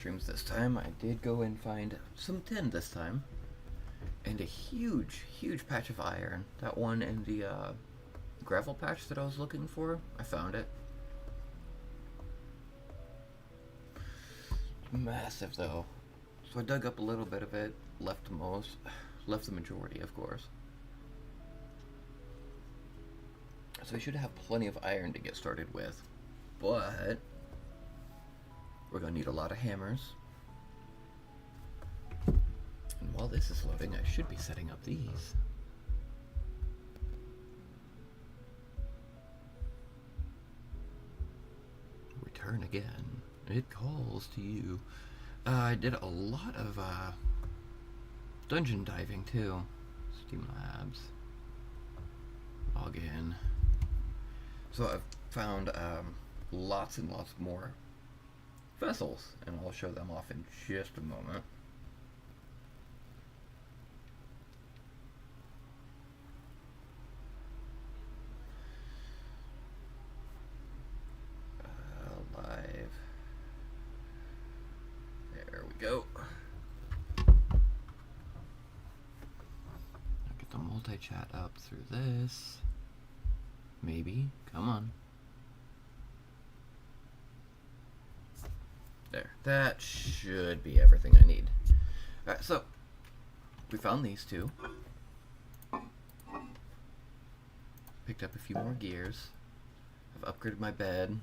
Streams this time. I did go and find some tin this time, and a huge patch of iron. That one in the gravel patch that I was looking for, I found it. Massive though. So I dug up a little bit of it, left the majority, of course. So I should have plenty of iron to get started with, but we're gonna need a lot of hammers. And while this is loading, I should be setting up these. Return again. It calls to you. I did a lot of dungeon diving too. Steam Labs. Log in. So I've found lots and lots more vessels, and I'll show them off in just a moment. Live. There we go. I'll get the multi-chat up through this. Maybe. Come on. There. That should be everything I need. Alright, so we found these two. Picked up a few more gears. I've upgraded my bed.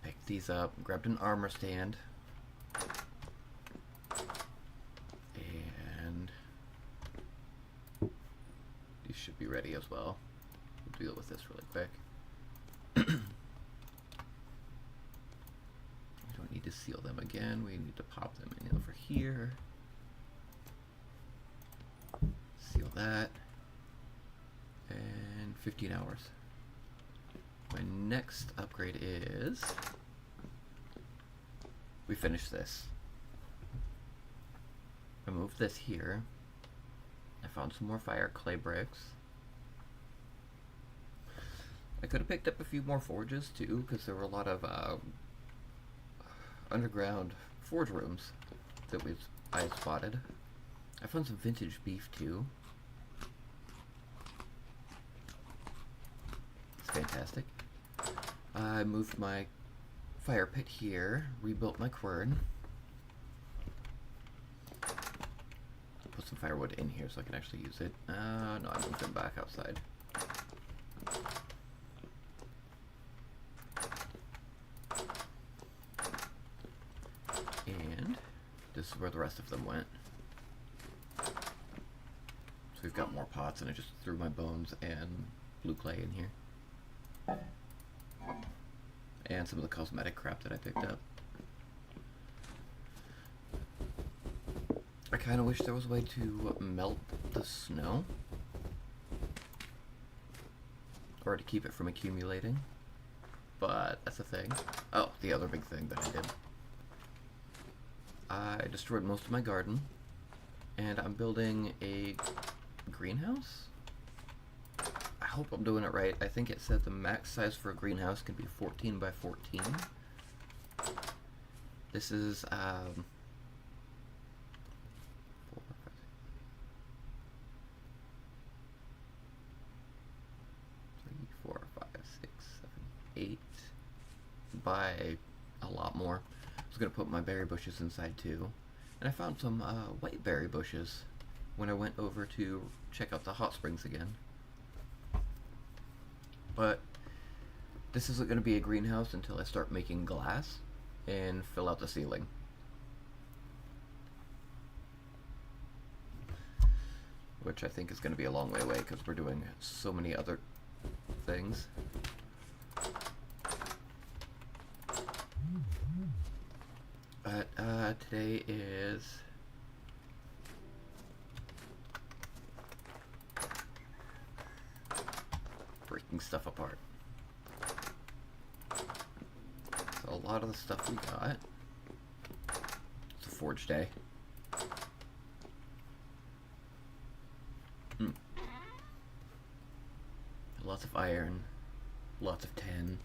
Picked these up. Grabbed an armor stand. And these should be ready as well. We'll deal with this really quick. Need to seal them again. We need to pop them in over here. Seal that. And 15 hours. My next upgrade is we finish this. I moved this here. I found some more fire clay bricks. I could have picked up a few more forges too, because there were a lot of underground forge rooms that I spotted. I found some vintage beef too. It's fantastic. I moved my fire pit here, rebuilt my quern. Put some firewood in here so I can actually use it. No, I moved them back outside. And this is where the rest of them went. So we've got more pots, and I just threw my bones and blue clay in here. And some of the cosmetic crap that I picked up. I kind of wish there was a way to melt the snow. Or to keep it from accumulating. But that's a thing. Oh, the other big thing that I did. I destroyed most of my garden, and I'm building a greenhouse. I hope I'm doing it right. I think it said the max size for a greenhouse can be 14 by 14. This is 8 by a lot more. I was gonna put my berry bushes inside too, and I found some white berry bushes when I went over to check out the hot springs again. But this isn't gonna be a greenhouse until I start making glass and fill out the ceiling. Which I think is gonna be a long way away because we're doing so many other things. But today is breaking stuff apart. So a lot of the stuff we got, it's a forge day. Lots of iron, lots of tin.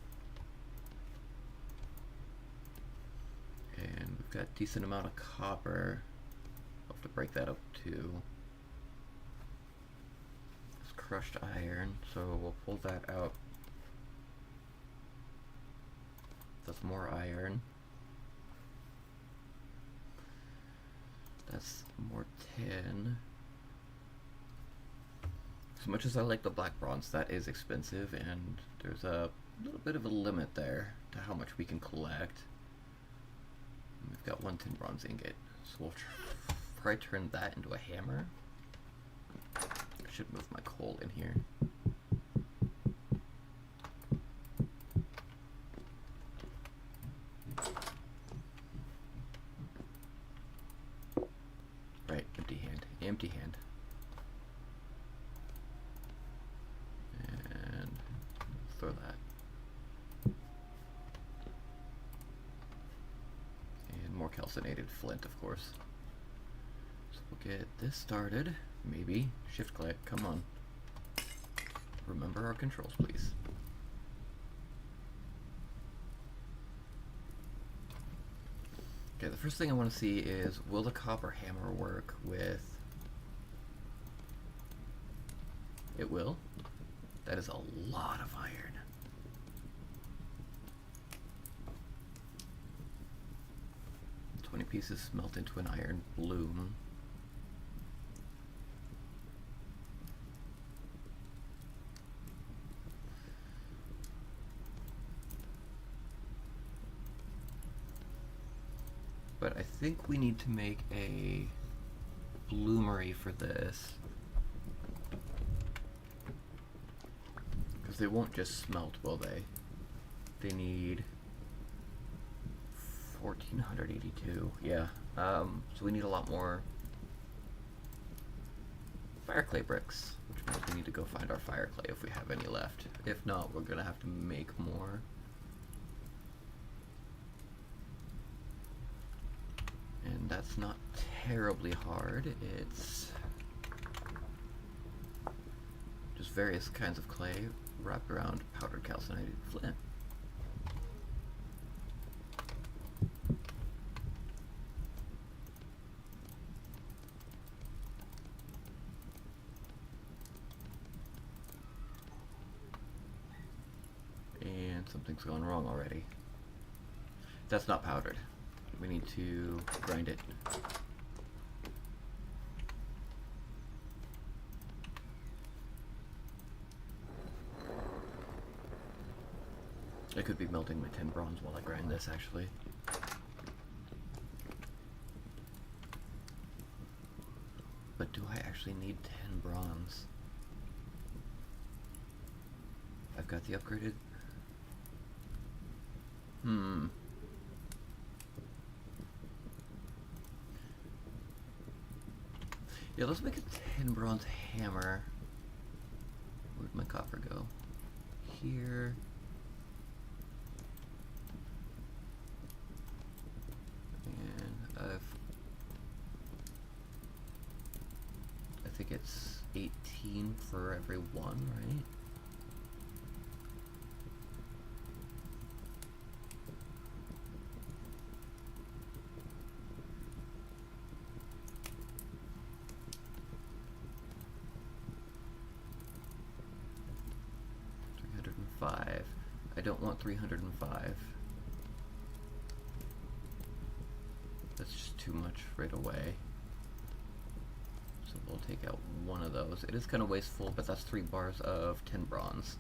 And we've got a decent amount of copper. I'll have to break that up too. It's crushed iron, so we'll pull that out. That's more iron. That's more tin. As much as I like the black bronze, that is expensive, and there's a little bit of a limit there to how much we can collect. We've got one tin bronze ingot, so we'll try to turn that into a hammer. I should move my coal in here. Right, empty hand, empty hand. And throw that. And more calcinated flint, of course. So we'll get this started. Maybe. Shift click, come on. Remember our controls, please. Okay, the first thing I want to see is, will the copper hammer work with... It will. That is a lot of iron. Pieces smelt into an iron bloom. But I think we need to make a bloomery for this, because they won't just smelt, will they? They need 1482, yeah. So we need a lot more fire clay bricks, which means we need to go find our fire clay if we have any left. If not, we're gonna have to make more. And that's not terribly hard. It's just various kinds of clay wrapped around powdered calcinated flint. Something's gone wrong already. That's not powdered. We need to grind it. I could be melting my tin bronze while I grind this, actually. But do I actually need 10 bronze? I've got the upgraded... Yeah, let's make a 10 bronze hammer. Where'd my copper go? Here. And I think it's 18 for every one, right? I don't want 305. That's just too much right away. So we'll take out one of those. It is kind of wasteful, but that's 3 bars of 10 bronze.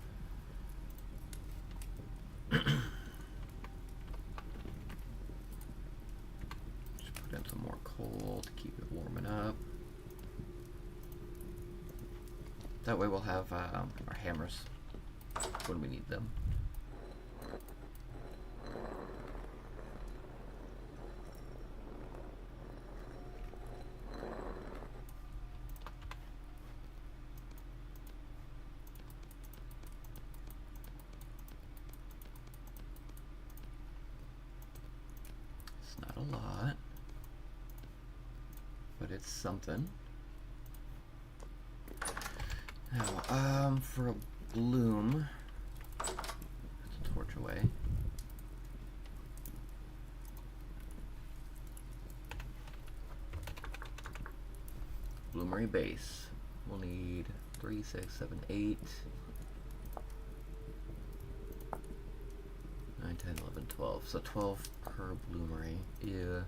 Just put in some more coal to keep it warming up. That way we'll have our hammers when we need them. It's not a lot, but it's something. Now, for a bloom, put the torch away. Bloomery base. We'll need 3, 6, 7, 8, 9, 10, 11, 12. So 12 per Bloomery. Yeah.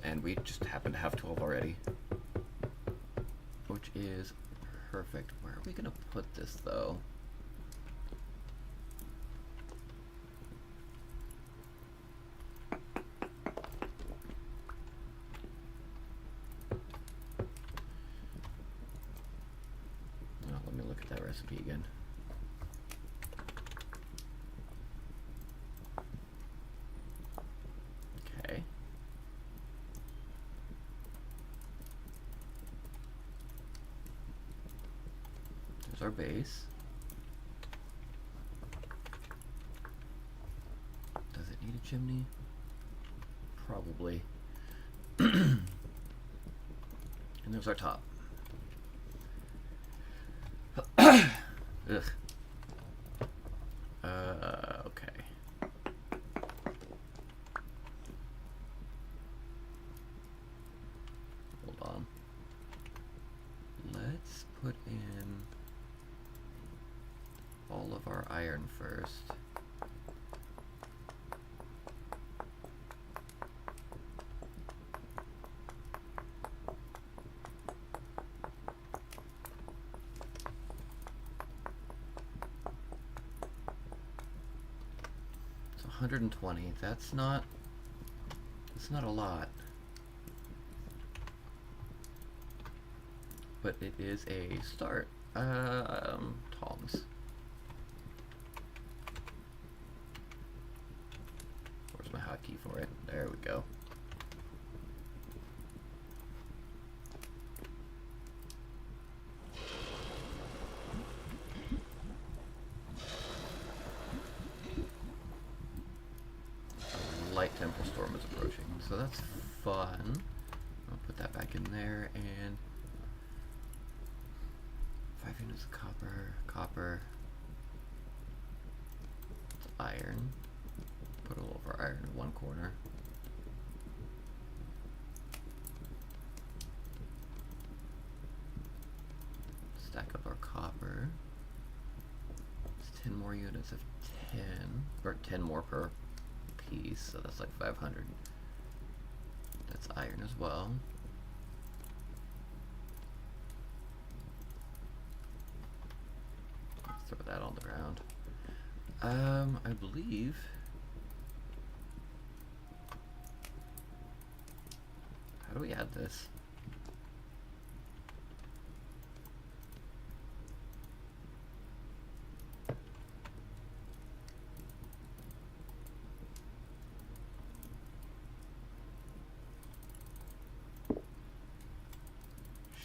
And we just happen to have 12 already, which is perfect. Where are we gonna put this though? Oh, let me look at that recipe again. Okay. There's our base. Does it need a chimney? Probably. And there's our top. Ugh. Okay. Hold on. Let's put in all of our iron first. So 120. That's not a lot. But it is a start. Tongs. Where's my hotkey for it? There we go. Light temporal storm is approaching, so that's fun. I'll put that back in there, and 5 units of copper, iron. Put a little of our iron in one corner. Stack up our copper. It's 10 more units of 10, or 10 more per piece, so that's like 500. That's iron as well. Let's throw that on the ground. I believe how do we add this?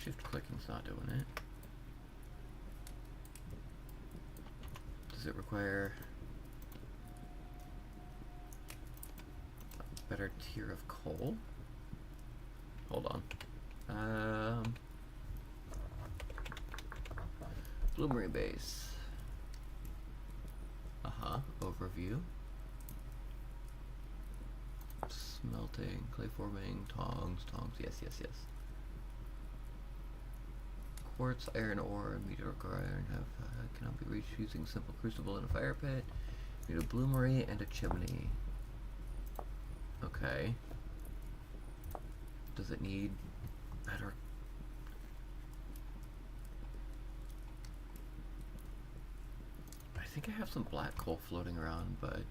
Shift clicking's not doing it. Does it require a better tier of coal? Hold on. Bloomery base. Overview. Smelting, clay forming, tongs. Yes. Quartz, iron ore, and meteoric iron cannot be reached using simple crucible and a fire pit. Need a bloomery and a chimney. Okay. Does it need better? I think I have some black coal floating around, but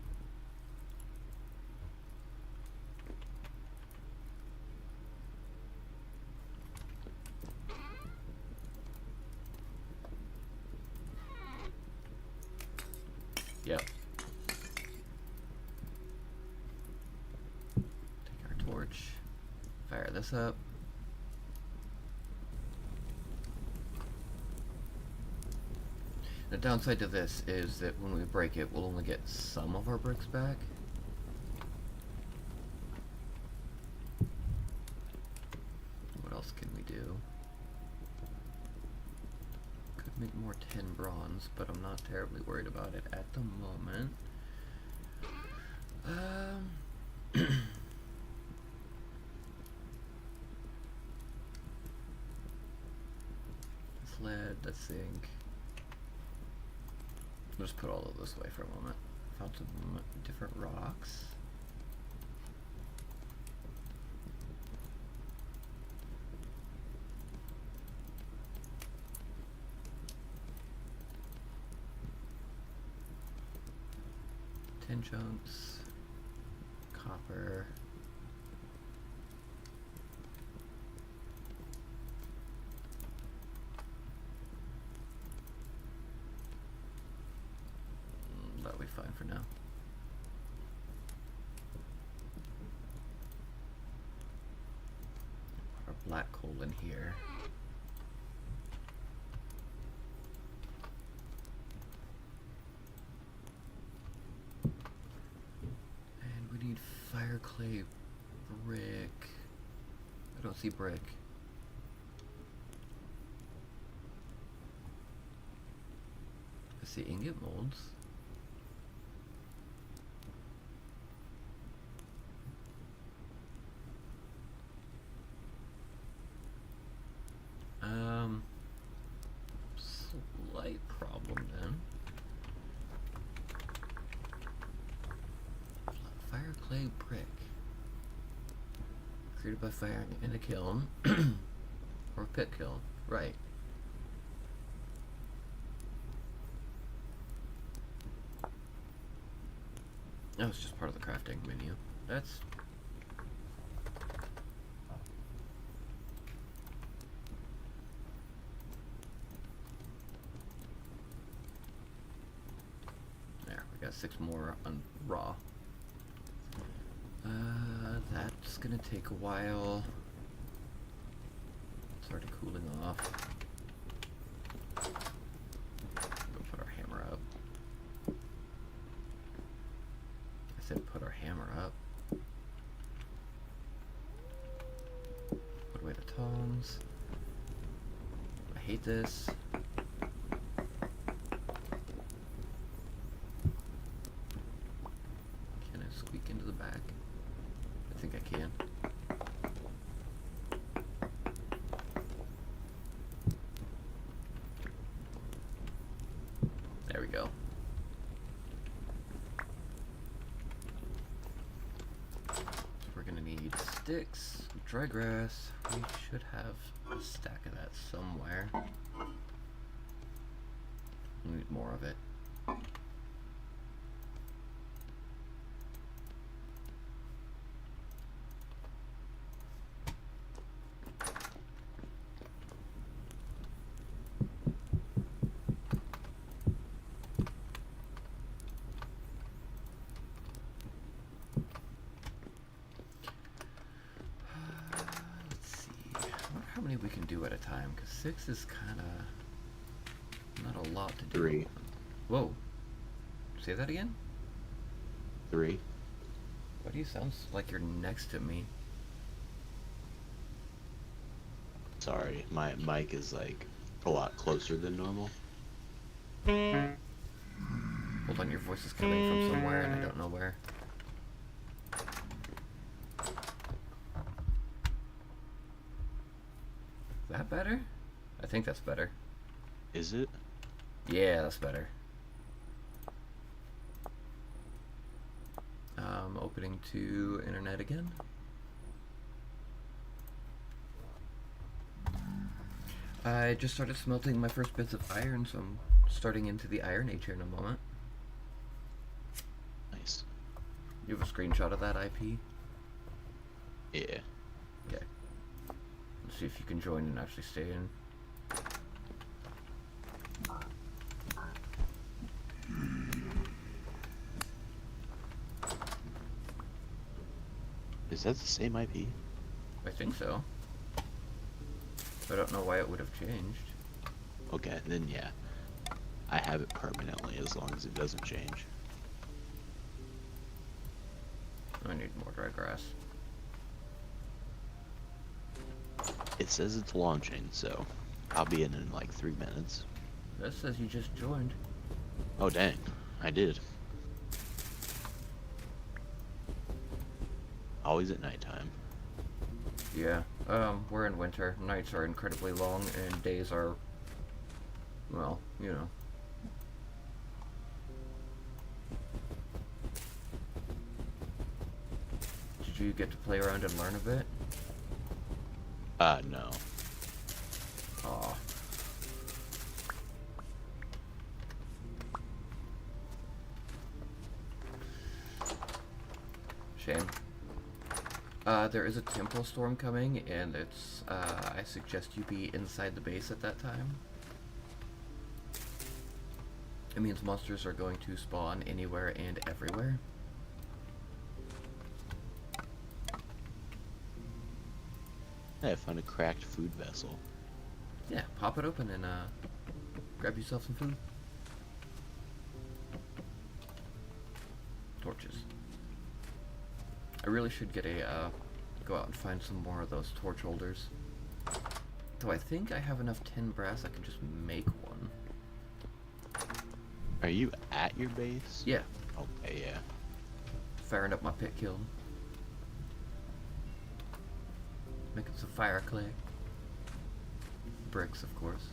yep. Take our torch, fire this up. The downside to this is that when we break it, we'll only get some of our bricks back. What else can we do? Could make more 10 bronze, but I'm not terribly worried about it at the moment. lead, let's think. We'll just put all of this away for a moment. Found some different rocks. Tin chunks, copper. That'll be fine for now. Put our black coal in here. Fire clay brick. I don't see brick. I see ingot molds. Slight problem then. Fire clay brick. Created by fire in a kiln. Or a pit kiln. Right. Oh, it's just part of the crafting menu. That's... There, we got 6 more on raw. That's gonna take a while. It's already cooling off. We'll put our hammer up. I said put our hammer up. Put away the tongs. I hate this. Can I squeak into the back? I think I can. There we go. So we're gonna need sticks, dry grass. We should have a stack of that somewhere. We need more of it. How many we can do at a time, because 6 is kind of not a lot to do. 3. Whoa. Say that again? 3. Why do you sound like you're next to me? Sorry, my mic is like a lot closer than normal. Hold on, your voice is coming from somewhere and I don't know where. Is that better? I think that's better. Is it? Yeah, that's better. Opening to internet again. I just started smelting my first bits of iron, so I'm starting into the Iron Age here in a moment. Nice. You have a screenshot of that IP? Yeah. Okay. Let's see if you can join and actually stay in. Is that the same IP? I think so. I don't know why it would have changed. Okay, then yeah. I have it permanently as long as it doesn't change. I need more dry grass. It says it's launching, so I'll be in like 3 minutes. That says you just joined. Oh dang, I did. Always at nighttime. Yeah. We're in winter. Nights are incredibly long and days are Well, you know. Did you get to play around and learn a bit? No. Aw. Shame. There is a temporal storm coming, and I suggest you be inside the base at that time. It means monsters are going to spawn anywhere and everywhere. Hey, I found a cracked food vessel. Yeah, pop it open and grab yourself some food. Torches. I really should get go out and find some more of those torch holders. Though I think I have enough tin brass I can just make one. Are you at your base? Yeah, Okay, yeah. firing up my pit kiln. Making some fire clay. Bricks, of course.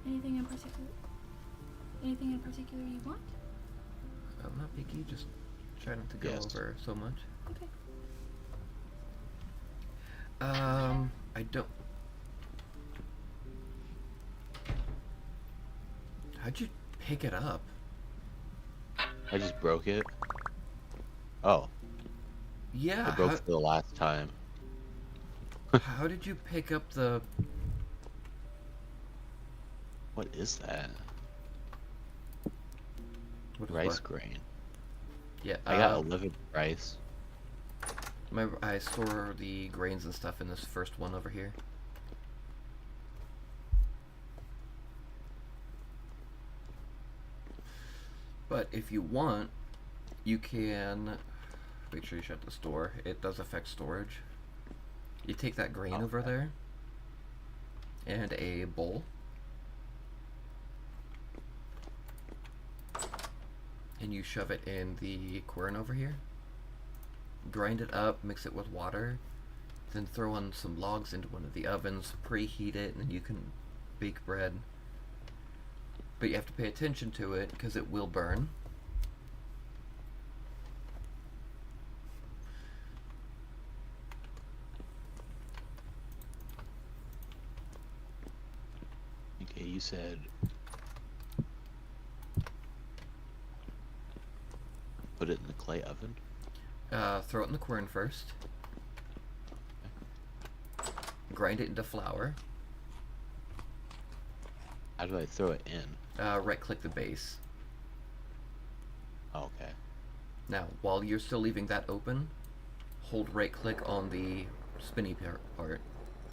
Anything in particular? Anything in particular you want? I'm not picky, just try not to go Yes. over so much. Okay. I don't... How'd you pick it up? I just broke it. Oh, Yeah, I broke it for the last time. how did you pick up the... What is that? What is Rice what? grain. Yeah, I got 11 rice. I store the grains and stuff in this first one over here. But if you want, you can... Make sure you shut the store. It does affect storage. You take that grain over Okay. there, and a bowl, and you shove it in the quern over here. Grind it up, mix it with water, then throw on some logs into one of the ovens, preheat it, and then you can bake bread. But you have to pay attention to it because it will burn. Okay, you said put it in the clay oven. Throw it in the quern first. Grind it into flour. How do I throw it in? Right click the base. Okay. Now, while you're still leaving that open, hold right click on the spinny part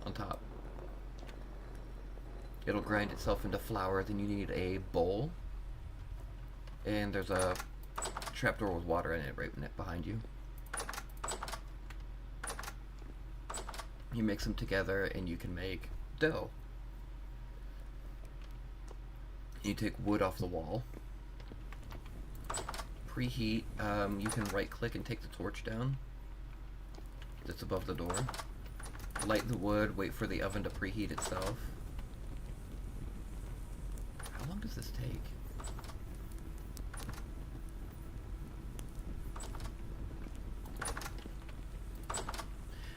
on top. It'll grind itself into flour, then you need a bowl. And there's a trapdoor with water in it right behind you. You mix them together and you can make dough. You take wood off the wall. Preheat, you can right click and take the torch down that's above the door. Light the wood, wait for the oven to preheat itself. How long does this take?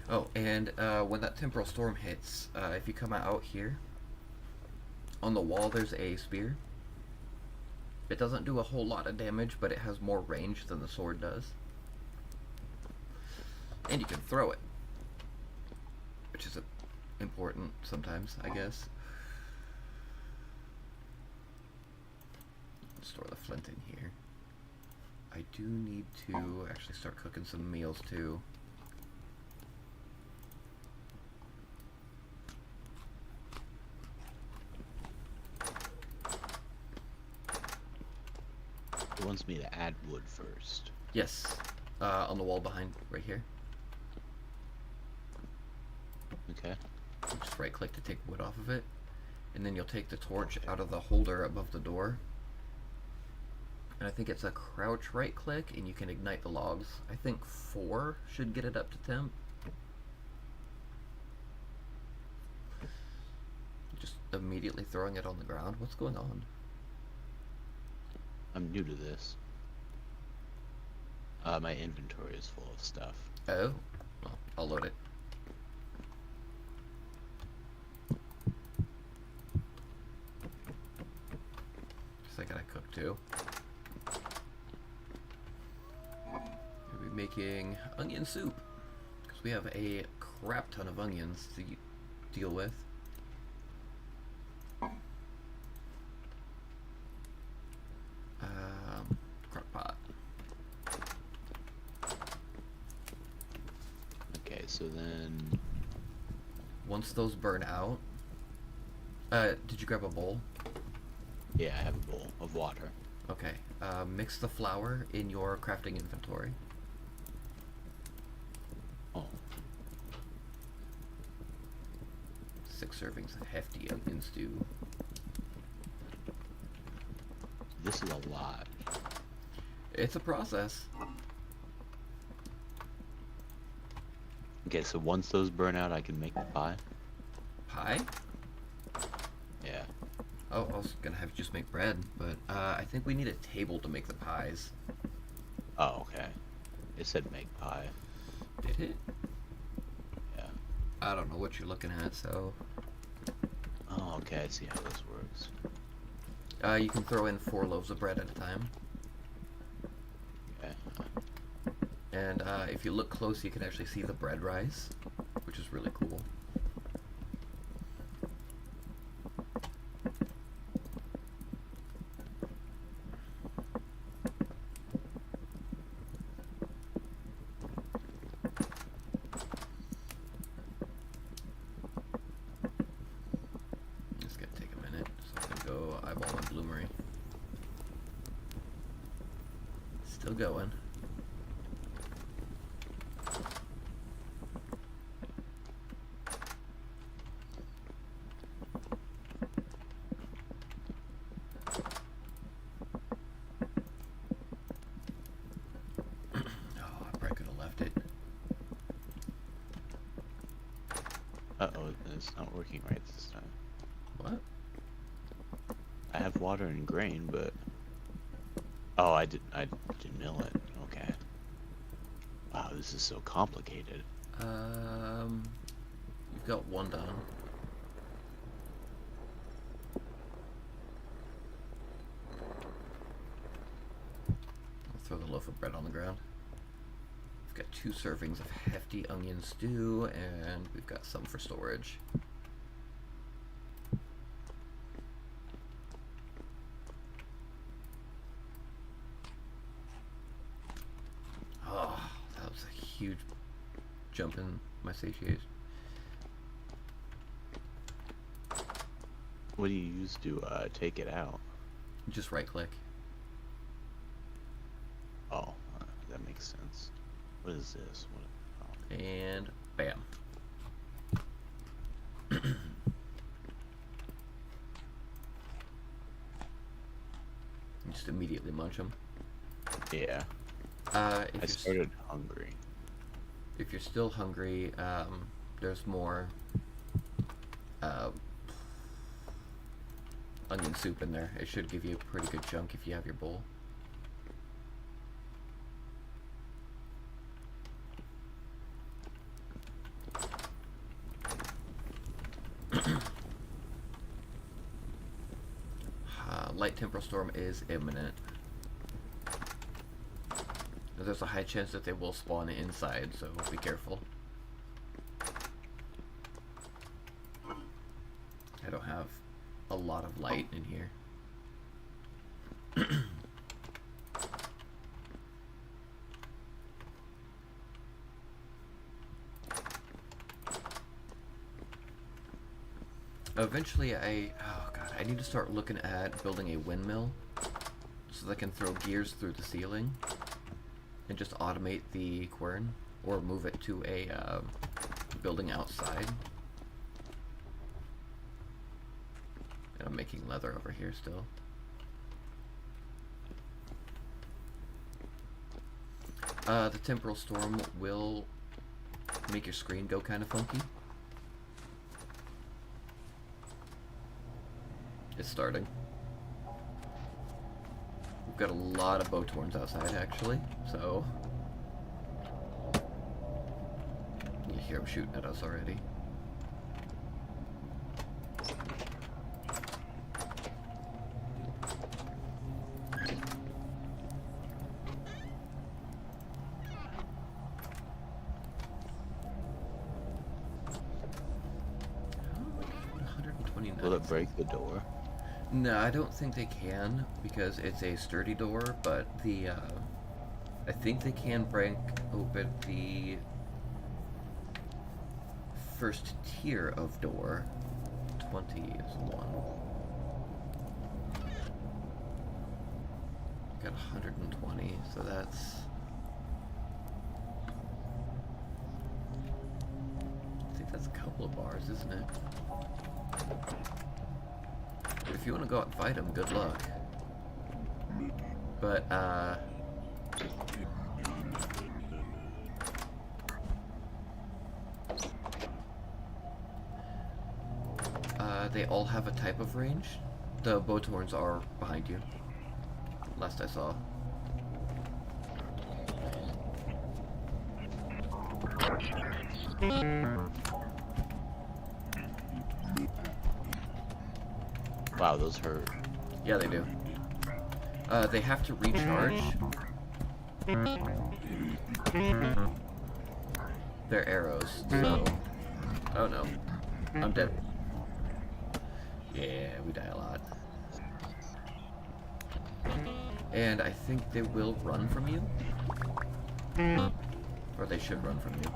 Oh, and when that temporal storm hits, if you come out here, on the wall there's a spear. It doesn't do a whole lot of damage, but it has more range than the sword does. And you can throw it, which is important sometimes, I guess. Store the flint in here. I do need to actually start cooking some meals too. It wants me to add wood first. Yes, on the wall behind, right here. Okay. Just right click to take wood off of it. And then you'll take the torch out of the holder above the door. And I think it's a crouch right click and you can ignite the logs. I think 4 should get it up to temp. Just immediately throwing it on the ground. What's going on? I'm new to this. My inventory is full of stuff. Oh, well, I'll load it. Guess I gotta cook too. We'll be making onion soup because we have a crap ton of onions to deal with. Crock pot. Okay, so then Once those burn out, did you grab a bowl? yeah, I have a bowl of water. Okay. Mix the flour in your crafting inventory. Oh, 6 servings of hefty onion stew. this is a lot. It's a process. Okay, so once those burn out, I can make the pie. Pie? Yeah. Oh, I was gonna have you just make bread, but I think we need a table to make the pies. Oh, okay. It said make pie. Did it? Yeah. I don't know what you're looking at, so... Oh, okay, I see how this works. You can throw in 4 loaves of bread at a time. Okay. And if you look close, you can actually see the bread rise, which is really cool. It's gonna take a minute, so I'm gonna go eyeball my bloomery. Still going. Oh, I probably could have left it. Uh-oh, it's not working right this time. What? I have water and grain, but... Oh, I didn't mill it. Okay. Wow, this is so complicated. You've got 1 done. I'll throw the loaf of bread on the ground. We've got 2 servings of hefty onion stew, and we've got some for storage. Oh, that was a huge jump in my satiation. What do you use to take it out? Just right click. Oh, that makes sense. What is this? What? Oh. And bam. Just immediately munch them. Yeah, If I you're started hungry. if you're still hungry, there's more onion soup in there. It should give you a pretty good chunk if you have your bowl. Light temporal storm is imminent. There's a high chance that they will spawn inside, so be careful. I don't have a lot of light in here. Eventually I need to start looking at building a windmill so that I can throw gears through the ceiling and just automate the quern or move it to a building outside. And I'm making leather over here still. The temporal storm will make your screen go kind of funky. It's starting. We've got a lot of Botorns outside, actually, so... You hear them shooting at us already. Will it break the door? No, I don't think they can, because it's a sturdy door, but the, I think they can break open the first tier of door. 20 is one. Got 120, so that's... I think that's a couple of bars, isn't it? If you want to go out and fight them, good luck. But, they all have a type of range. The Botorns are behind you. Last I saw. Wow, those hurt. Yeah, they do. They have to recharge. Their arrows, so... Oh no. I'm dead. Yeah, we die a lot. And I think they will run from you. Or they should run from you.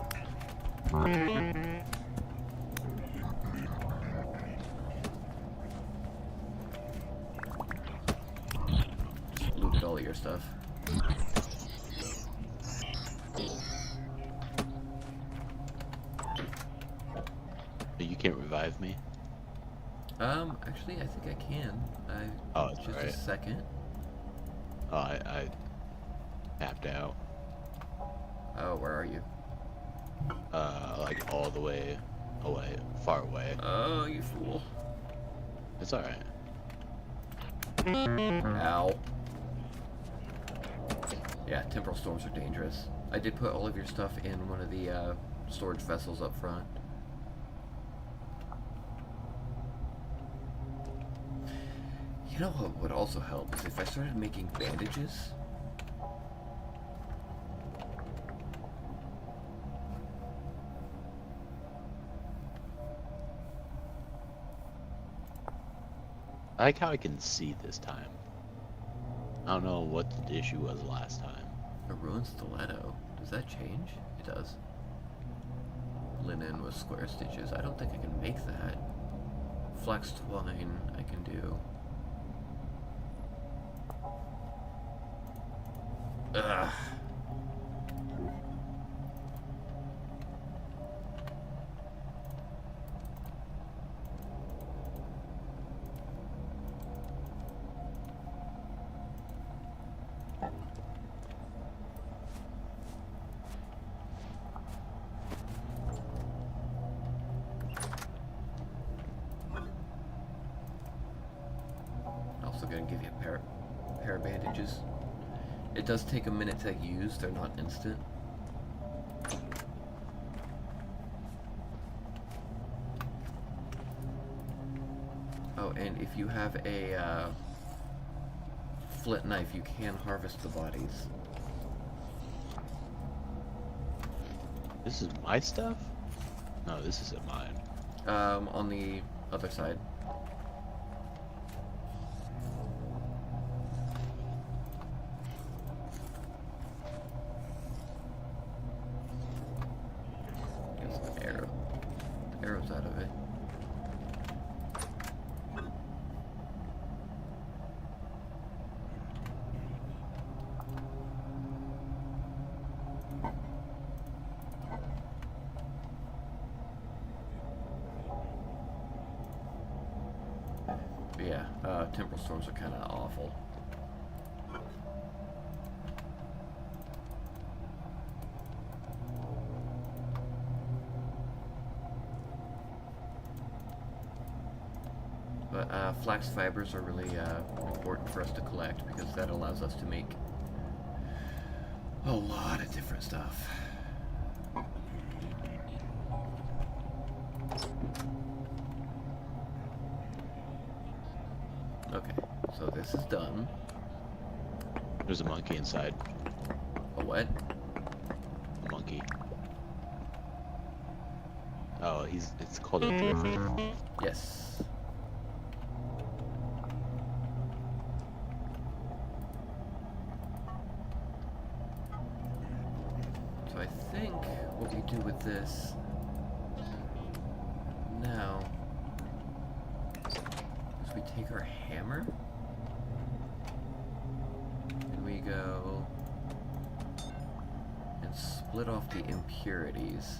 Just looted all of your stuff. But you can't revive me? Actually, I think I can. Oh, that's just right. a second. Oh, I tapped out. Oh, where are you? Like all the way away, far away. Oh, you fool. It's alright. Ow. Yeah, temporal storms are dangerous. I did put all of your stuff in one of the storage vessels up front. You know what would also help is if I started making bandages. I like how I can see this time. I don't know what the issue was last time. A ruined stiletto. Does that change? It does. Linen with square stitches. I don't think I can make that. Flax twine I can do. Ugh. Also gonna give you a pair of bandages. It does take a minute to use, they're not instant. Oh, and if you have a flint knife, you can harvest the bodies. This is my stuff? No, this isn't mine. On the other side. Get some arrows out of it. But yeah, temporal storms are kind of awful. But flax fibers are really important for us to collect because that allows us to make a lot of different stuff. Okay, so this is done. There's a monkey inside. A what? A monkey. Oh, it's called a drift. Yes. So I think what we do with this now is we take our hammer and we go and split off the impurities.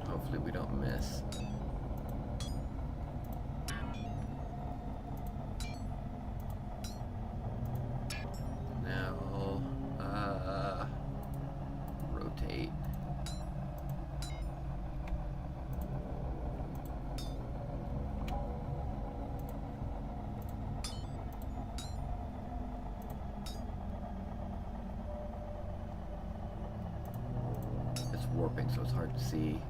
Hopefully we don't miss. Now, rotate. It's warping, so it's hard to see.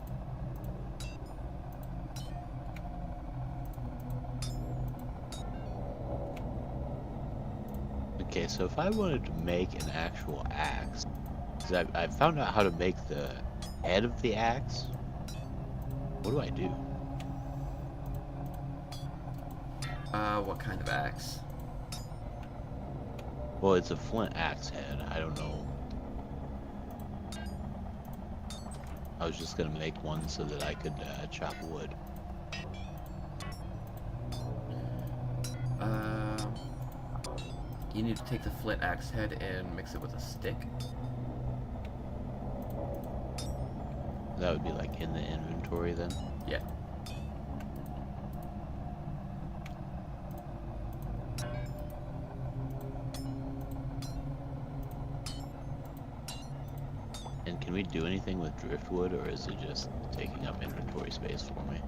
Okay, so if I wanted to make an actual axe, because I found out how to make the head of the axe, what do I do? What kind of axe? Well, it's a flint axe head. I don't know. I was just gonna make one so that I could chop wood. You need to take the flint axe head and mix it with a stick. That would be like in the inventory then. Yeah. And can we do anything with driftwood, or is it just taking up inventory space for me?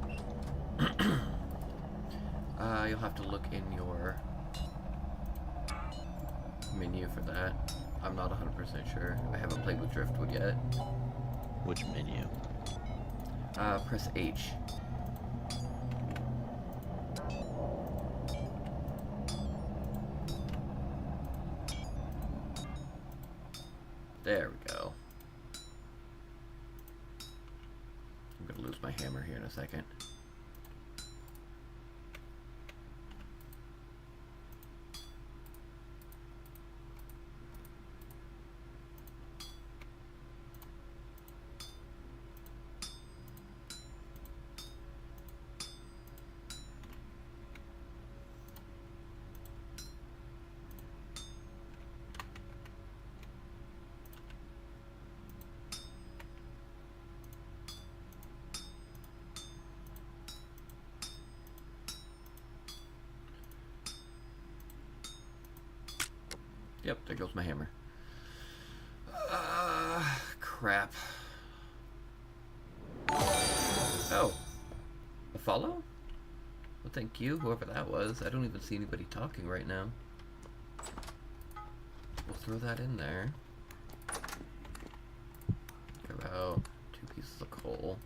You'll have to look in your menu for that. I'm not 100% sure. I haven't played with driftwood yet. Which menu? Press H. There we go. I'm gonna lose my hammer here in a second. Yep, there goes my hammer. Crap. Oh. A follow? Well, thank you, whoever that was. I don't even see anybody talking right now. We'll throw that in there. About 2 pieces of coal.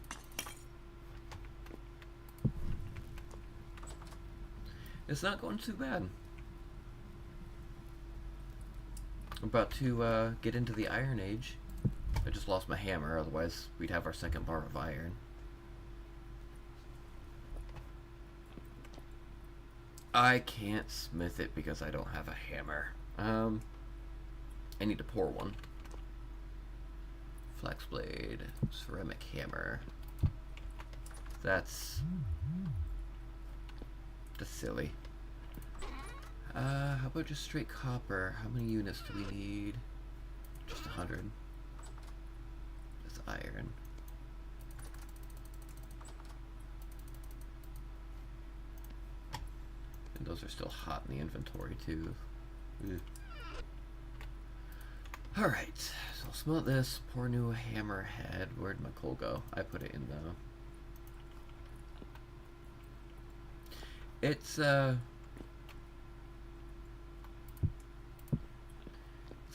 It's not going too bad. I'm about to get into the Iron Age. I just lost my hammer, otherwise we'd have our second bar of iron. I can't smith it because I don't have a hammer. I need to pour one. Flex blade, ceramic hammer. That's silly. How about just straight copper? How many units do we need? Just 100. That's iron. Those are still hot in the inventory too. Ugh. Alright, so I'll smelt this. Poor new hammerhead. Where'd my coal go? I put it in the... It's a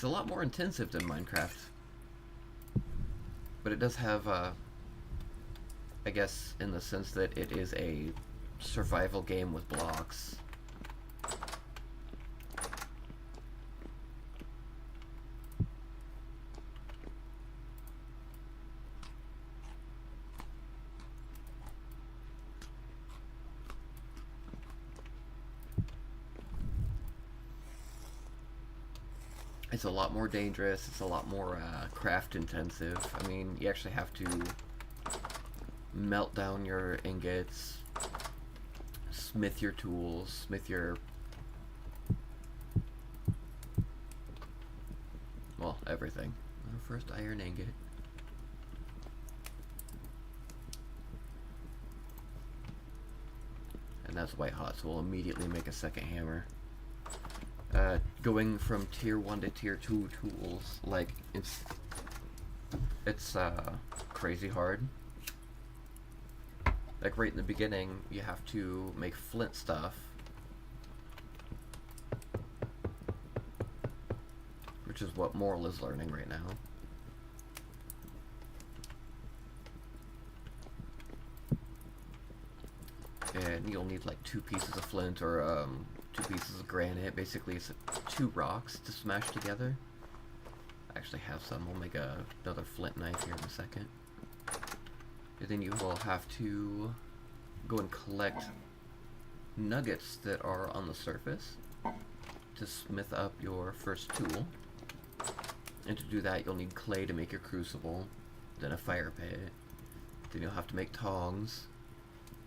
lot more intensive than Minecraft. But it does have, I guess, in the sense that it is a survival game with blocks. It's a lot more dangerous, it's a lot more craft intensive. I mean, you actually have to melt down your ingots, smith your tools, smith your... well, everything. First iron ingot. And that's white hot, so we'll immediately make a second hammer. Going from tier 1 to tier 2 tools, like, it's crazy hard. Like, right in the beginning, you have to make flint stuff. Which is what Moral is learning right now. And you'll need, like, 2 pieces of flint or, 2 pieces of granite. Basically, it's 2 rocks to smash together. I actually have some. I'll make another flint knife here in a second. And then you will have to go and collect nuggets that are on the surface to smith up your first tool. And to do that, you'll need clay to make your crucible, then a fire pit. Then you'll have to make tongs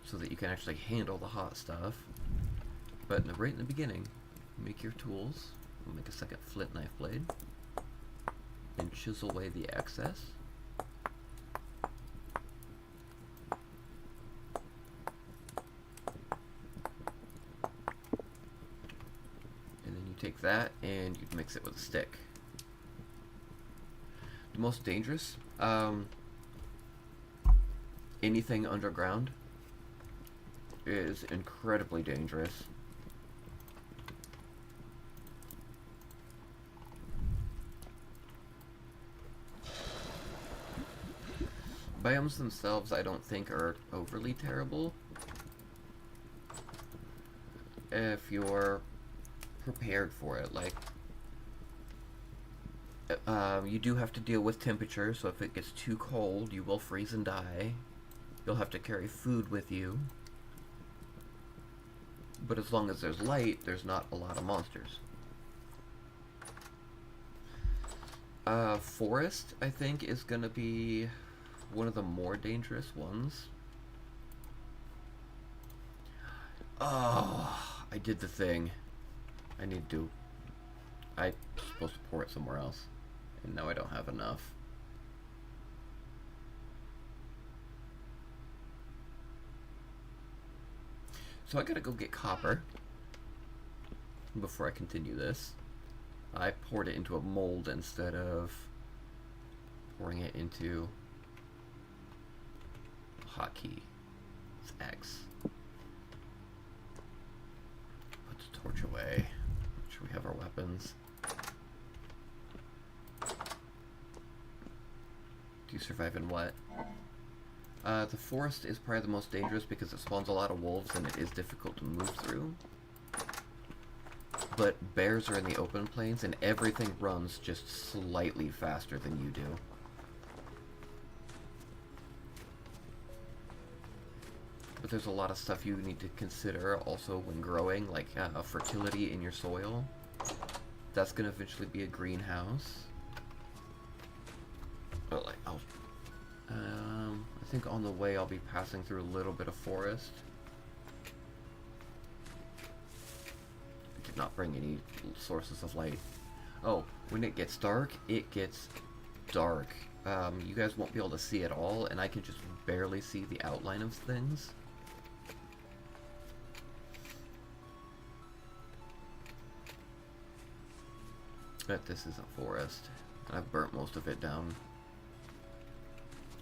so that you can actually handle the hot stuff. But right in the beginning, make your tools. We'll make a second flint knife blade. And chisel away the excess. And then you take that and you mix it with a stick. The most dangerous, anything underground is incredibly dangerous. Biomes themselves, I don't think, are overly terrible if you're prepared for it. Like, you do have to deal with temperature, so if it gets too cold, you will freeze and die. You'll have to carry food with you. But as long as there's light, there's not a lot of monsters. Forest, I think, is gonna be one of the more dangerous ones. Oh, I did the thing. I need to... I'm supposed to pour it somewhere else. And now I don't have enough. So I gotta go get copper before I continue this. I poured it into a mold instead of pouring it into a hotkey. It's X. Put the torch away. Make sure we have our weapons. Do you survive in what? The forest is probably the most dangerous because it spawns a lot of wolves and it is difficult to move through. But bears are in the open plains and everything runs just slightly faster than you do. But there's a lot of stuff you need to consider also when growing, like fertility in your soil. That's going to eventually be a greenhouse. But like, I think on the way I'll be passing through a little bit of forest. I did not bring any sources of light. Oh, when it gets dark, it gets dark. You guys won't be able to see at all, and I can just barely see the outline of things. But this is a forest. And I've burnt most of it down.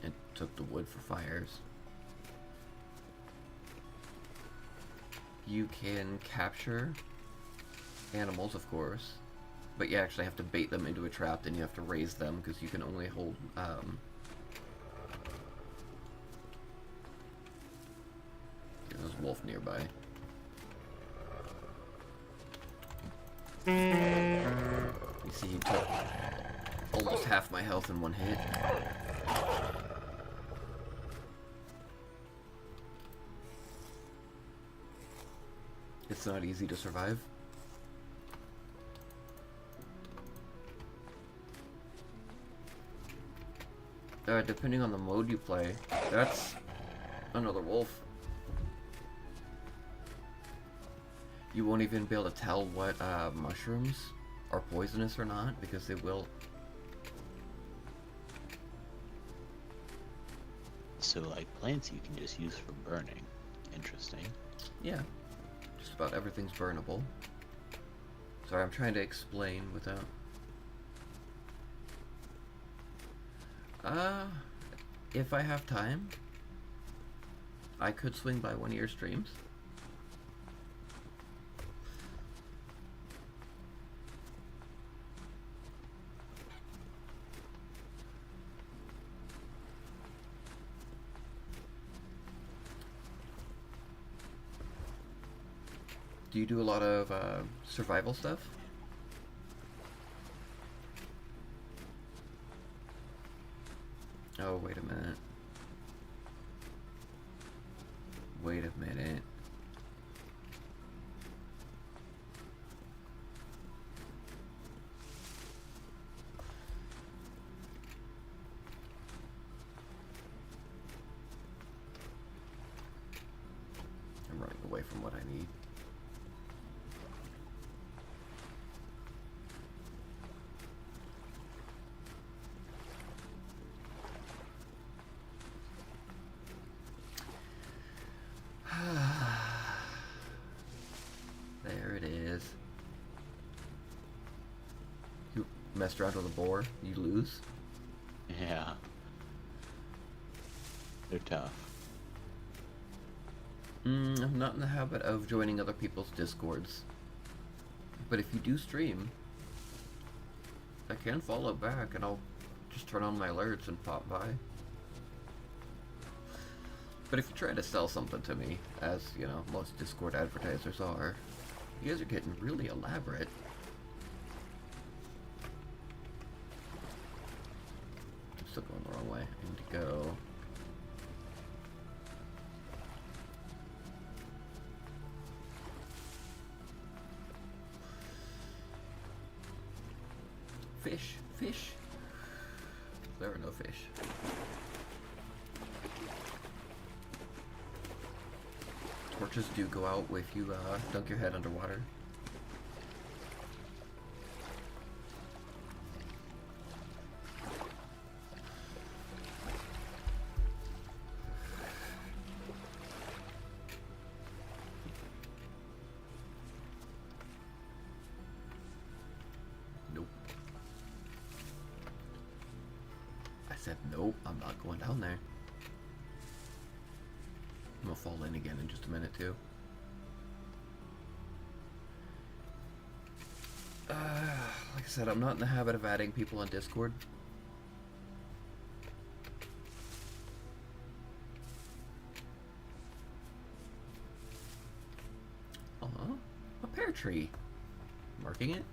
It took the wood for fires. You can capture animals, of course, but you actually have to bait them into a trap, then you have to raise them, because you can only hold, there's a wolf nearby. You see, he took almost half my health in one hit. It's not easy to survive. Depending on the mode you play, that's another wolf. You won't even be able to tell what mushrooms are poisonous or not, because they will. So, like, plants you can just use for burning. Interesting. Yeah, just about everything's burnable. Sorry, I'm trying to explain without... if I have time, I could swing by one of your streams. Do you do a lot of survival stuff? Oh, wait a minute. Wait a minute. I'm running away from what I need. There it is. You messed around with a boar, you lose. Yeah. They're tough. I'm not in the habit of joining other people's discords. But if you do stream, I can follow back and I'll just turn on my alerts and pop by. But if you try to sell something to me, as, you know, most Discord advertisers are, you guys are getting really elaborate. I'm still going the wrong way. I need to go... Fish! Fish! There are no fish. Torches do go out if you dunk your head underwater. Nope. I said nope, I'm not going down there. I'm gonna fall in again in just a minute too. Like I said, I'm not in the habit of adding people on Discord. A pear tree. Marking it.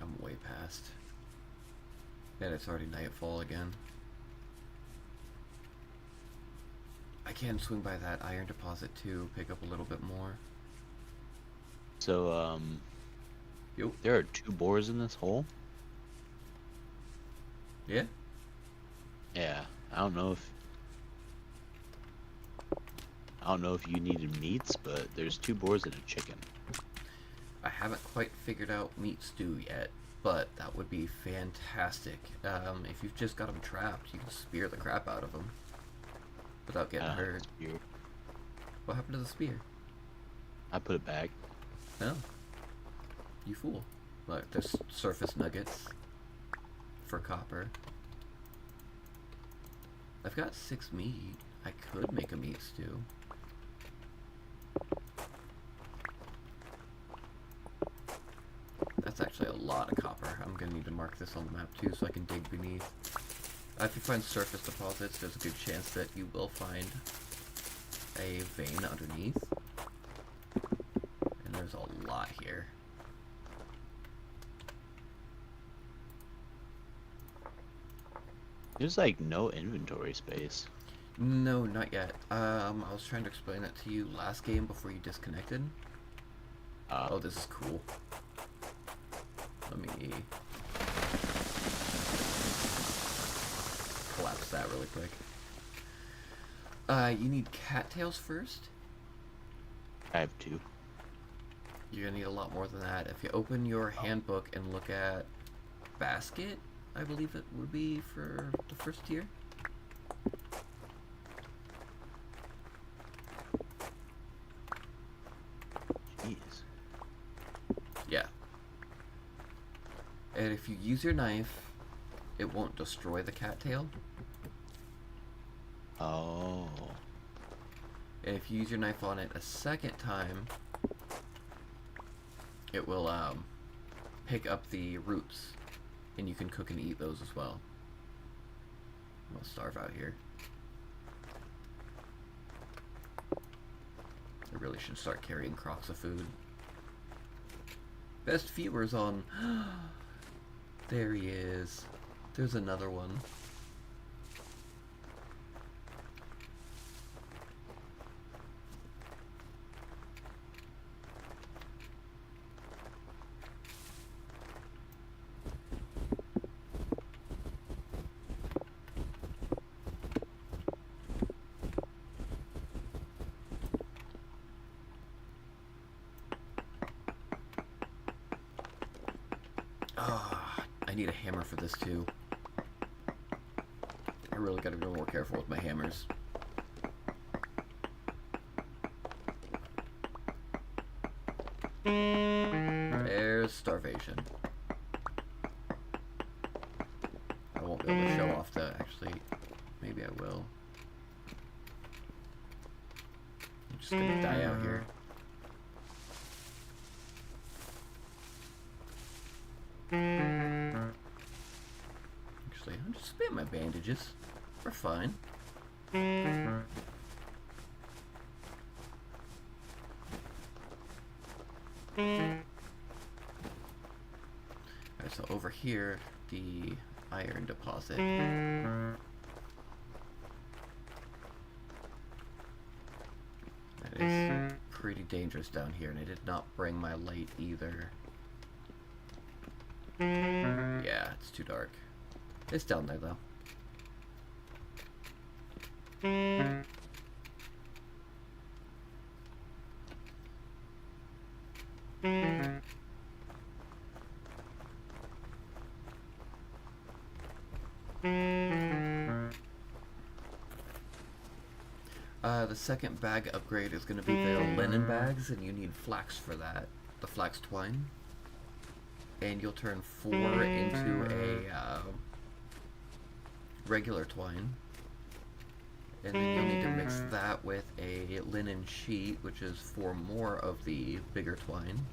I'm way past. And it's already nightfall again. I can swing by that iron deposit too, pick up a little bit more. So, Yo. there are 2 boars in this hole? Yeah? Yeah, I don't know if you needed meats, but there's 2 boars and a chicken. I haven't quite figured out meat stew yet, but that would be fantastic. If you've just got them trapped, you can spear the crap out of them without getting hurt. It's weird. What happened to the spear? I put it back. No. You fool. Look, there's surface nuggets for copper. I've got 6 meat. I could make a meat stew. That's actually a lot of copper. I'm gonna need to mark this on the map too so I can dig beneath. If you find surface deposits, there's a good chance that you will find a vein underneath. And there's a lot here. There's like no inventory space. No, not yet. I was trying to explain that to you last game before you disconnected. Oh, this is cool. Let me collapse that really quick. You need cattails first. I have 2. You're gonna need a lot more than that. If you open your handbook and look at basket, I believe it would be for the first tier. Jeez. Yeah. And if you use your knife, it won't destroy the cattail. Oh. And if you use your knife on it a second time, it will pick up the roots, and you can cook and eat those as well. I'll starve out here. I really should start carrying crocks of food. Best viewers on. There he is. There's another one. I need a hammer for this too. I really gotta be more careful with my hammers. There's starvation. I won't be able to show off that, actually. Maybe I will. I'm just gonna die out here. Actually, I'll just spam my bandages. We're fine. Alright, so over here, the iron deposit. That is pretty dangerous down here, and I did not bring my light either. Yeah, it's too dark. It's down there, though. The second bag upgrade is going to be the linen bags, and you need flax for that. The flax twine. And you'll turn 4 into a regular twine. And then you'll need to mix that with a linen sheet, which is 4 more of the bigger twine.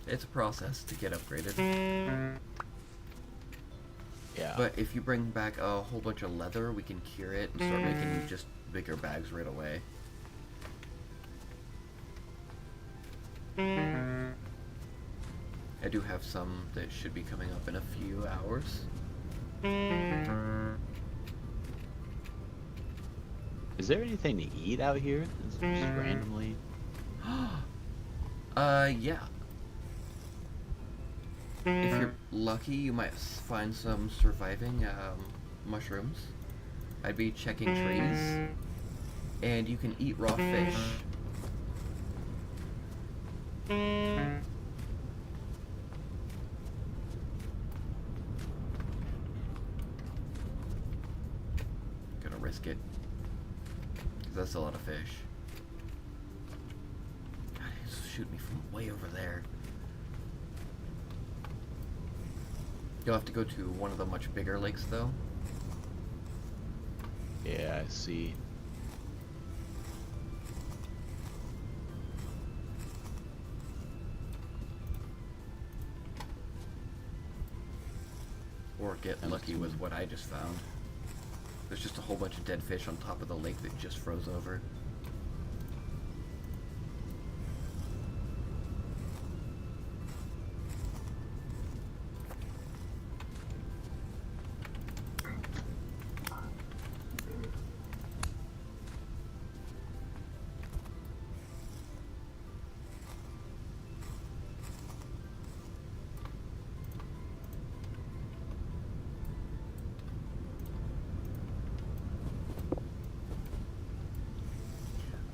It's a process to get upgraded. Yeah. But if you bring back a whole bunch of leather, we can cure it and start making you just bigger bags right away. I do have some that should be coming up in a few hours. Is there anything to eat out here? Just randomly? Yeah. If you're lucky, you might find some surviving mushrooms. I'd be checking trees. And you can eat raw fish. Gonna risk it. 'Cause that's a lot of fish. God, he's shooting me from way over there. You'll have to go to one of the much bigger lakes, though. Yeah, I see. Or get lucky with what I just found. There's just a whole bunch of dead fish on top of the lake that just froze over.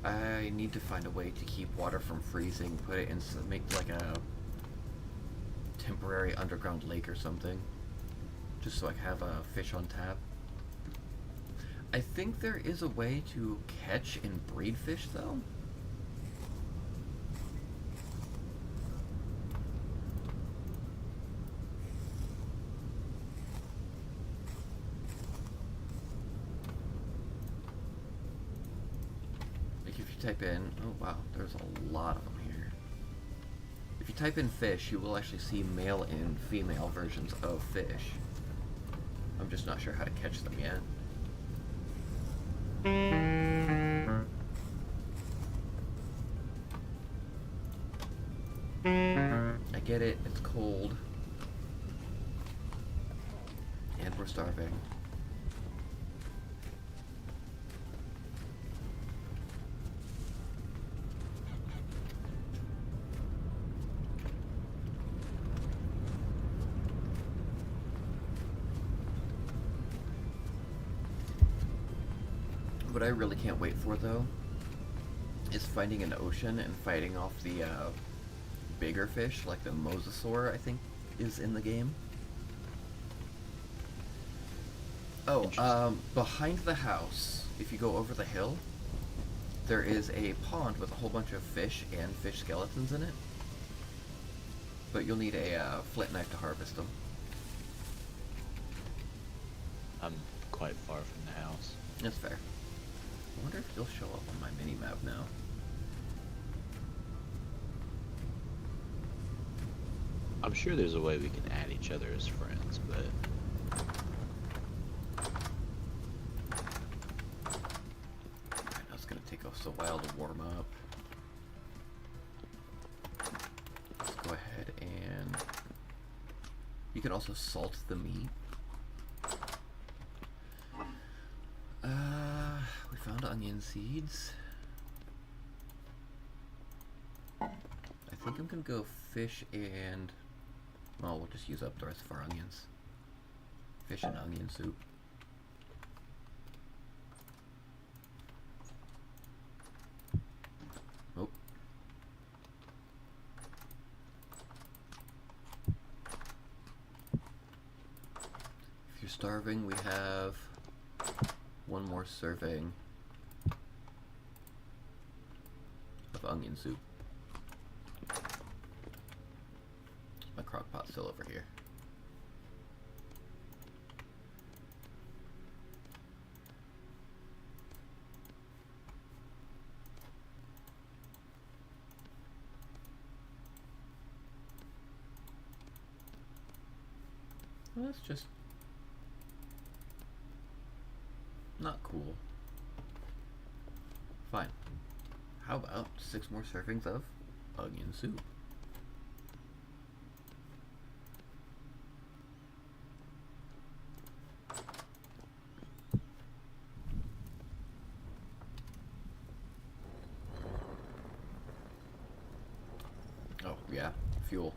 I need to find a way to keep water from freezing, put it in, make like a temporary underground lake or something. Just so I can have a fish on tap. I think there is a way to catch and breed fish, though. Like if you type in, oh wow, there's a lot of them here. If you type in fish, you will actually see male and female versions of fish. I'm just not sure how to catch them yet. I get it, it's cold. And we're starving. What I really can't wait for, though, is finding an ocean and fighting off the bigger fish, like the mosasaur, I think, is in the game. Oh, behind the house, if you go over the hill, there is a pond with a whole bunch of fish and fish skeletons in it. But you'll need a flint knife to harvest them. I'm quite far from the house. That's fair. I wonder if he'll show up on my mini-map now. I'm sure there's a way we can add each other as friends, but I know it's gonna take us a while to warm up. Let's go ahead and... You can also salt the meat. We found onion seeds. I think I'm gonna go fish and... Well, we'll just use up the rest of our onions. Fish and onion soup. Oh. If you're starving, we have one more serving of onion soup. My crock pot's still over here. Well, that's just not cool. Fine. How about 6 more servings of onion soup? Oh, yeah, fuel.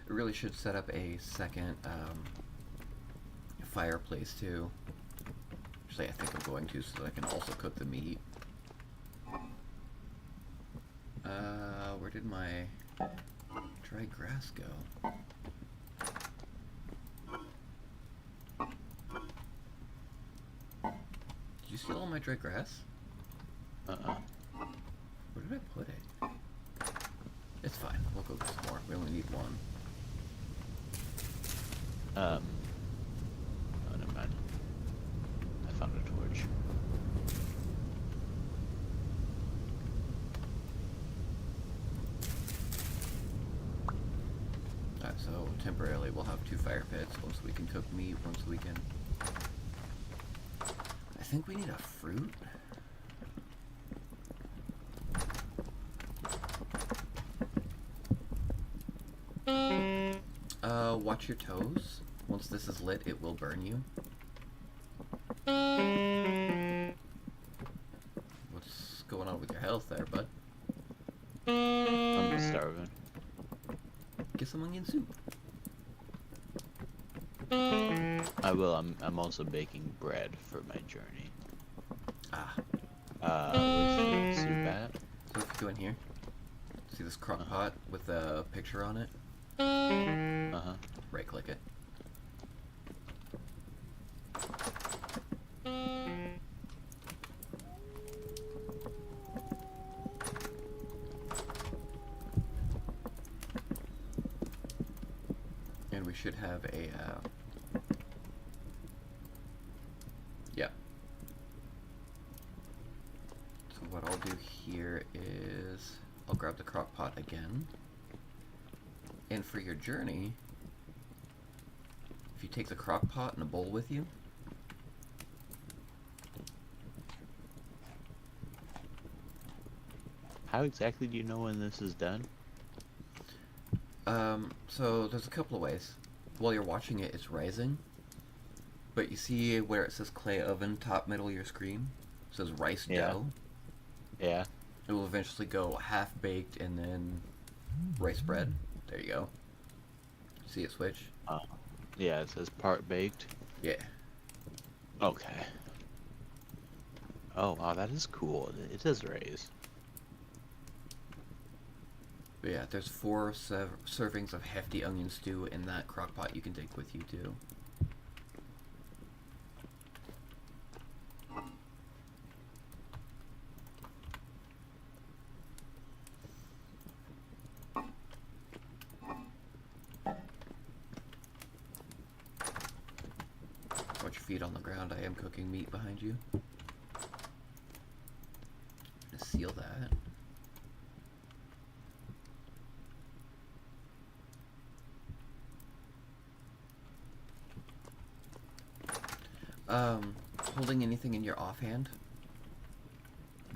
I really should set up a second fireplace too. Actually, I think I'm going to, so that I can also cook the meat. Where did my dry grass go? Did you steal all my dry grass? Where did I put it? It's fine. We'll cook some more. We only need one. Oh, never mind. I found a torch. Alright, so temporarily we'll have 2 fire pits. Once we can cook meat, once we can... I think we need a fruit. Watch your toes. Once this is lit, it will burn you. What's going on with your health there, bud? I'm starving. Get some onion soup. I will. I'm also baking bread for my journey. Ah. Where's the soup at? So if you go in here, see this crock pot with a picture on it? Uh-huh. Right click it. And we should have a, yeah. So what I'll do here is, I'll grab the crock pot again. And for your journey, if you take the crock pot and a bowl with you, How exactly do you know when this is done? so there's a couple of ways. While you're watching it, it's rising. But you see where it says clay oven, top middle of your screen? It says rice dough. Yeah. It will eventually go half baked and then rice bread. There you go. See it switch? Yeah, it says part baked. Yeah. Okay. Oh, wow, that is cool. It does raise. But yeah, there's 4 servings of hefty onion stew in that crock pot you can take with you too. Watch your feet on the ground. I am cooking meat behind you. Gonna seal that. Holding anything in your offhand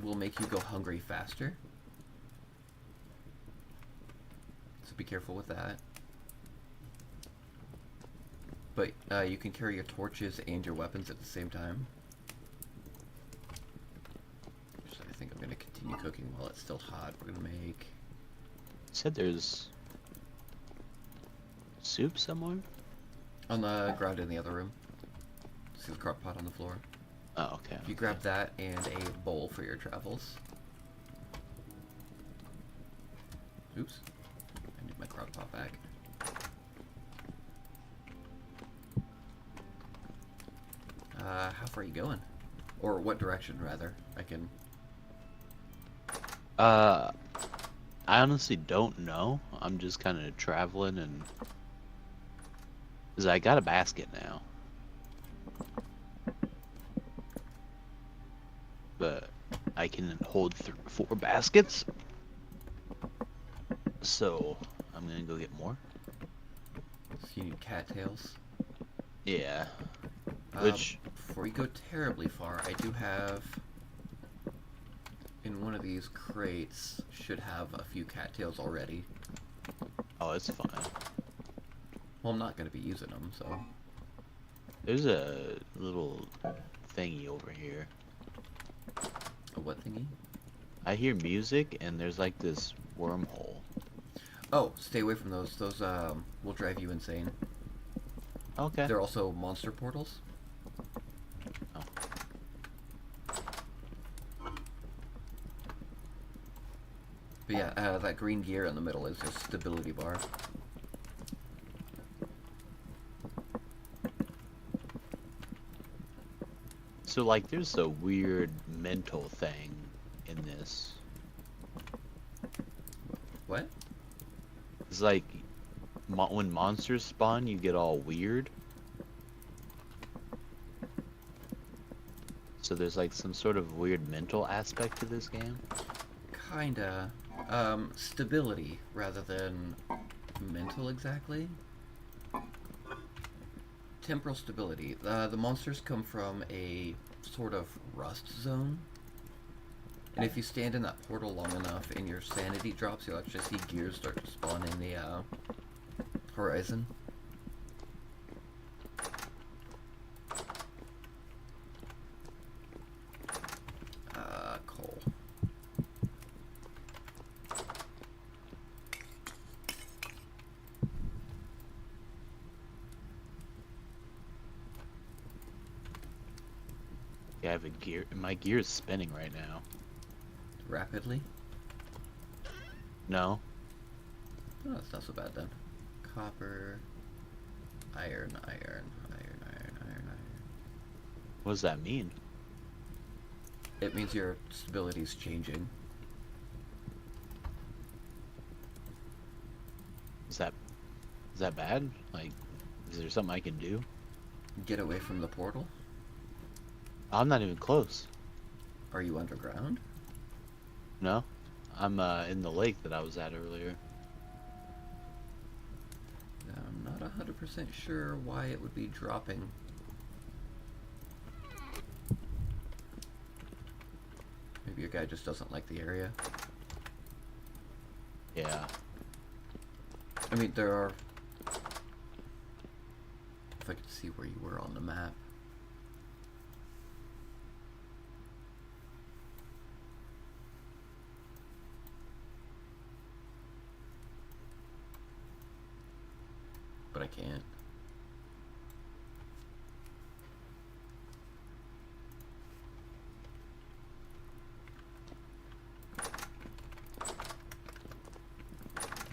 will make you go hungry faster. So be careful with that. But you can carry your torches and your weapons at the same time. So I think I'm going to continue cooking while it's still hot. We're going to make... You said there's soup somewhere? On the ground in the other room. See the crock pot on the floor? Oh, okay. If you grab that and a bowl for your travels. Oops. I need my crock pot back. How far are you going? Or what direction, rather? I can... I honestly don't know. I'm just kind of traveling and... Cause I got a basket now. But I can hold 4 baskets. So I'm gonna go get more. So you need cattails. Yeah. Which... Before you go terribly far, I do have... In one of these crates, should have a few cattails already. Oh, it's fine. Well, I'm not going to be using them, so... There's a little thingy over here. A what thingy? I hear music and there's like this wormhole. Oh, stay away from those. Those will drive you insane. Okay. They're also monster portals. Oh. But yeah, that green gear in the middle is your stability bar. So like, there's a weird mental thing in this. What? It's like when monsters spawn, you get all weird. So there's like some sort of weird mental aspect to this game. Kinda. Stability rather than mental exactly. Temporal stability. The monsters come from a sort of rust zone. And if you stand in that portal long enough and your sanity drops, you'll actually see gears start to spawn in the horizon. Coal. Yeah, I have a gear. My gear is spinning right now. Rapidly. No. Oh, that's not so bad then. Copper. Iron, iron, iron, iron, iron, iron. What does that mean? It means your stability's changing. Is that bad? Like, is there something I can do? Get away from the portal. I'm not even close. Are you underground? No. I'm in the lake that I was at earlier. I'm not 100% sure why it would be dropping. Maybe your guy just doesn't like the area. Yeah. I mean, there are... If I could see where you were on the map. But I can't.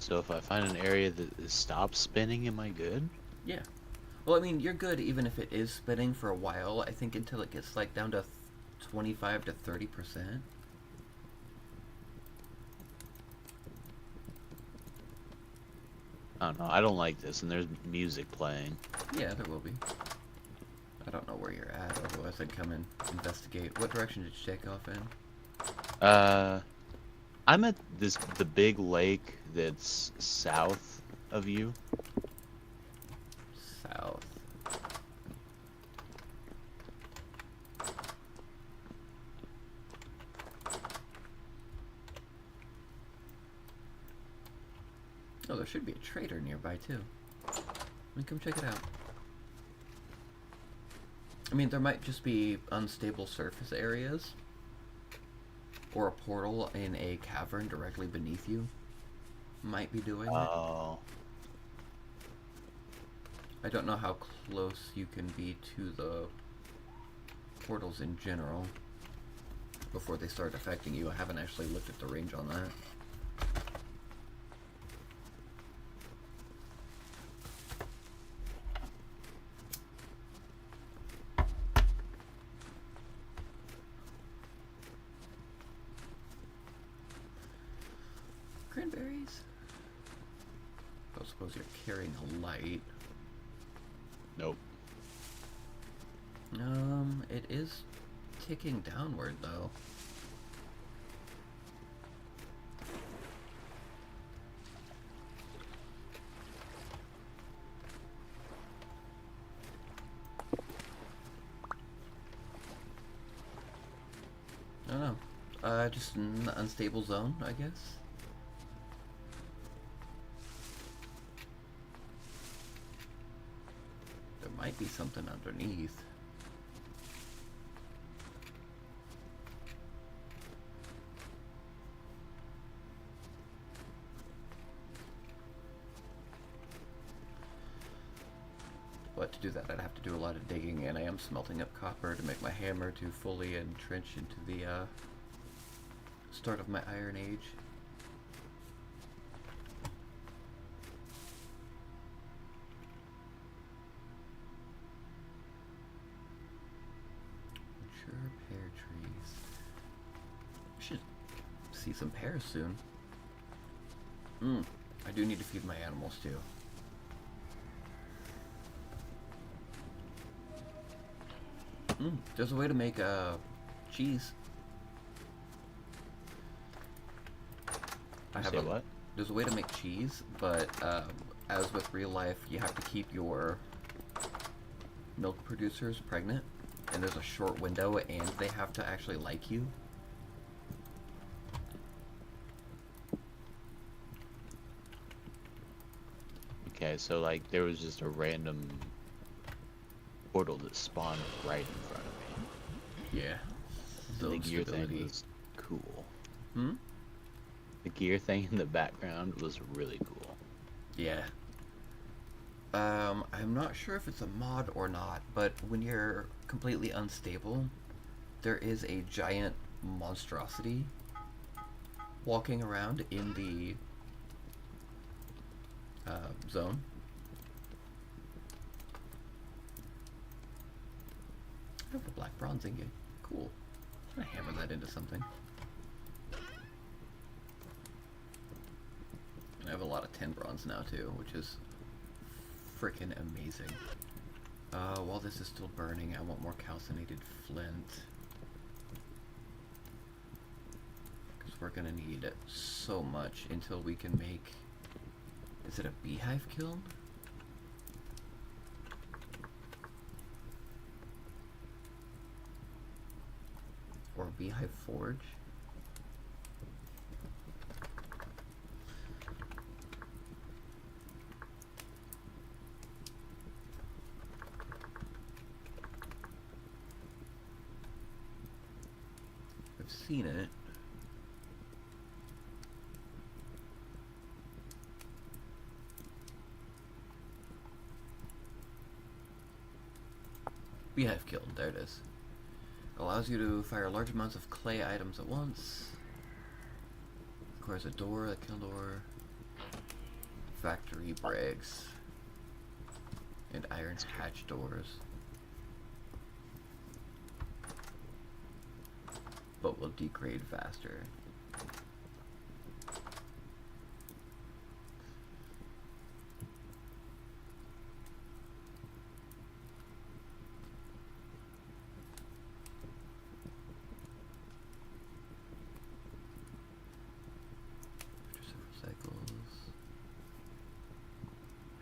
So if I find an area that stops spinning, am I good? Yeah. Well, I mean, you're good even if it is spinning for a while. I think until it gets like down to 25 to 30%. I don't know. I don't like this, and there's music playing. Yeah, there will be. I don't know where you're at, otherwise I'd come and investigate. What direction did you take off in? I'm at the big lake that's south of you. South. Oh, there should be a trader nearby too. Let me come check it out. I mean, there might just be unstable surface areas. Or a portal in a cavern directly beneath you. Might be doing it. Oh. I don't know how close you can be to the portals in general before they start affecting you. I haven't actually looked at the range on that. Cranberries? I suppose you're carrying a light. Nope. It is ticking downward though. I don't know. Just an unstable zone, I guess. There might be something underneath. but to do that I'd have to do a lot of digging, and I am smelting up copper to make my hammer to fully entrench into the start of my Iron Age. Mature pear trees. We should see some pears soon. I do need to feed my animals too. There's a way to make cheese. What? There's a way to make cheese, but as with real life, you have to keep your milk producers pregnant, and there's a short window, and they have to actually like you. Okay, so like there was just a random portal that spawned right in front of me. Yeah. The gear thing Stability. was cool. Hmm? The gear thing in the background was really cool. Yeah. I'm not sure if it's a mod or not, but when you're completely unstable, there is a giant monstrosity walking around in the zone. I have a black bronze ingot. Cool. I'm gonna hammer that into something. I have a lot of 10 bronze now too, which is freaking amazing. While this is still burning, I want more calcinated flint. Because we're gonna need so much until we can make... Is it a beehive kiln? Or a beehive forge? I've seen it. Beehive kiln, there it is. Allows you to fire large amounts of clay items at once. Requires a door, a kiln door, factory bricks, and iron hatch doors. But will degrade faster. After several cycles,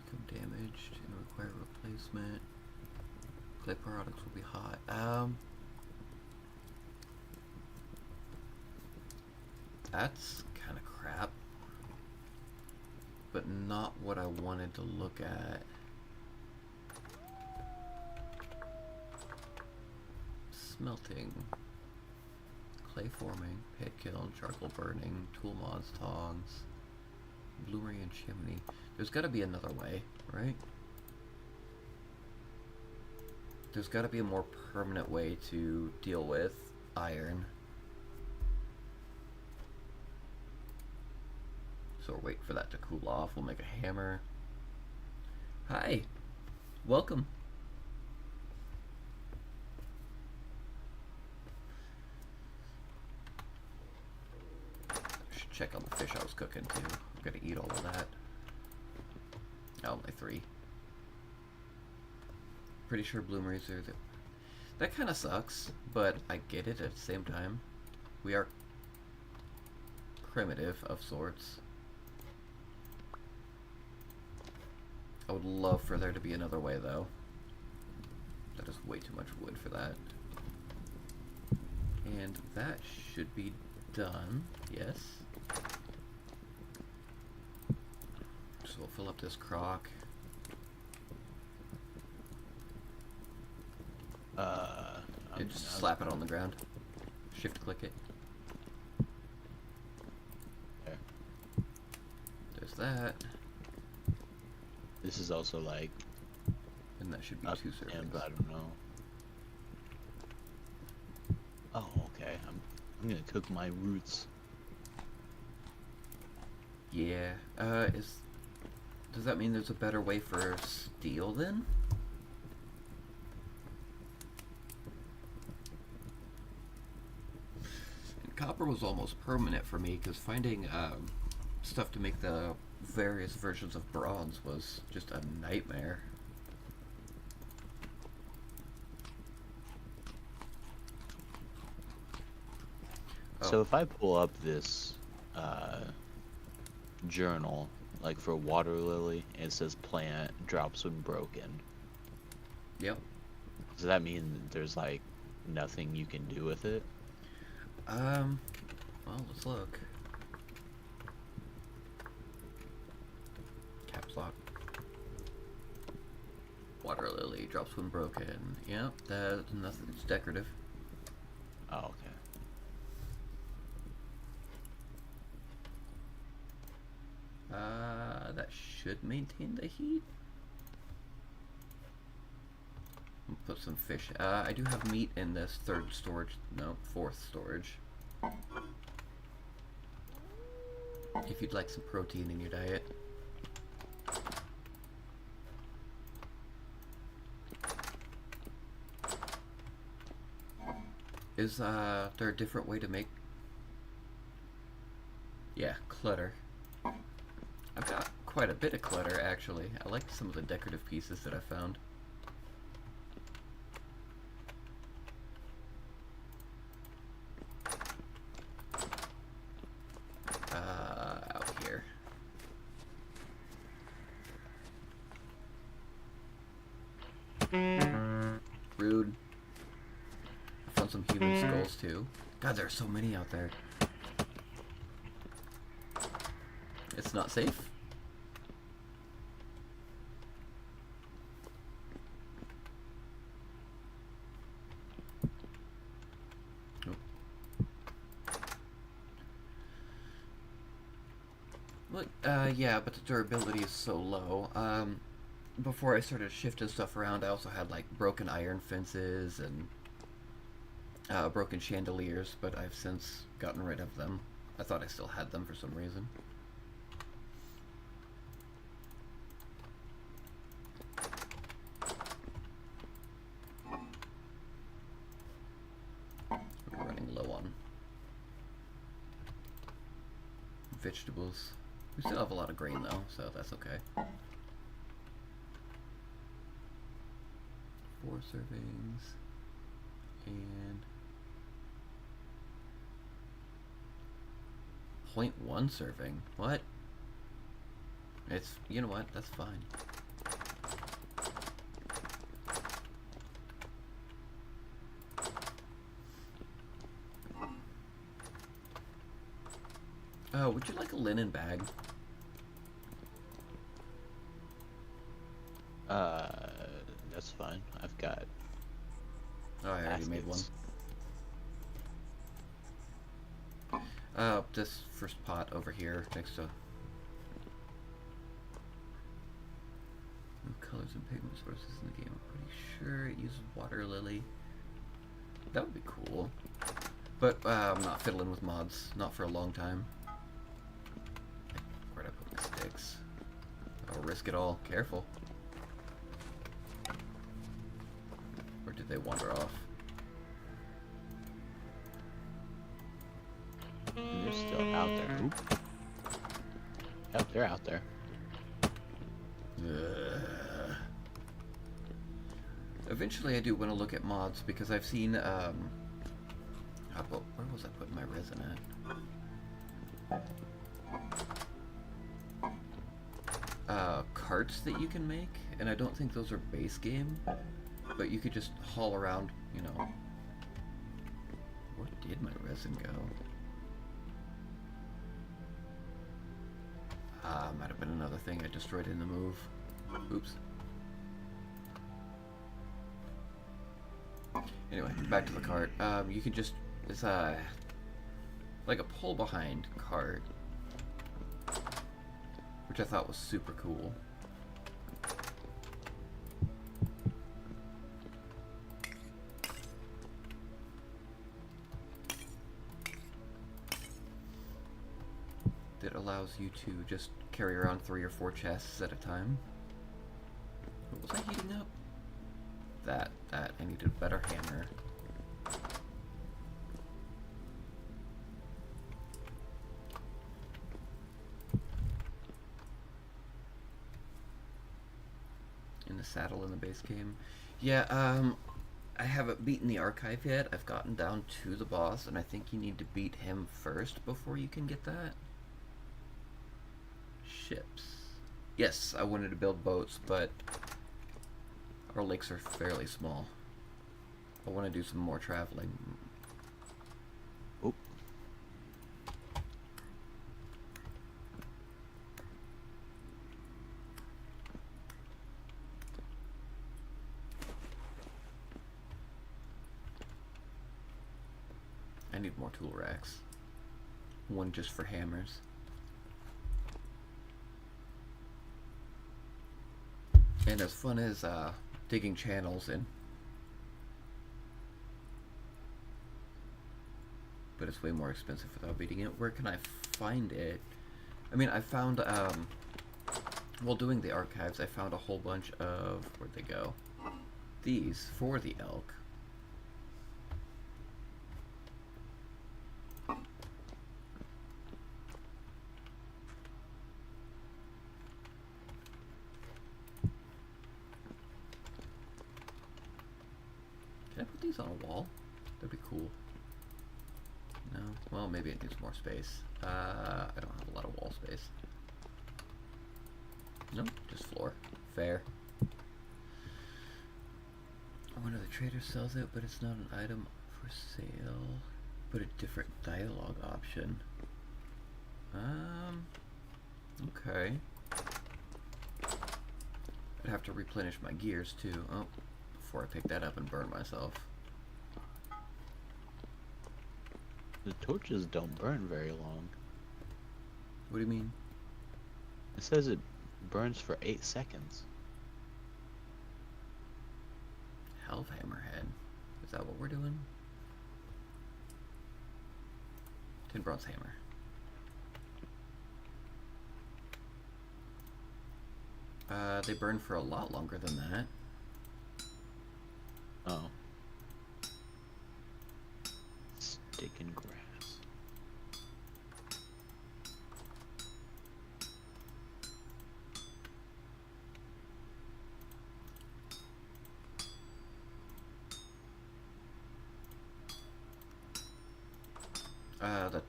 become damaged and require replacement. Clay products will be hot. That's kind of crap, but not what I wanted to look at. Smelting, clay forming, pit kiln, charcoal burning, tool mods, tongs, bloomery and chimney. There's got to be another way, right? There's got to be a more permanent way to deal with iron. So we'll wait for that to cool off. We'll make a hammer. Hi. Welcome. Should check on the fish I was cooking too. I'm gonna eat all of that. Oh, only 3. Pretty sure bloomeries are that kind of sucks, but I get it at the same time. We are primitive of sorts. I would love for there to be another way, though. That is way too much wood for that. And that should be done. Yes. So we'll fill up this crock. And just slap it on the ground. Shift click it. Okay. There's that. This is also like And And that should be Up 2 servings. and bottom, no. Oh, okay. I'm gonna cook my roots. Yeah. Does that mean there's a better way for steel then? And copper was almost permanent for me because finding stuff to make the various versions of bronze was just a nightmare. So if I pull up this journal, like for water lily, it says plant drops when broken. Yep. Does that mean that there's like nothing you can do with it? Well, let's look. Caps lock. Water lily drops when broken. Yep, that's nothing. It's decorative. Oh, okay. That should maintain the heat. I'll put some fish. I do have meat in this fourth storage. If you'd like some protein in your diet. Is there a different way to make... Yeah, clutter. I've got quite a bit of clutter, actually. I like some of the decorative pieces that I found. Out here. Rude. I found some human skulls, too. God, there are so many out there. It's not safe? Nope. Well, yeah, but the durability is so low. Before I started shifting stuff around, I also had, like, broken iron fences and broken chandeliers, but I've since gotten rid of them. I thought I still had them for some reason. We're running low on vegetables. We still have a lot of grain though, so that's okay. 4 servings and 0.1 serving. What? It's, you know what? That's fine. Oh, would you like a linen bag? That's fine. I've got Oh, I already made one. baskets. This first pot over here next to... No colors and pigment sources in the game. I'm pretty sure it uses water lily. That would be cool. But I'm not fiddling with mods. Not for a long time. Where'd I put my sticks? I'll risk it all. Careful. Or did they wander off? They're still out there. Oop. Yep, they're out there. Eventually I do want to look at mods because I've seen, where was I putting my resin at? Carts that you can make, and I don't think those are base game, but you could just haul around, you know. Where did my resin go? Might have been another thing I destroyed in the move. Oops. Anyway, back to the cart. You can just, it's like a pull behind cart, which I thought was super cool. allows you to just carry around 3 or 4 chests at a time. What was I heating up? That. I needed a better hammer. In the saddle in the base game. Yeah, I haven't beaten the archive yet. I've gotten down to the boss, and I think you need to beat him first before you can get that. Ships. Yes, I wanted to build boats, but our lakes are fairly small. I want to do some more traveling. Oop. I need more tool racks. One just for hammers. And as fun as digging channels in, but it's way more expensive without beating it. Where can I find it? I mean, I found, while doing the archives, I found a whole bunch of, where'd they go? These for the elk. Can I put these on a wall? That'd be cool. No? Well, maybe it needs more space. I don't have a lot of wall space. Nope, just floor. Fair. One of the traders sells it, but it's not an item for sale. But a different dialogue option. Okay. I'd have to replenish my gears too. Oh, before I pick that up and burn myself. The torches don't burn very long. What do you mean? It says it burns for 8 seconds. Hellhammerhead. Is that what we're doing? Tin bronze hammer. They burn for a lot longer than that. Oh. Stick and grass. The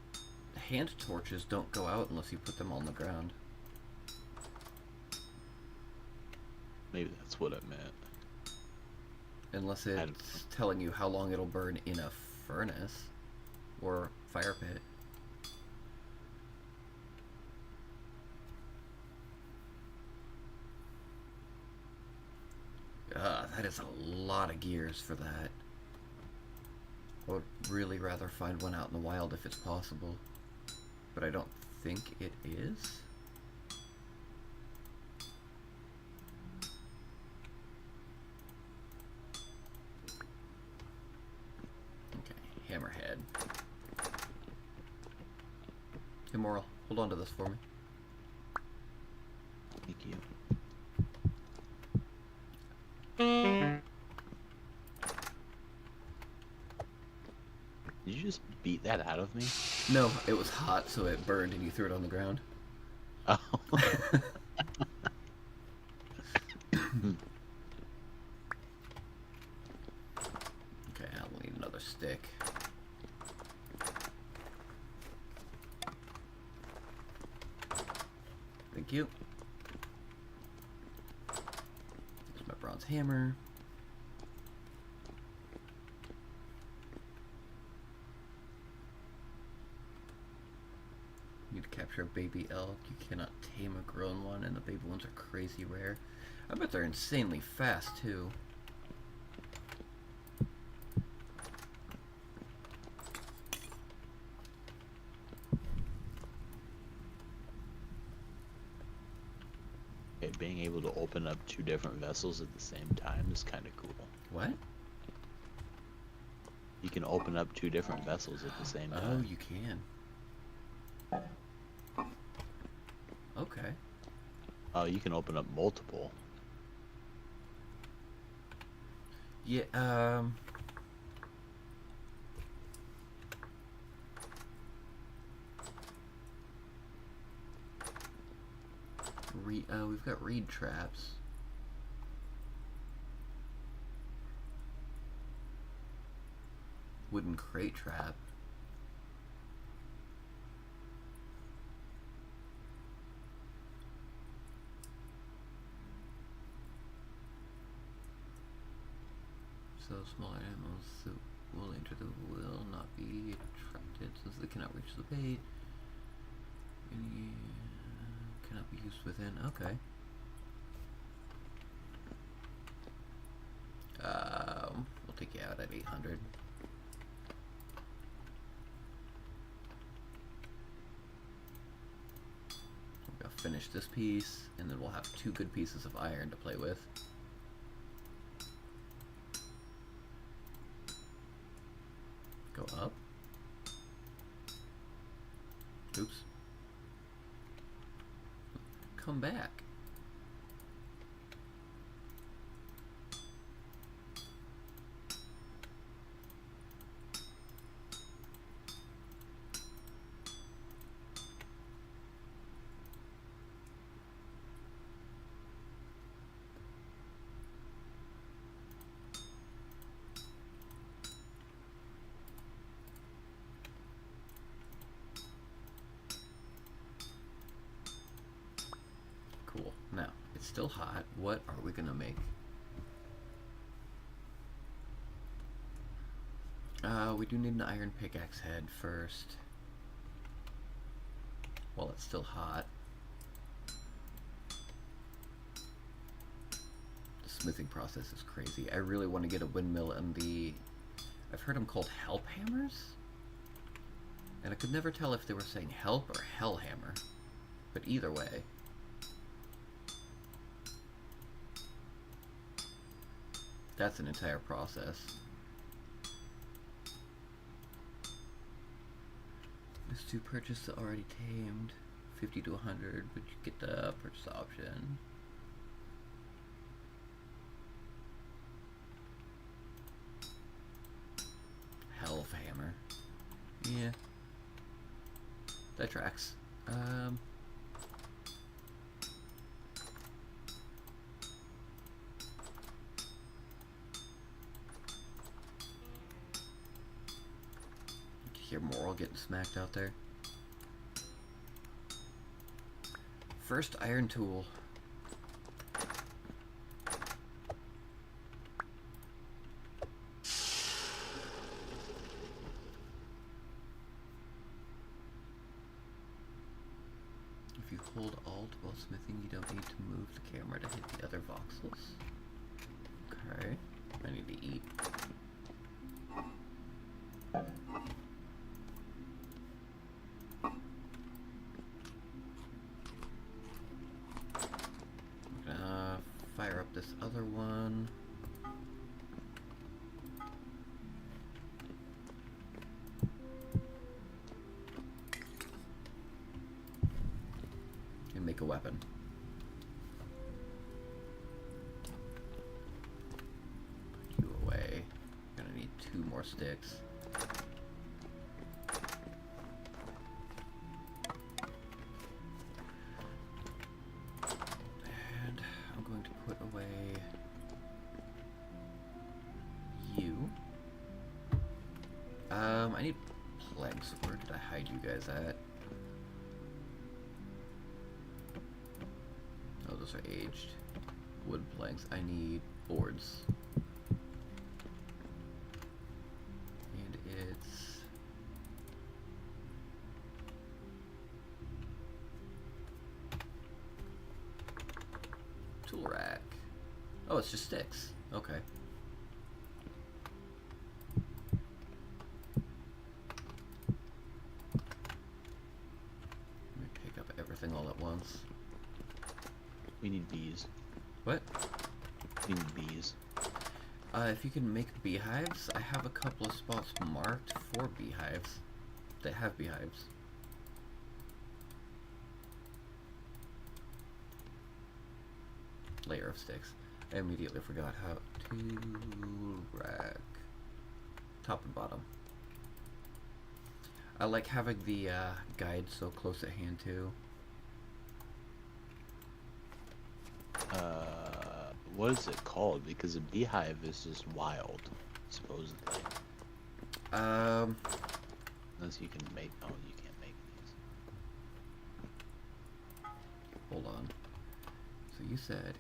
hand torches don't go out unless you put them on the ground. Maybe that's what I meant. Unless don't it's know. telling you how long it'll burn in a furnace or fire pit. That is a lot of gears for that. I would really rather find one out in the wild if it's possible. But I don't think it is. Okay, hammerhead. Hey, Moral, hold on to this for me. Thank you. Did you just beat that out of me? No, it was hot, so it burned and you threw it on the ground. Oh. Okay, I'll need another stick. Thank you. There's my bronze hammer. Need to capture a baby elk. You cannot tame a grown one, and the baby ones are crazy rare. I bet they're insanely fast, too. Okay, being able to open up 2 different vessels at the same time is kind of cool. What? You can open up 2 different vessels at the same Oh, time. you can. Okay. Oh, you can open up multiple. Yeah, we've got reed traps. Wooden crate trap. So smaller animals that will enter the will not be attracted since they cannot reach the bait. Any cannot be used within. Okay. We'll take you out at 800. We're gonna finish this piece, and then we'll have 2 good pieces of iron to play with. Go up. Oops. Come back. Cool. Now, it's still hot. What are we gonna make? We do need an iron pickaxe head first. While it's still hot. The smithing process is crazy. I really want to get a windmill and I've heard them called help hammers? And I could never tell if they were saying help or hell hammer. But either way. That's an entire process. Is to purchase the already tamed 50 to 100, but you get the purchase option. Helf hammer. Yeah. That tracks. Hear Moral getting smacked out there. First iron tool. If you hold Alt while smithing, you don't need to move the camera to hit the other voxels. Okay. I need to eat. Fire up this other one. And make a weapon. Put you away. Gonna need 2 more sticks. I need planks. Where did I hide you guys at? Oh, those are aged. Wood planks. I need boards. And it's... tool rack. Oh, it's just sticks. Okay. All at once. We need bees. What? We need bees. If you can make beehives, I have a couple of spots marked for beehives that have beehives. layer of sticks. I immediately forgot how to rack top and bottom. I like having the guide so close at hand too. What is it called? Because a beehive is just wild, supposedly. Unless you can make. Oh, you can't make these. Hold on. So you said,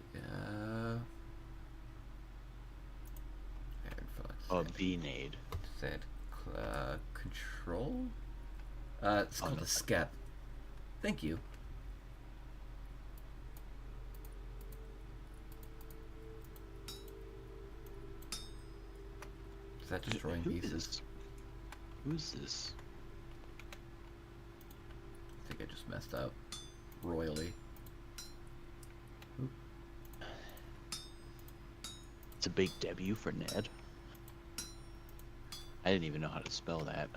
Oh, bee-nade. said, control? It's called no. a skep. Thank you. Is that destroying Who pieces? is- Who's this? I think I just messed up royally. It's a big W for Ned. I didn't even know how to spell that.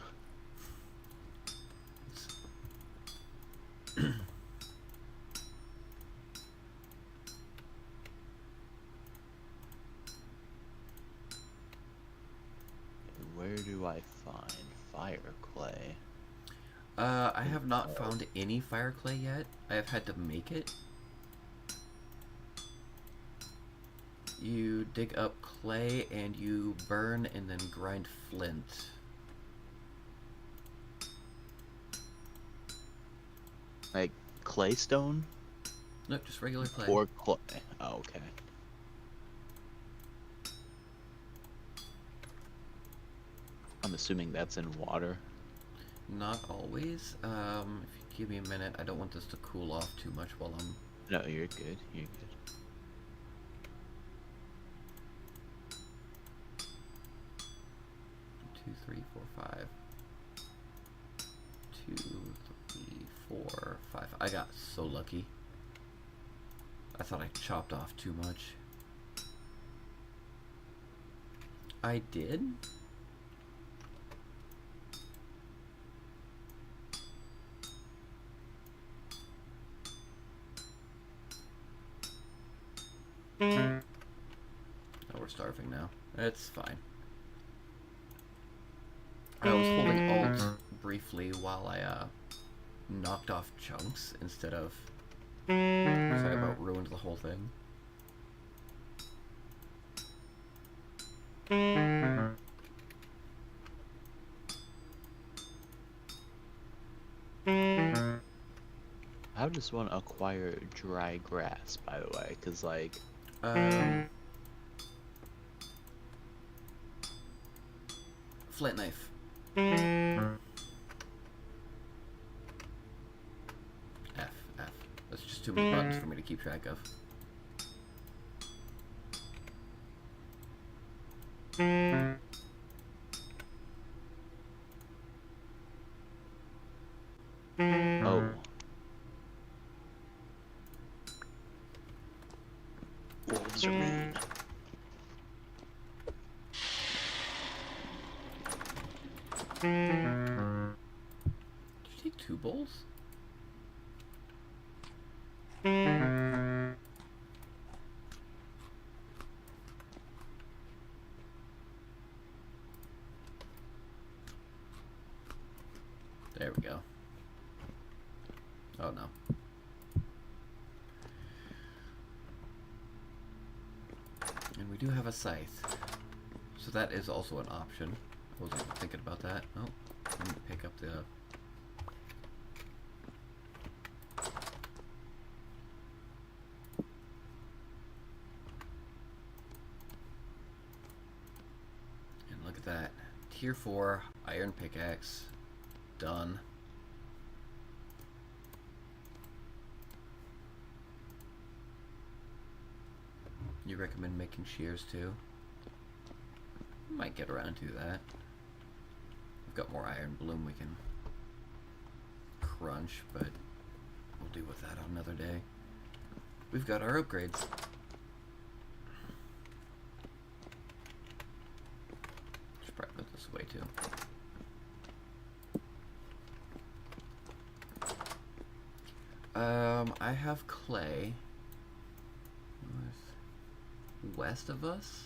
Where do I find fire clay? I have not found any fire clay yet. I have had to make it. You dig up clay and you burn and then grind flint. Like claystone Nope, just regular clay. or clay? Oh, okay. I'm assuming that's in water. Not always. If you give me a minute, I don't want this to cool off too much while I'm... No, you're good. You're good. 2, 3, 4, 5. 2, 3, 4, 5. I got so lucky. I thought I chopped off too much. I did? Oh, we're starving now. It's fine. I was holding Alt briefly while I knocked off chunks instead of... So I about ruined the whole thing. How does one acquire dry grass, by the way? Because, like, Flint knife. F. That's just too many buttons for me to keep track of. oh. Wolverine. Did you take 2 bowls? There we go. Oh no. And we do have a scythe. So that is also an option. I wasn't even thinking about that. Oh, let me pick up the... And look at that. Tier 4 iron pickaxe. Done. You recommend making shears too? Might get around to that. We've got more iron bloom we can crunch, but we'll deal with that on another day. We've got our upgrades. Should probably put this away too. I have clay. west of us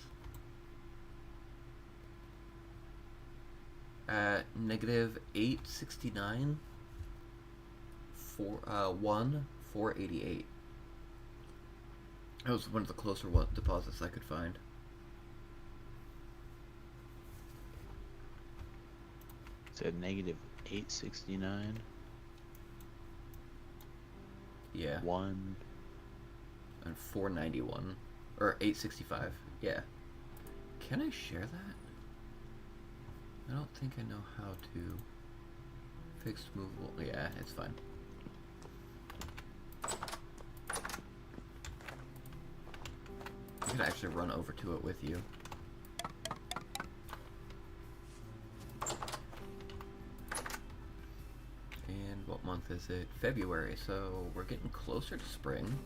at negative 869 488. That was one of the closer deposits I could find. Said negative 869. Yeah. 1. And 491. Or 865. Yeah. Can I share that? I don't think I know how to. Fixed movable. Yeah, it's fine. I could actually run over to it with you. And what month is it? February, so we're getting closer to spring.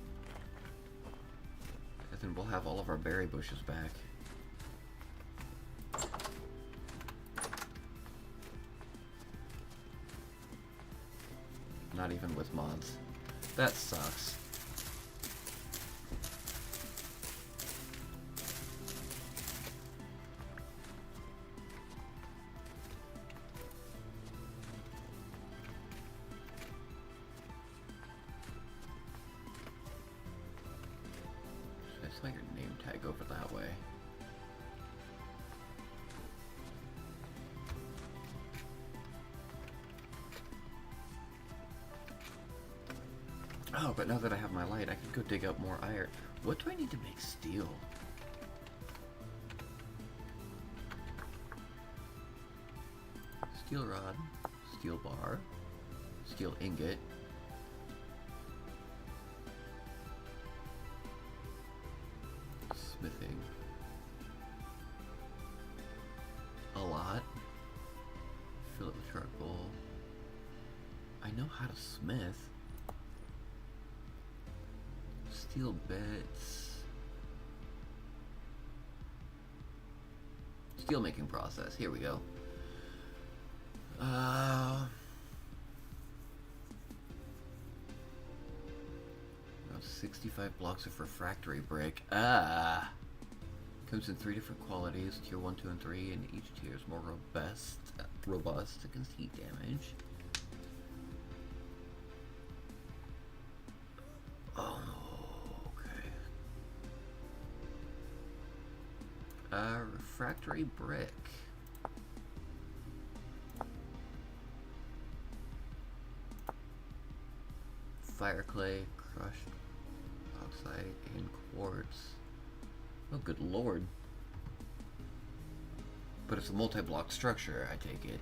And then we'll have all of our berry bushes back. Not even with mods. That sucks. I saw your name tag over that way. Oh, but now that I have my light, I can go dig up more iron. What do I need to make steel? Steel rod, steel bar, steel ingot. Smithing. A lot. Fill it with charcoal. I know how to smith. Steel bits. Steel making process. Here we go. 65 blocks of refractory brick. Comes in 3 different qualities, tier 1, 2, and 3, and each tier is more robust against heat damage. Oh, okay. Refractory brick. Fire clay, crushed oxide, and quartz. Oh, good lord. But it's a multi-block structure, I take it.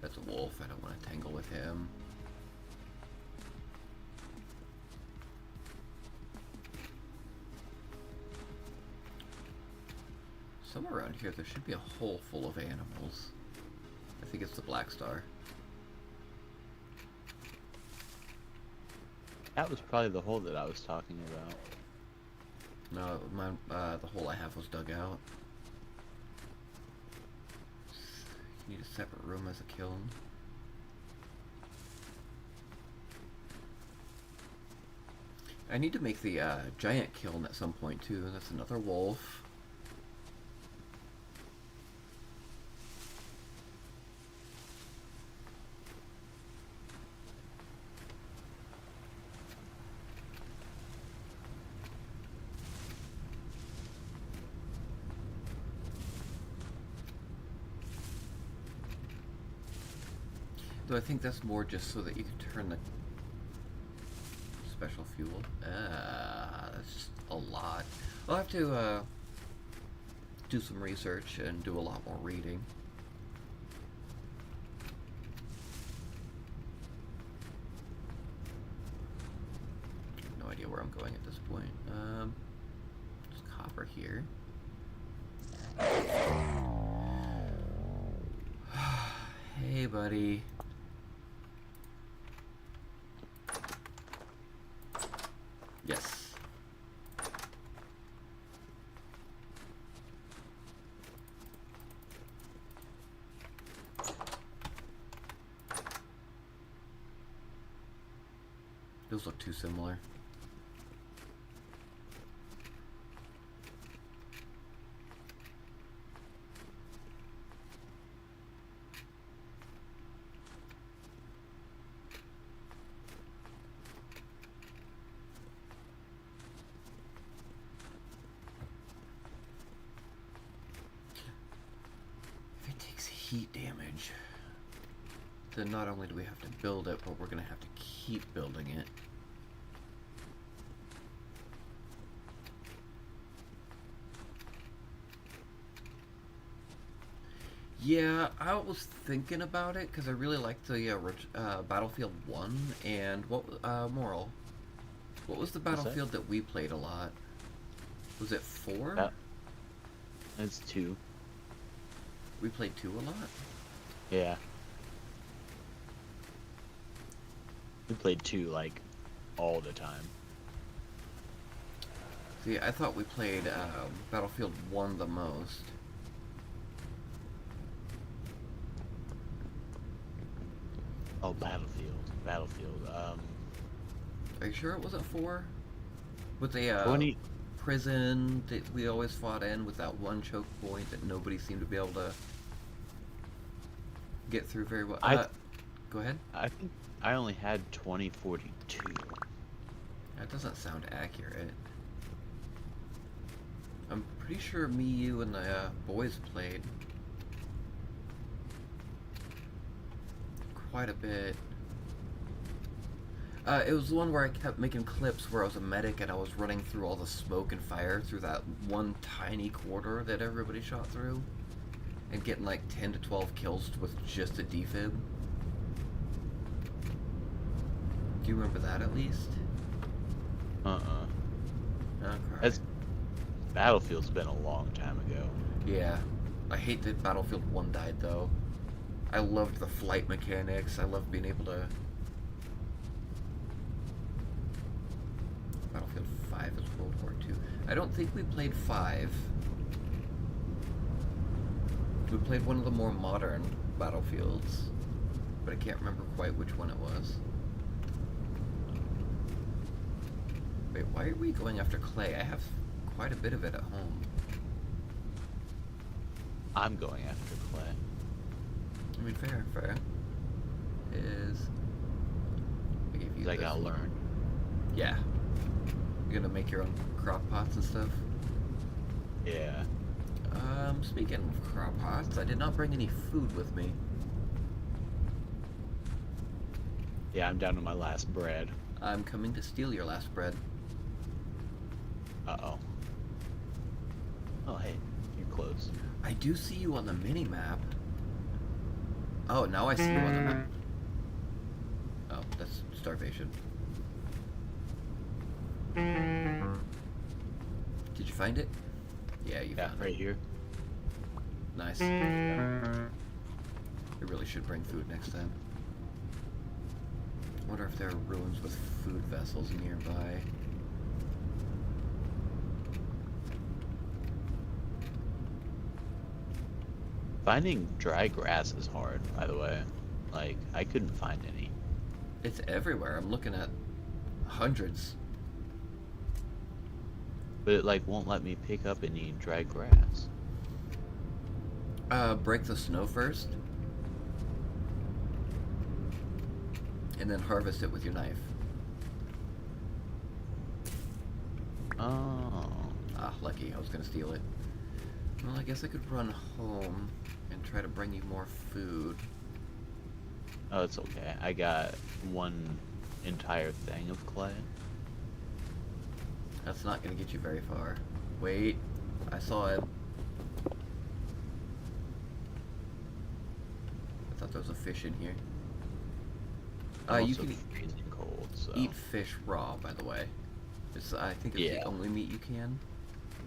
That's a wolf, I don't want to tangle with him. Somewhere around here there should be a hole full of animals. I think it's the Black Star. That was probably the hole that I was talking about. No, the hole I have was dug out. You need a separate room as a kiln. I need to make the giant kiln at some point too. That's another wolf. Though I think that's more just so that you can turn the special fuel. That's just a lot. I'll have to do some research and do a lot more reading. No idea where I'm going at this point. There's copper here. Hey, buddy. Yes. Those look too similar. heat damage, then not only do we have to build it, but we're gonna have to keep building it. Yeah, I was thinking about it because I really liked the Battlefield 1 and what Moral. What was the What's that? Battlefield that we played a lot? Was it 4? That- That's 2. We played 2 a lot? Yeah. We played 2 like all the time. See, I thought we played Battlefield 1 the most. Oh, Battlefield. Are you sure it wasn't 4? With the 20. prison that we always fought in with that one choke point that nobody seemed to be able to get through very well. Go ahead. I think I only had 2042. That doesn't sound accurate. I'm pretty sure me, you, and the boys played quite a bit. It was the one where I kept making clips where I was a medic and I was running through all the smoke and fire through that one tiny corridor that everybody shot through, and getting like 10 to 12 kills with just a defib. Do you remember that at least? Okay. That's Battlefield's been a long time ago. Yeah. I hate that Battlefield 1 died though. I loved the flight mechanics. I loved being able to... Battlefield 5 is World War II. I don't think we played 5. We played one of the more modern Battlefields, but I can't remember quite which one it was. Wait, why are we going after clay? I have quite a bit of it at home. I'm going after Clay. I mean, fair. Is... I gave you 'Cause I this gotta one. learn. Yeah. You're gonna make your own crock pots and stuff? Yeah. Speaking of crock pots, I did not bring any food with me. Yeah, I'm down to my last bread. I'm coming to steal your last bread. Uh-oh. Oh, hey. You're close. I do see you on the mini-map. Oh, now I see you on the map. Oh, that's starvation. Did you find it? Yeah, you Yeah, found right it. here. Nice. I really should bring food next time. I wonder if there are ruins with food vessels nearby. Finding dry grass is hard, by the way. Like, I couldn't find any. It's everywhere. I'm looking at hundreds. But it, like, won't let me pick up any dry grass. Break the snow first. And then harvest it with your knife. Oh. Ah, lucky. I was gonna steal it. Well, I guess I could run home and try to bring you more food. Oh, it's okay. I got one entire thing of clay. That's not gonna get you very far. Wait, I saw it. I thought there was a fish in here. I'm You also can freezing cold, so. eat fish raw, by the way. I think it's Yeah. the only meat you can,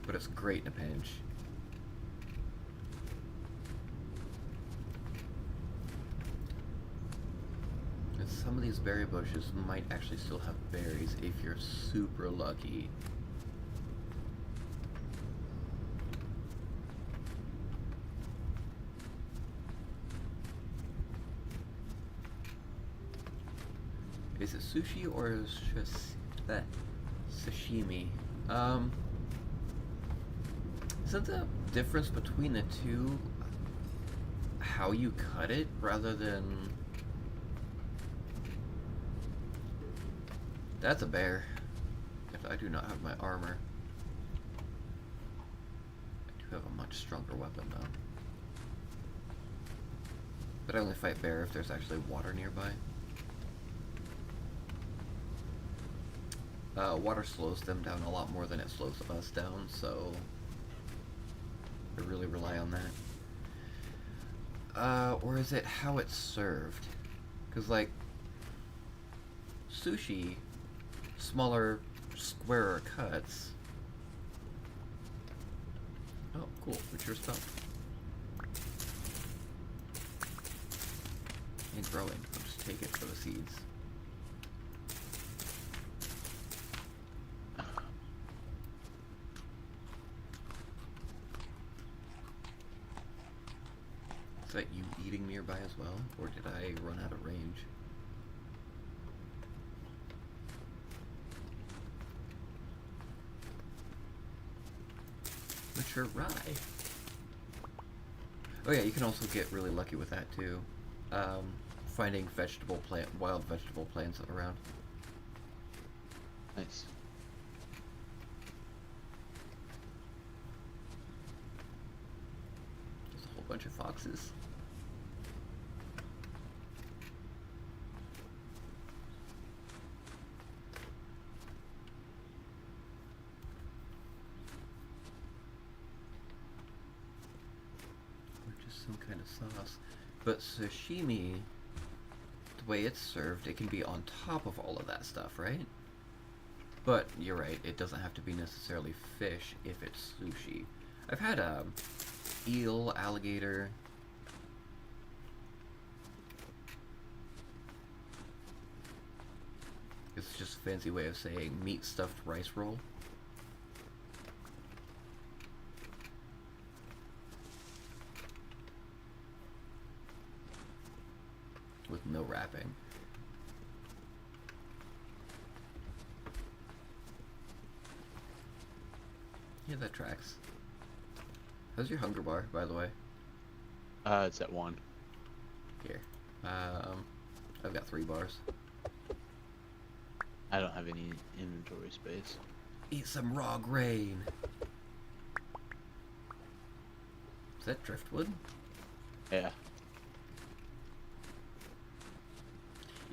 but it's great in a pinch. And some of these berry bushes might actually still have berries if you're super lucky. Is it sushi or is sashimi? Isn't the difference between the two how you cut it rather than... That's a bear. If I do not have my armor. I do have a much stronger weapon though. But I only fight bear if there's actually water nearby. Water slows them down a lot more than it slows us down, so I really rely on that. Or is it how it's served? Because, like, sushi, smaller, squarer cuts. Oh, cool. What's your spell? Ain't growing. I'll just take it for the seeds. Is that you eating nearby as well? Or did I run out of range? Mature rye. Oh yeah, you can also get really lucky with that too. Finding wild vegetable plants around. Nice. There's a whole bunch of foxes. Or just some kind of sauce. But sashimi, the way it's served, it can be on top of all of that stuff, right? But you're right, it doesn't have to be necessarily fish if it's sushi. I've had eel, alligator. It's just a fancy way of saying meat stuffed rice roll. With no wrapping. Yeah, that tracks. How's your hunger bar, by the way? It's at 1. Here. I've got 3 bars. I don't have any inventory space. Eat some raw grain. Is that driftwood? Yeah.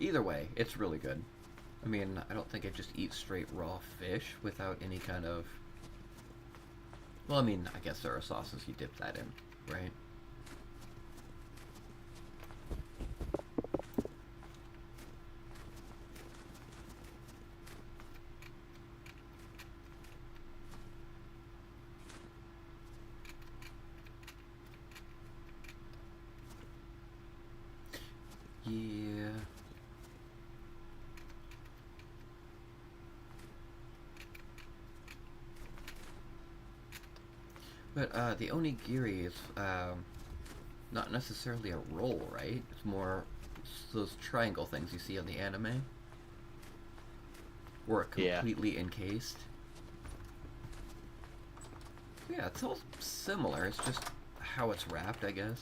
Either way, it's really good. I mean, I don't think I just eat straight raw fish without any kind of... Well, I mean, I guess there are sauces you dip that in, right? Yeah. But the onigiri is not necessarily a roll, right? It's more those triangle things you see on the anime. Or completely encased. Yeah, it's all similar. It's just how it's wrapped, I guess.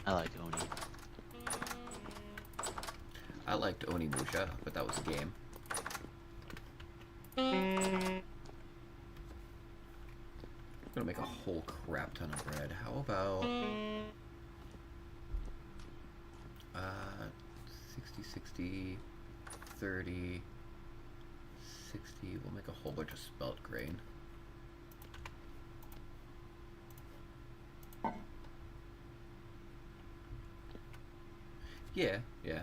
I like Oni. I liked Onimusha, but that was a game. I'm gonna make a whole crap ton of bread. How about 60, 60, 30, 60. We'll make a whole bunch of spelt grain. Yeah, yeah.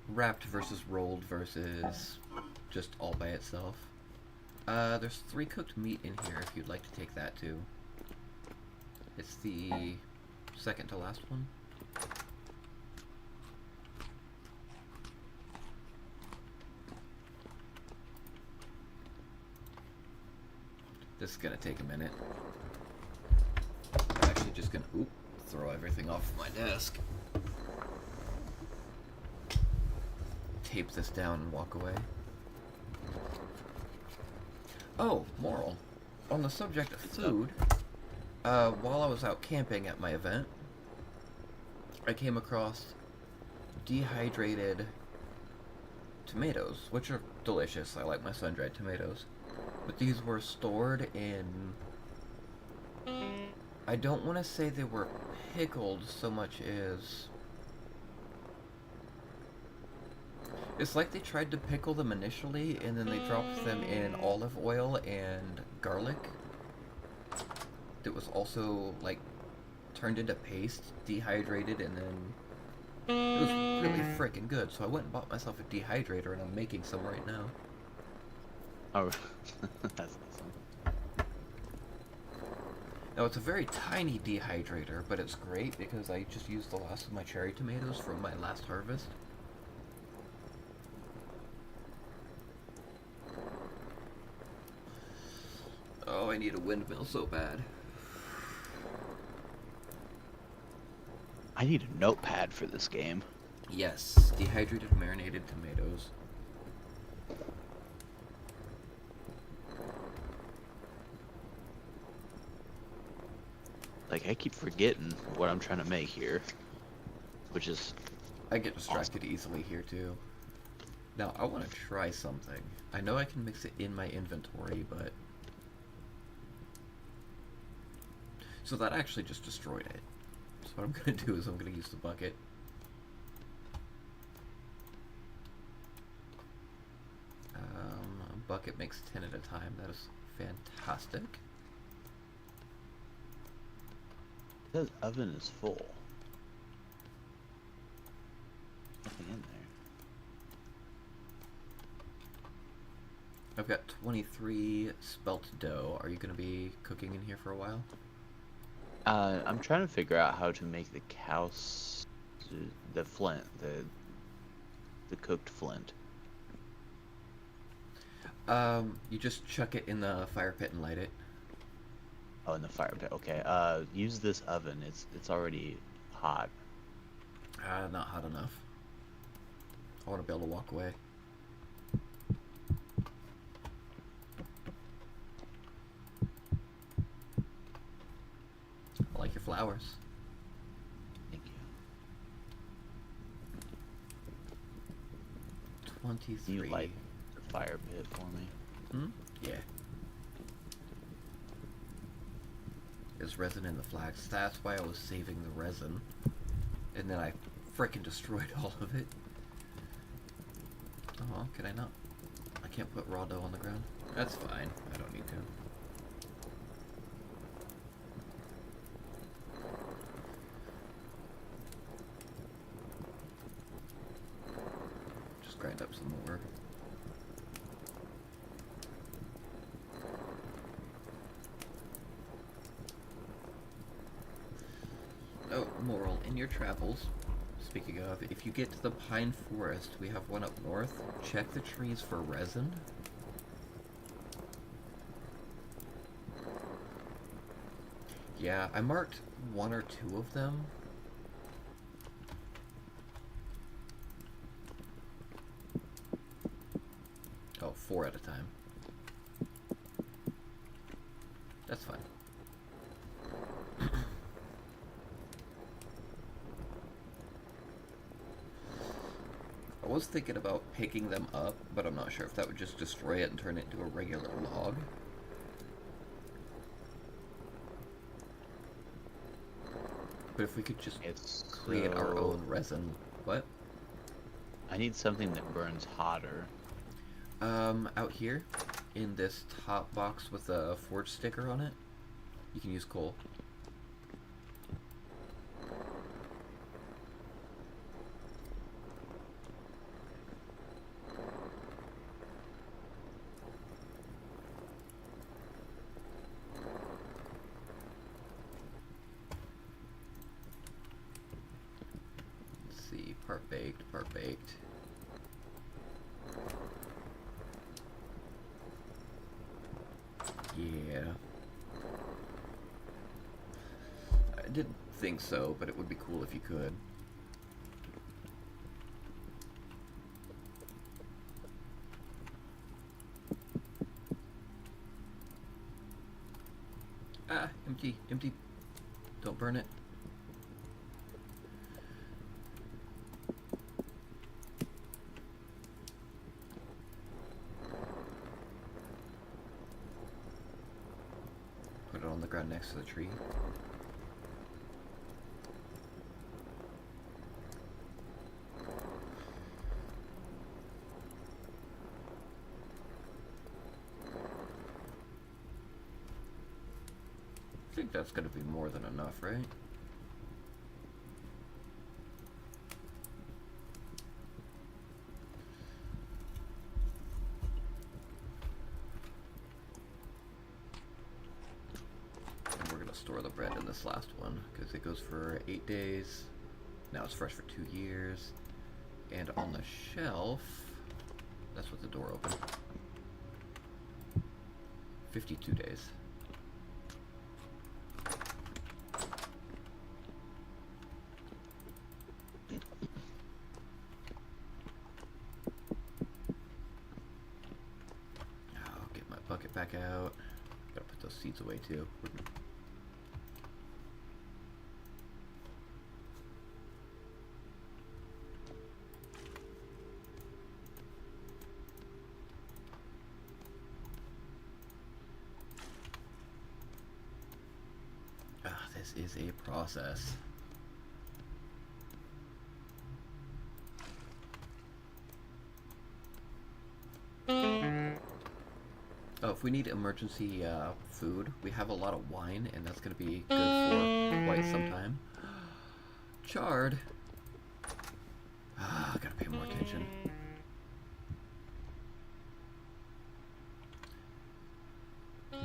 Wrapped versus rolled versus just all by itself. There's 3 cooked meat in here if you'd like to take that too. It's the second to last one. This is gonna take a minute. I'm actually just gonna throw everything off my desk. Tape this down and walk away. Oh, moral. On the subject of food, while I was out camping at my event, I came across dehydrated tomatoes, which are delicious. I like my sun-dried tomatoes. But these were stored in... I I don't want to say they were pickled so much as... It's like they tried to pickle them initially, and then they dropped them in olive oil and garlic. That was also, like, turned into paste, dehydrated, and then... It was really freaking good, so I went and bought myself a dehydrator, and I'm making some right now. Oh, that's awesome. Now, it's a very tiny dehydrator, but it's great because I just used the last of my cherry tomatoes from my last harvest. Oh, I need a windmill so bad. I need a notepad for this game. Yes, dehydrated marinated tomatoes. Like, I keep forgetting what I'm trying to make here, which is I get distracted easily here too. Now, I want to try something. I know I can mix it in my inventory, but... So that actually just destroyed it. So what I'm going to do is I'm going to use the bucket. A bucket makes 10 at a time. That is fantastic. It says oven is full. Nothing in there. I've got 23 spelt dough. Are you going to be cooking in here for a while? I'm trying to figure out how to make the the flint, the cooked flint. You just chuck it in the fire pit and light it. Oh, in the fire pit. Okay. Use this oven. It's already hot. Not hot enough. I want to be able to walk away. I like your flowers. Thank you. 23. Can you light the fire pit for me? Hmm? Yeah. There's resin in the flax. That's why I was saving the resin. And then I frickin' destroyed all of it. Oh, can I not? I can't put raw dough on the ground? That's fine. I don't need to. Just grind up some more. Oh, moral, in your travels, speaking of, if you get to the pine forest, we have one up north, check the trees for resin. Yeah, I marked one or two of them. Oh, 4 at a time. That's fine. I was thinking about picking them up, but I'm not sure if that would just destroy it and turn it into a regular log. But if we could just create our own resin... What? I need something that burns hotter. Out here, in this top box with a forge sticker on it, you can use coal. Let's see, part baked, part baked. Yeah. I didn't think so, but it would be cool if you could. Ah, empty, empty. Don't burn it. Put it on the ground next to the tree. think that's gonna be more than enough, right? And we're gonna store the bread in this last one, because it goes for 8 days. Now it's fresh for 2 years. And on the shelf, that's what the door opened. 52 days. I'll get my bucket back out. Gotta put those seeds away too. This is a process. Oh, if we need emergency food, we have a lot of wine, and that's going to be good for quite some time. Chard. Ah, gotta pay more attention.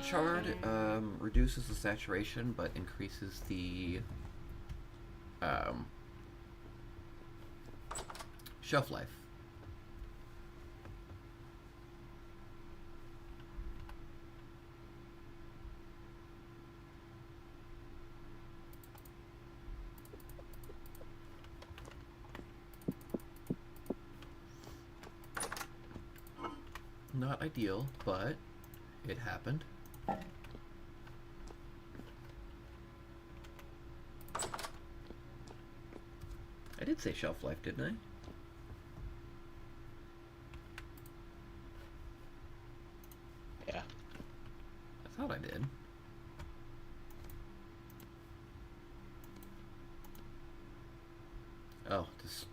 Chard reduces the saturation, but increases the shelf life. Not ideal, but it happened. I did say shelf life, didn't I? Yeah. I thought I did. Oh, this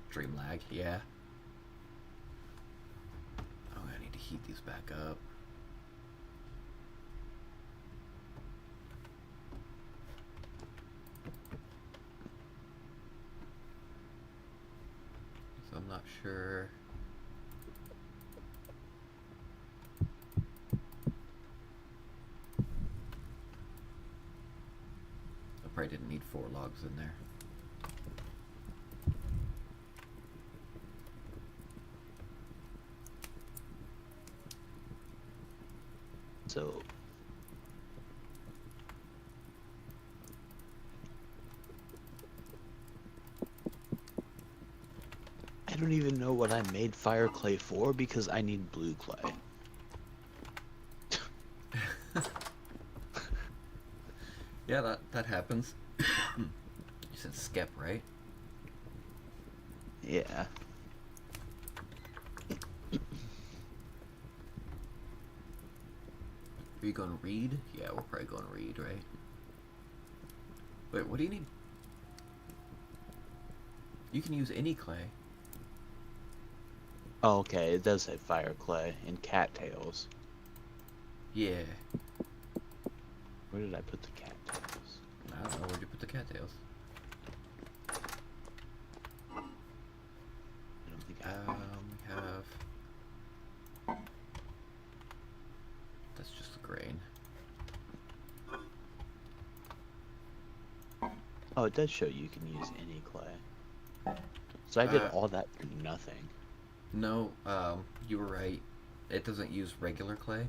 stream lag, yeah. Oh, I need to heat these back up. So I'm not sure. I probably didn't need 4 logs in there. So I don't even know what I made fire clay for because I need blue clay. Yeah, that happens. You said skep, right? Yeah. Are you going reed? Yeah, we're probably going reed, right? Wait, what do you need? You can use any clay. Oh, okay, it does say fire clay and cattails. Yeah. Where did I put the cattails? I don't know, where'd you put the cattails? I don't think I have. We have... That's just the grain. Oh, it does show you can use any clay. So I did all that for nothing. No, you were right. It doesn't use regular clay.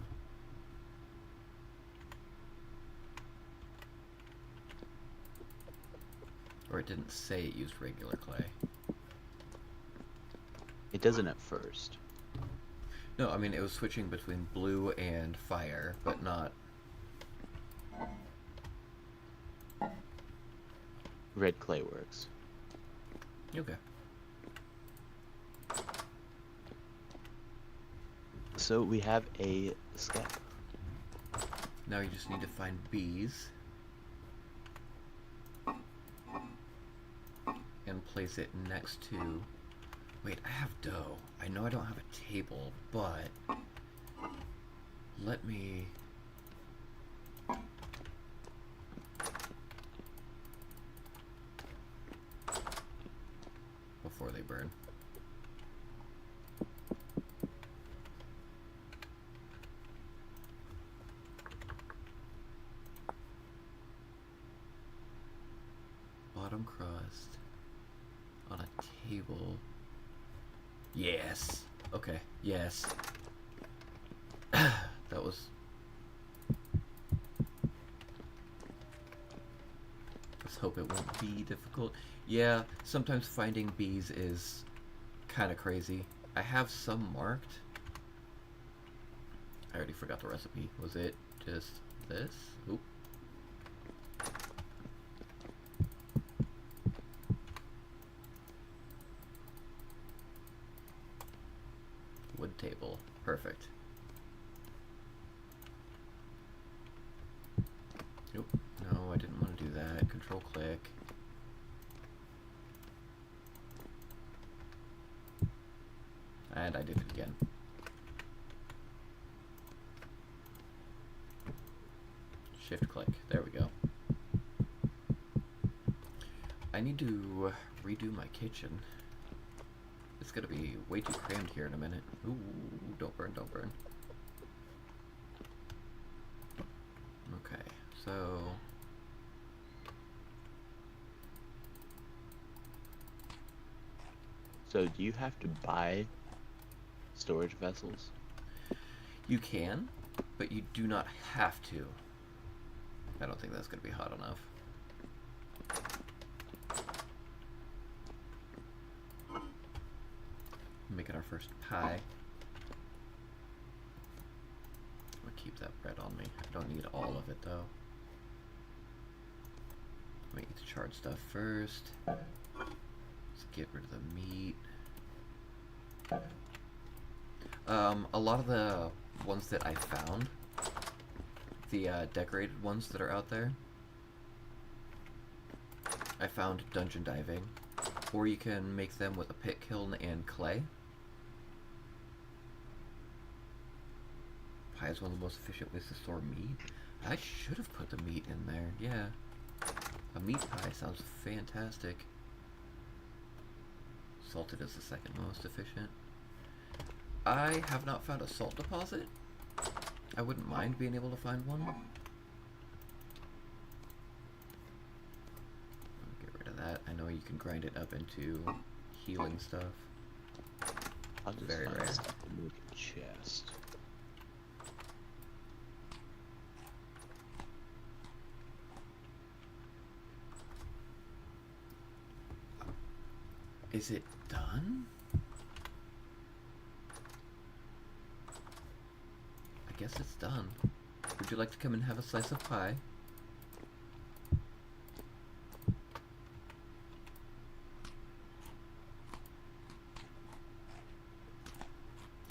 Or it didn't say it used regular clay. It doesn't at first. No, I mean, it was switching between blue and fire, but not... Red clay works. Okay. So we have a skep. Now you just need to find bees. And place it next to... Wait, I have dough. I know I don't have a table, but... Let me... before they burn. Bottom crust on a table. Yes. Okay. Yes. That was. Let's hope it won't be difficult. Yeah, sometimes finding bees is kind of crazy. I have some marked. I already forgot the recipe. Was it just this? Oop. Wood table. Perfect. Nope. No, I didn't want to do that. Control click. And I did it again. Shift click. There we go. I need to redo my kitchen. It's gonna be way too crammed here in a minute. Ooh, don't burn, don't burn. Okay, so... So do you have to buy storage vessels? You can, but you do not have to. I don't think that's gonna be hot enough. Making our first pie. I'm gonna keep that bread on me. I don't need all of it though. I might need to charge stuff first. Let's get rid of the meat. A lot of the ones that I found, the decorated ones that are out there, I found dungeon diving, or you can make them with a pit kiln and clay. Pie is one of the most efficient ways to store meat. I should have put the meat in there, yeah. A meat pie sounds fantastic. Salted is the second most efficient. I have not found a salt deposit. I wouldn't mind being able to find one. I'll get rid of that. I know you can grind it up into healing stuff. I'll just Very find rare. stuff to make a chest. Is it done? I guess it's done. Would you like to come and have a slice of pie?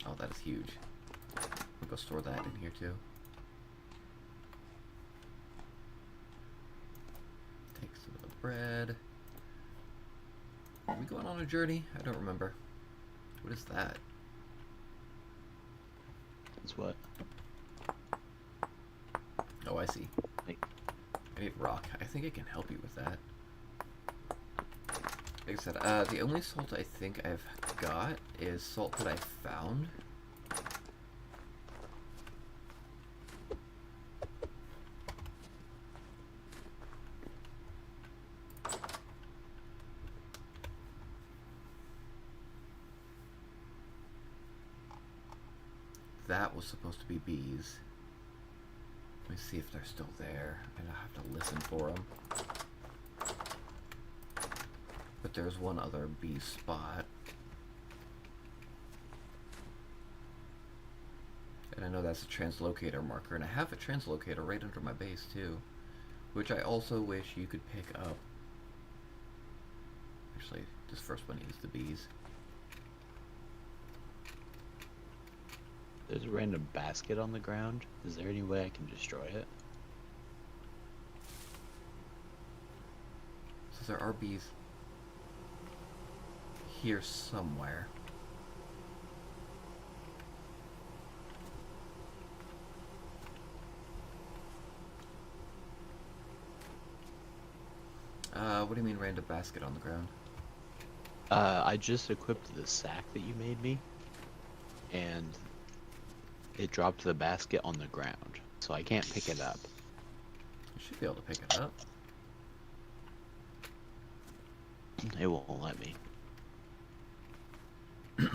Oh, that is huge. I'll go store that in here too. Take some of the bread. Are we going on a journey? I don't remember. What is that? That's what? Oh, I see. Like, I need rock. I think I can help you with that. Like I said, the only salt I think I've got is salt that I found. That was supposed to be bees. Let me see if they're still there, and I have to listen for them. But there's one other bee spot. And I know that's a translocator marker, and I have a translocator right under my base too, which I also wish you could pick up. Actually, this first one needs the bees. there's a random basket on the ground. Is there any way I can destroy it? So there are bees here somewhere. What do you mean random basket on the ground? I just equipped the sack that you made me, and it dropped the basket on the ground, so I can't pick it up. You should be able to pick it up. It won't let me. That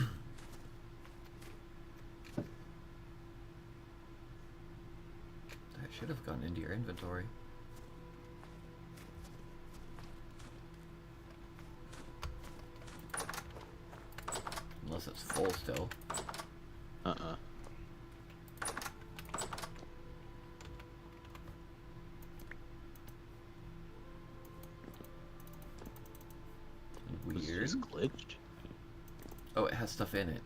should have gone into your inventory. Unless it's full still. Uh-uh. Was it Weird. just glitched? Oh, it has stuff in it.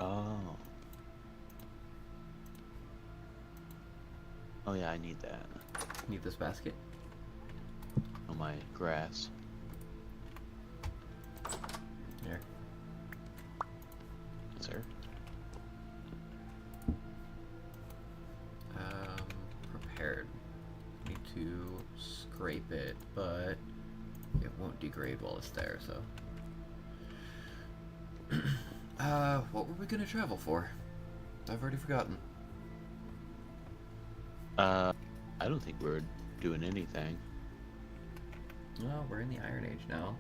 Oh. Oh yeah, I need that. Need this basket? On my grass. Here. Sir? Prepared. Need to scrape it, but it won't degrade while it's there, so. What were we gonna travel for? I've already forgotten. I don't think we're doing anything. No, we're in the Iron Age now.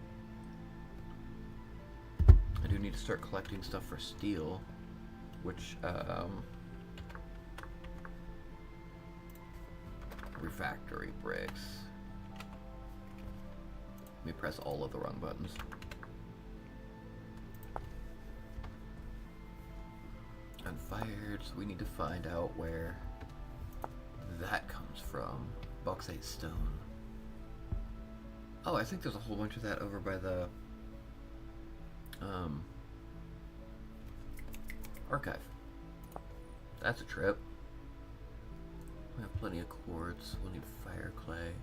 I do need to start collecting stuff for steel, which, refractory bricks. Let me press all of the wrong buttons. Unfired, so we need to find out where that comes from. Bauxite stone. Oh, I think there's a whole bunch of that over by the archive. That's a trip. We have plenty of quartz. We'll need fire clay.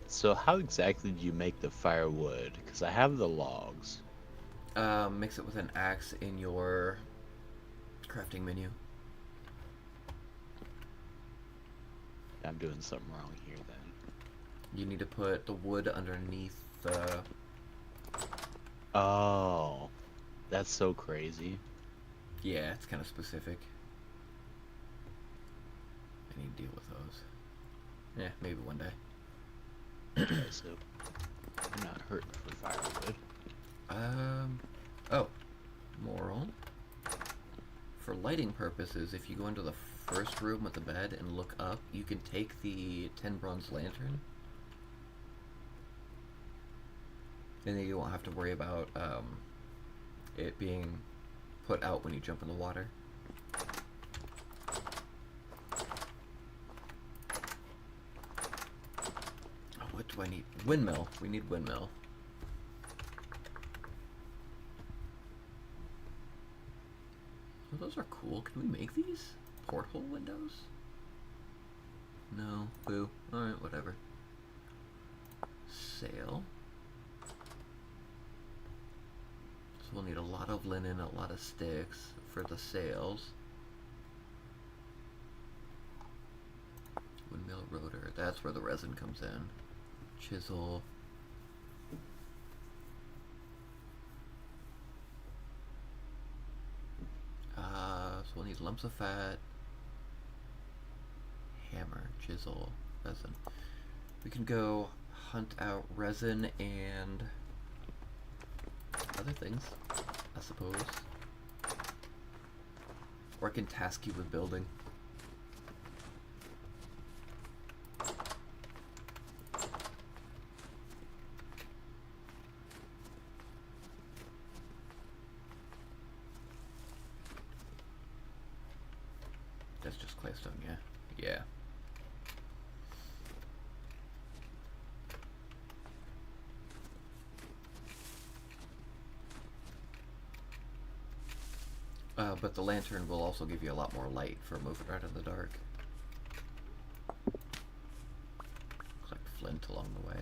So how exactly do you make the firewood? Because I have the logs. Mix it with an axe in your crafting menu. I'm doing something wrong here then. You need to put the wood underneath the... Oh, that's so crazy. Yeah, it's kind of specific. I need to deal with those. Yeah, maybe one day. Okay, so I'm not hurting for firewood. Oh, moral. For lighting purposes, if you go into the first room with the bed and look up, you can take the 10 bronze lantern. And then you won't have to worry about it being put out when you jump in the water. Oh, what do I need? Windmill. We need windmill. Oh, those are cool. Can we make these? Porthole windows? No. Boo. Alright, whatever. Sail. So we'll need a lot of linen, a lot of sticks for the sails. Windmill rotor. That's where the resin comes in. Chisel. So we'll need lumps of fat, hammer, chisel, resin. We can go hunt out resin and other things, I suppose. Or I can task you with building. That's just claystone, yeah. Yeah. But the lantern will also give you a lot more light for moving right in the dark. Collect flint along the way.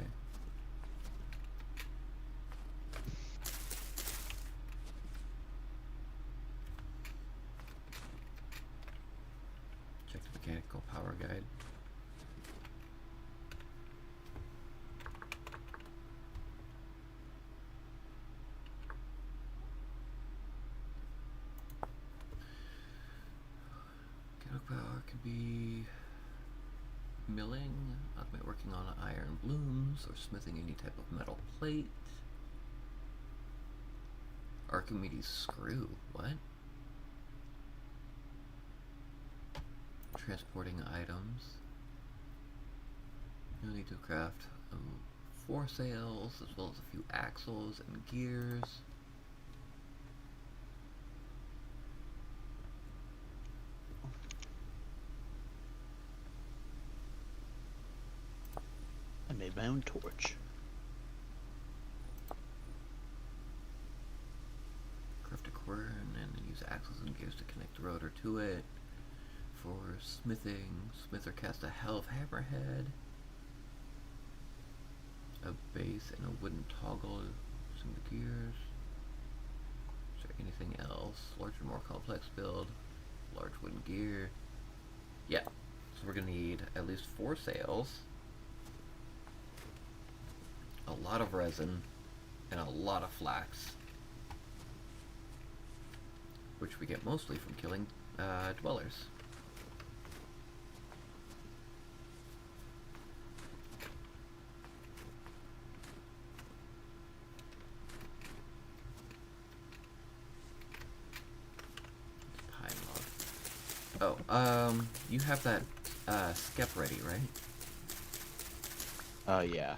Check the mechanical power guide. Could be milling, working on iron blooms, or smithing any type of metal plate. Archimedes screw, what? Transporting items. You'll need to craft 4 sails, as well as a few axles and gears. I made my own torch. Craft a quern and then use axles and gears to connect the rotor to it. For smithing, smither cast a helve hammerhead, a base, and a wooden toggle. Some gears. Is there anything else? Larger, more complex build. Large wooden gear. Yeah. So we're gonna need at least 4 sails, a lot of resin, and a lot of flax, which we get mostly from killing dwellers. Pine log. Oh, you have that skep ready, right? Yeah.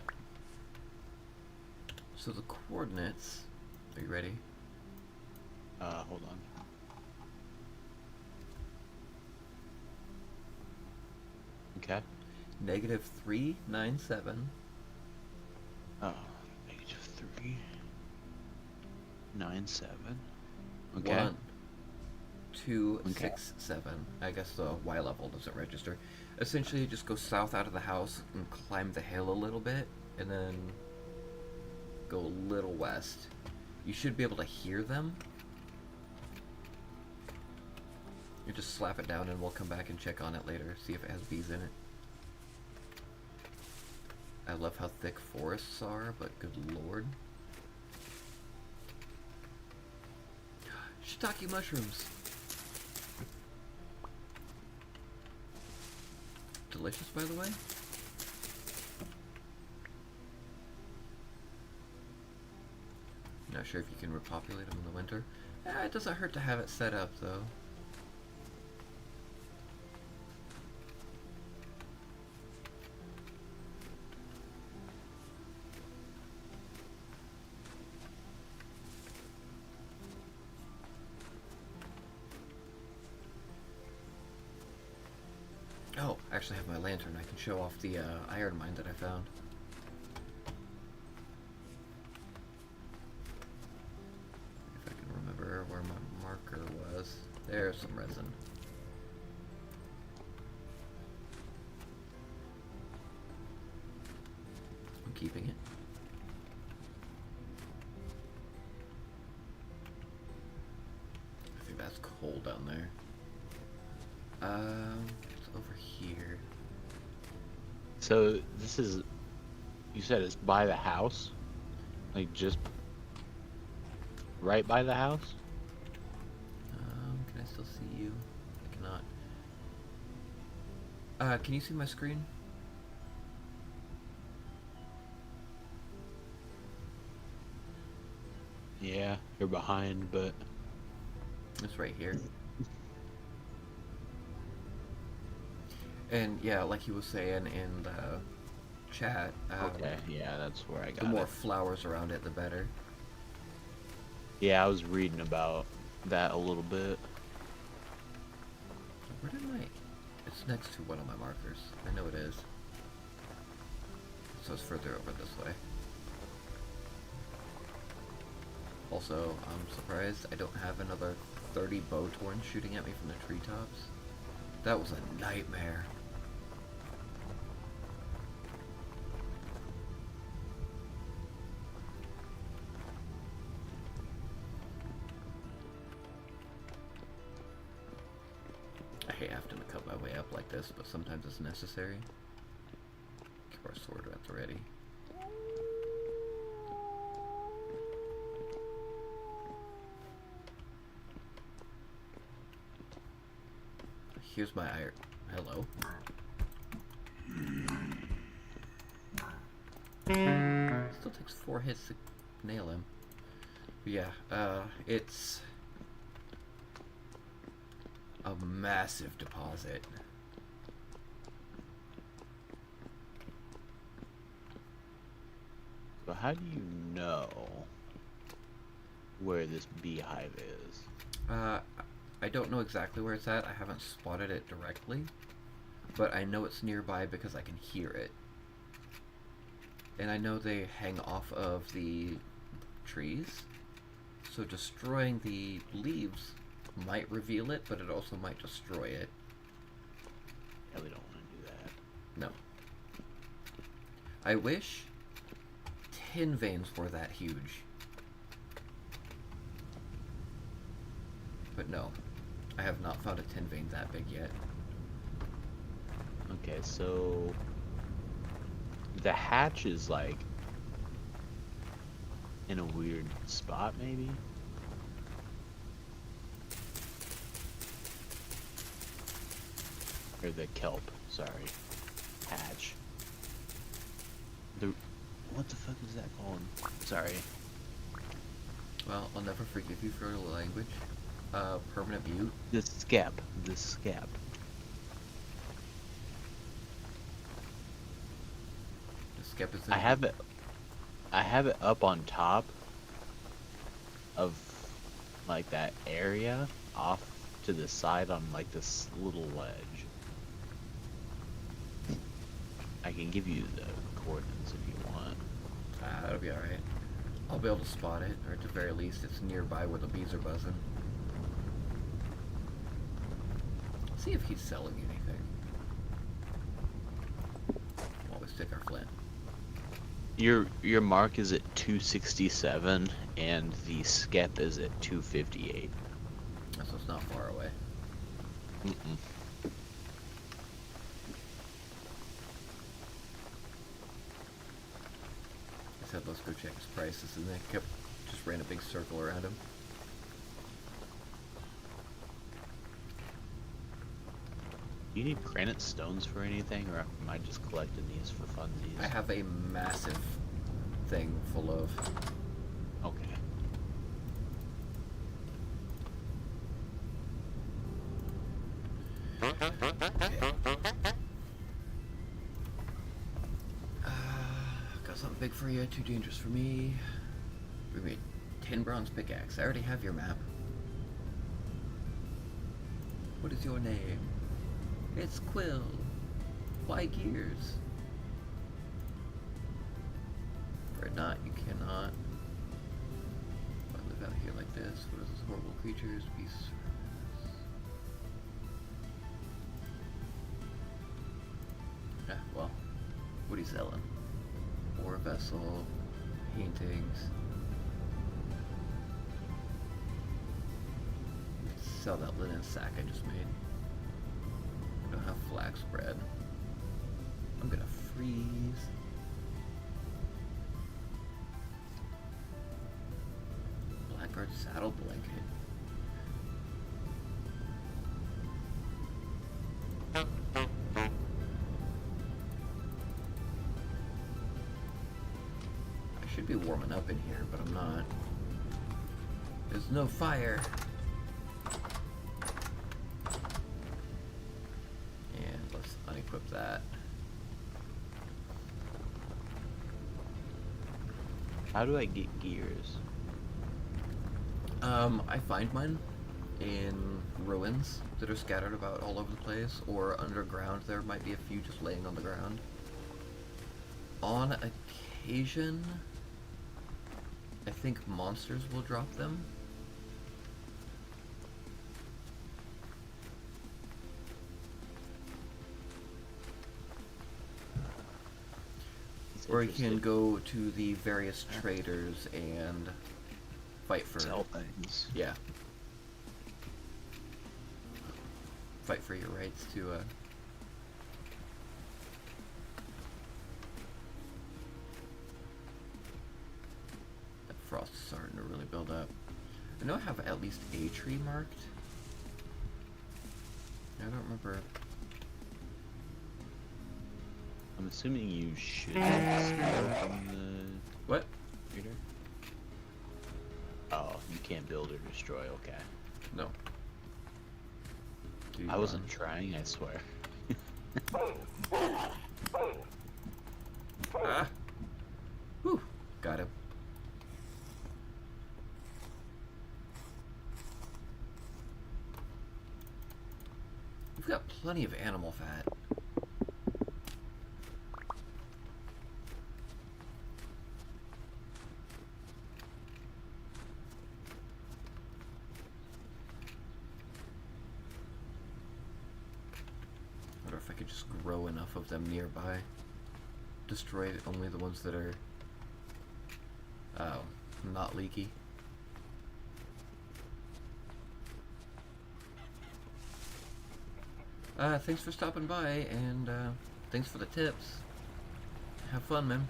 So the coordinates, are you ready? Hold on. Okay. -397. Oh, -397. Okay. 1, 2, 6, 7. I guess the Y level doesn't register. Essentially, just go south out of the house and climb the hill a little bit, and then go a little west. You should be able to hear them. You just slap it down and we'll come back and check on it later, see if it has bees in it. I love how thick forests are, but good lord. Shiitake mushrooms! Delicious, by the way. Not sure if you can repopulate them in the winter. It doesn't hurt to have it set up, though. Oh, I actually have my lantern. I can show off the iron mine that I found. If I can remember where my marker was. There's some resin. I'm keeping it. I think that's cold down there. It's over here. So this is, you said it's by the house? Like just right by the house? Can I still see you? I cannot. Can you see my screen? Yeah, you're behind, but It's right here. And yeah, like he was saying in the chat, okay, yeah, that's where I got the more it. flowers around it, the better. Yeah, I was reading about that a little bit. Where did my... It's next to one of my markers. I know it is. So it's further over this way. Also, I'm surprised I don't have another 30 bowtorns shooting at me from the treetops. That was a nightmare. I hate having to cut my way up like this, but sometimes it's necessary. Keep our sword at the ready. Here's my iron. Hello. Still takes 4 hits to nail him. But yeah, it's a massive deposit. So how do you know where this beehive is? I don't know exactly where it's at. I haven't spotted it directly, but I know it's nearby because I can hear it. And I know they hang off of the trees, so destroying the leaves might reveal it, but it also might destroy it. Yeah, we don't want to do that. No. I wish tin veins were that huge. But no, I have not found a tin vein that big yet. Okay, so the hatch is like in a weird spot, maybe? Or the kelp, sorry. Hatch. The what the fuck is that called? Sorry. Well, I'll never forgive you for the language. Permanent mute. The skep. The skep. The skep is in I have it up on top of like that area off to the side on like this little ledge. I can give you the coordinates if you want. That'll be alright. I'll be able to spot it, or at the very least, it's nearby where the bees are buzzing. See if he's selling anything. While we stick our flint. Your mark is at 267 and the skep is at 258. So it's not far away. Mm-mm. I said let's go check his prices, and they just ran a big circle around him. Do you need granite stones for anything, or am I just collecting these for funsies? I have a massive thing full of. Okay. Got something big for you, too dangerous for me. We made 10 bronze pickaxe. I already have your map. What is your name? It's Quill. Why gears? Or not, you cannot. Why live out here like this? What are those horrible creatures? Beasts. Yeah, well, what are you selling? Ore vessel, paintings. Sell that linen sack I just made. I don't have flax bread. I'm gonna freeze. Blackguard saddle blanket. I should be warming up in here, but I'm not. There's no fire. And let's unequip that. How do I get gears? I find mine in ruins that are scattered about all over the place, or underground. There might be a few just laying on the ground. On occasion, I think monsters will drop them. It's Or you can interesting. go to the various traders and fight for Sell things. yeah. Fight for your rights to that frost is starting to really build up. I know I have at least a tree marked. I don't remember I'm assuming you should steal from the What? reader. Oh, you can't build or destroy. Okay. No. Do you I wasn't run? trying. I swear. Ah! Whew! Got him. We've got plenty of animal fat. I wonder if I could just grow enough of them nearby. Destroy only the ones that are not leaky. Thanks for stopping by, and thanks for the tips. Have fun, man.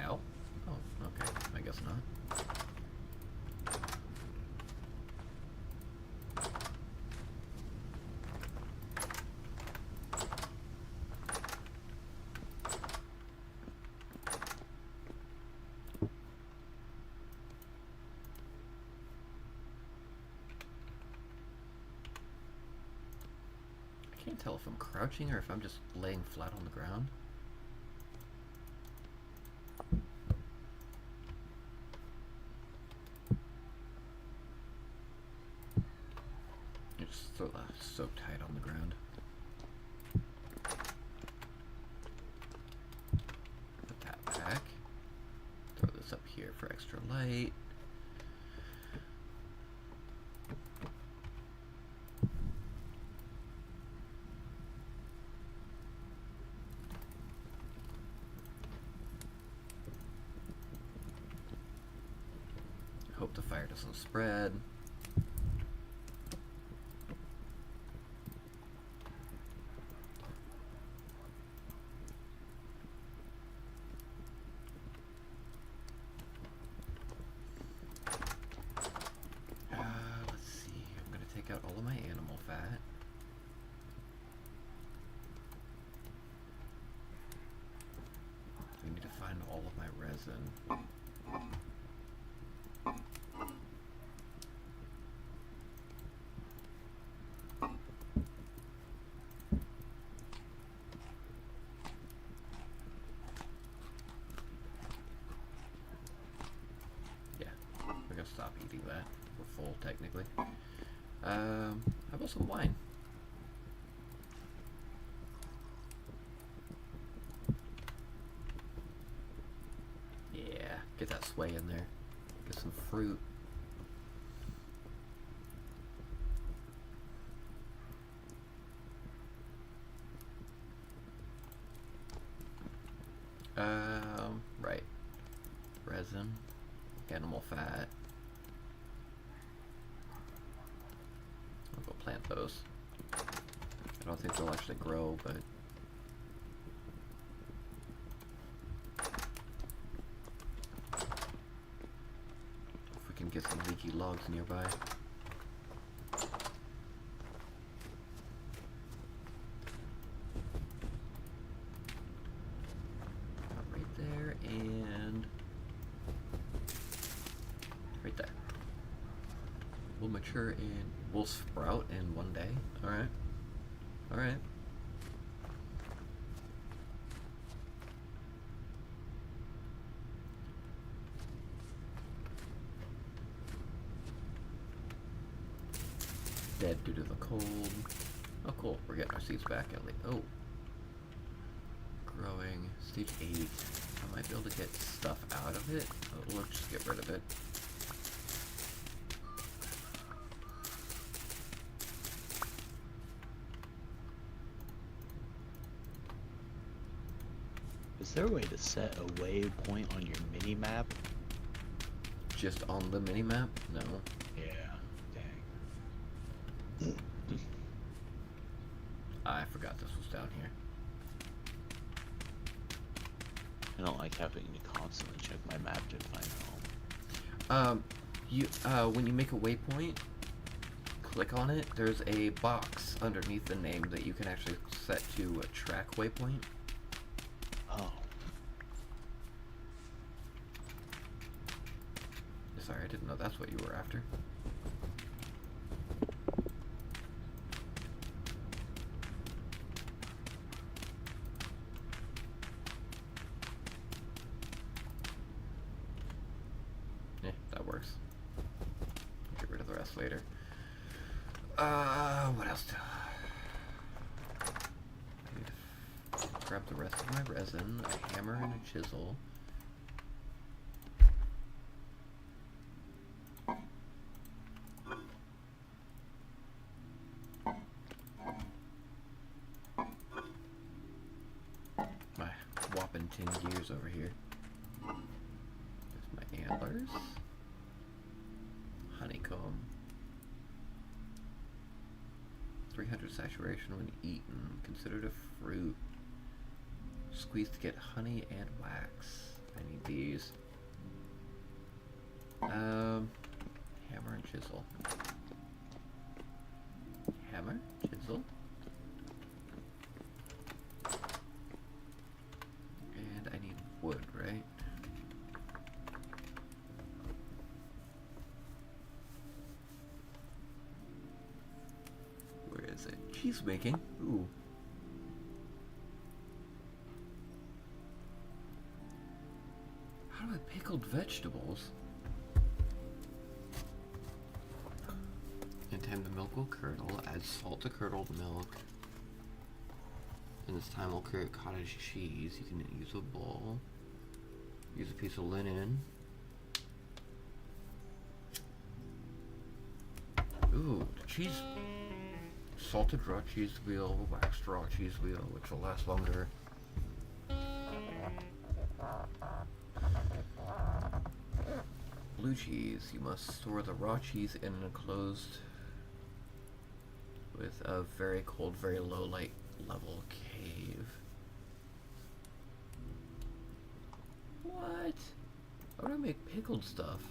Ow. Oh, okay. I guess not. I can't tell if I'm crouching or if I'm just laying flat on the ground. It's so tight on the ground. Put that back. Throw this up here for extra light. Hope the fire doesn't spread. Let's see. I'm gonna take out all of my animal fat. We need to find all of my resin. Yeah, we're gonna stop eating that. We're full, technically. How about some wine? Yeah, get that sway in there. Get some fruit. Right. Resin, animal fat. I'll go plant those. I don't think they'll actually grow, but if we can get some leaky logs nearby. Right there and right there. Will mature in, will sprout in one day. Alright. Alright. Dead due to the cold. Oh cool, we're getting our seeds back at least. Oh. Growing. Stage 8. I might be able to get stuff out of it. Oh, let's just get rid of it. Is there a way to set a waypoint on your mini map? just on the mini-map? No. Yeah. Dang. I forgot this was down here. I don't like having to constantly check my map to find home. When you make a waypoint, click on it. There's a box underneath the name that you can actually set to a track waypoint. Oh. Sorry, I didn't know that's what you were after. Yeah, that works. Get rid of the rest later. What else do I need to grab the rest of my resin, a hammer and a chisel. My whopping 10 gears over here. There's my antlers. Honeycomb. 300 saturation when eaten. Considered a fruit. Squeeze to get honey and wax. I need these. Hammer and chisel. Hammer, chisel. And I need wood, right? Where is it? Cheese making. Ooh. How do I pickled vegetables? In time the milk will curdle. Add salt to curdled milk. And this time we'll create cottage cheese. You can use a bowl. Use a piece of linen. Ooh, cheese. Salted raw cheese wheel, waxed raw cheese wheel, which will last longer. Blue cheese. You must store the raw cheese in an enclosed with a very cold, very low light level cave. What? How do I make pickled stuff?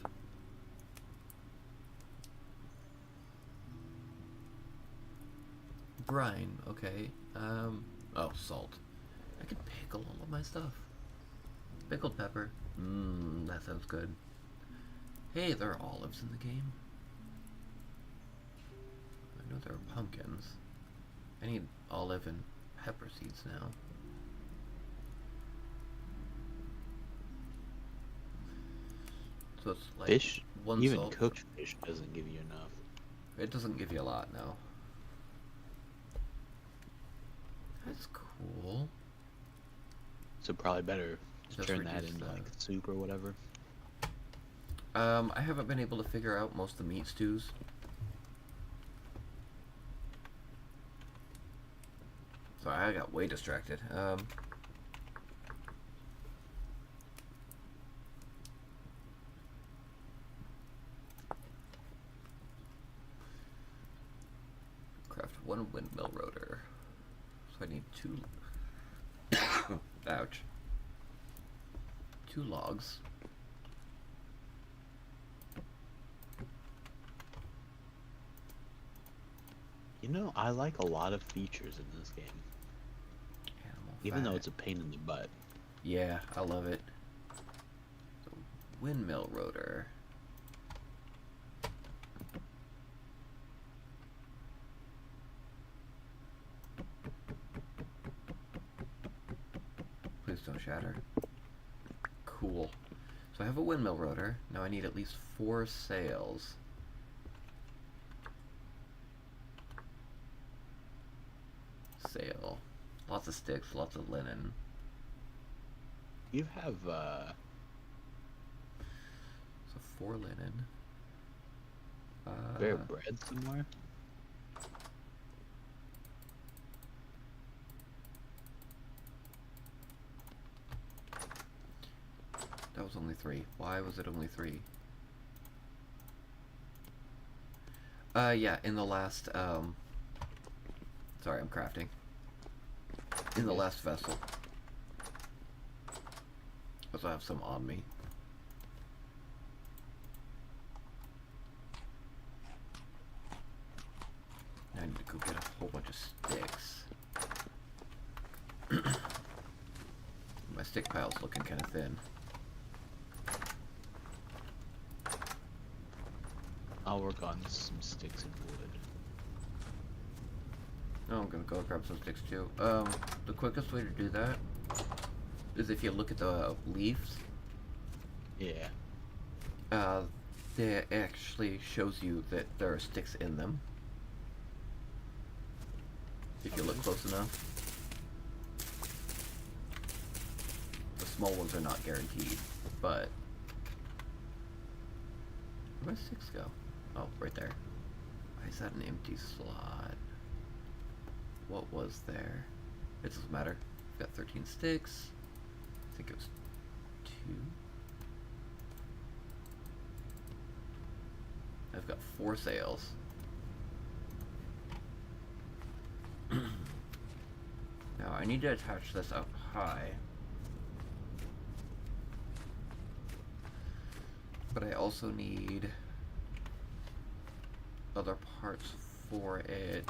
Brine, okay. Oh, salt. I could pickle all of my stuff. Pickled pepper. Mmm, that sounds good. Hey, there are olives in the game. I know there are pumpkins. I need olive and pepper seeds now. So it's like Fish? one Even salt. cooked fish doesn't give you enough. It doesn't give you a lot, no. That's cool. So probably better to Just turn that reduce into the- like soup or whatever. I haven't been able to figure out most of the meat stews. Sorry, I got way distracted. Craft one windmill rotor. So I need 2. Ouch. 2 logs. You know, I like a lot of features in this game, Animal even though fat. it's a pain in the butt. Yeah, I love it. So, windmill rotor. Please don't shatter. Cool. So I have a windmill rotor. Now I need at least 4 sails. Sail. Lots of sticks, lots of linen. You have So 4 linen. bare bread somewhere? That was only 3. Why was it only 3? Yeah, in the last, sorry, I'm crafting. In the last vessel. Because I have some on me. Now I need to go get a whole bunch of sticks. My stick pile's looking kind of thin. I'll work on some sticks and wood. Oh, I'm gonna go grab some sticks too. The quickest way to do that is if you look at the leaves. Yeah. It actually shows you that there are sticks in them. If you look close enough. The small ones are not guaranteed, but... Where'd my sticks go? Oh, right there. Why is that an empty slot? What was there? It doesn't matter. I've got 13 sticks. I think it was 2. I've got 4 sails. Now I need to attach this up high. But I also need other parts for it.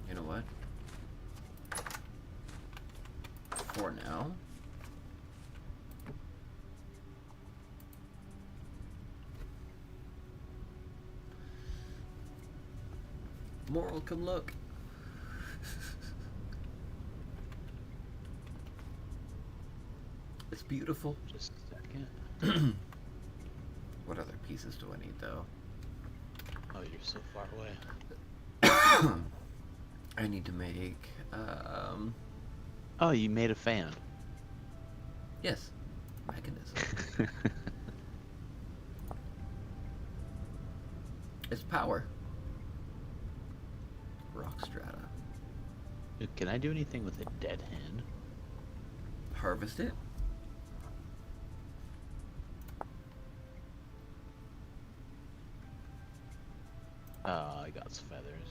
You know what? For now. Moral, come look. It's beautiful. Just a second. What other pieces do I need though? Oh, you're so far away. I need to make Oh, you made a fan. yes, mechanism. It's power. Rock strata. Dude, can I do anything with a dead hen? Harvest it. I got some feathers.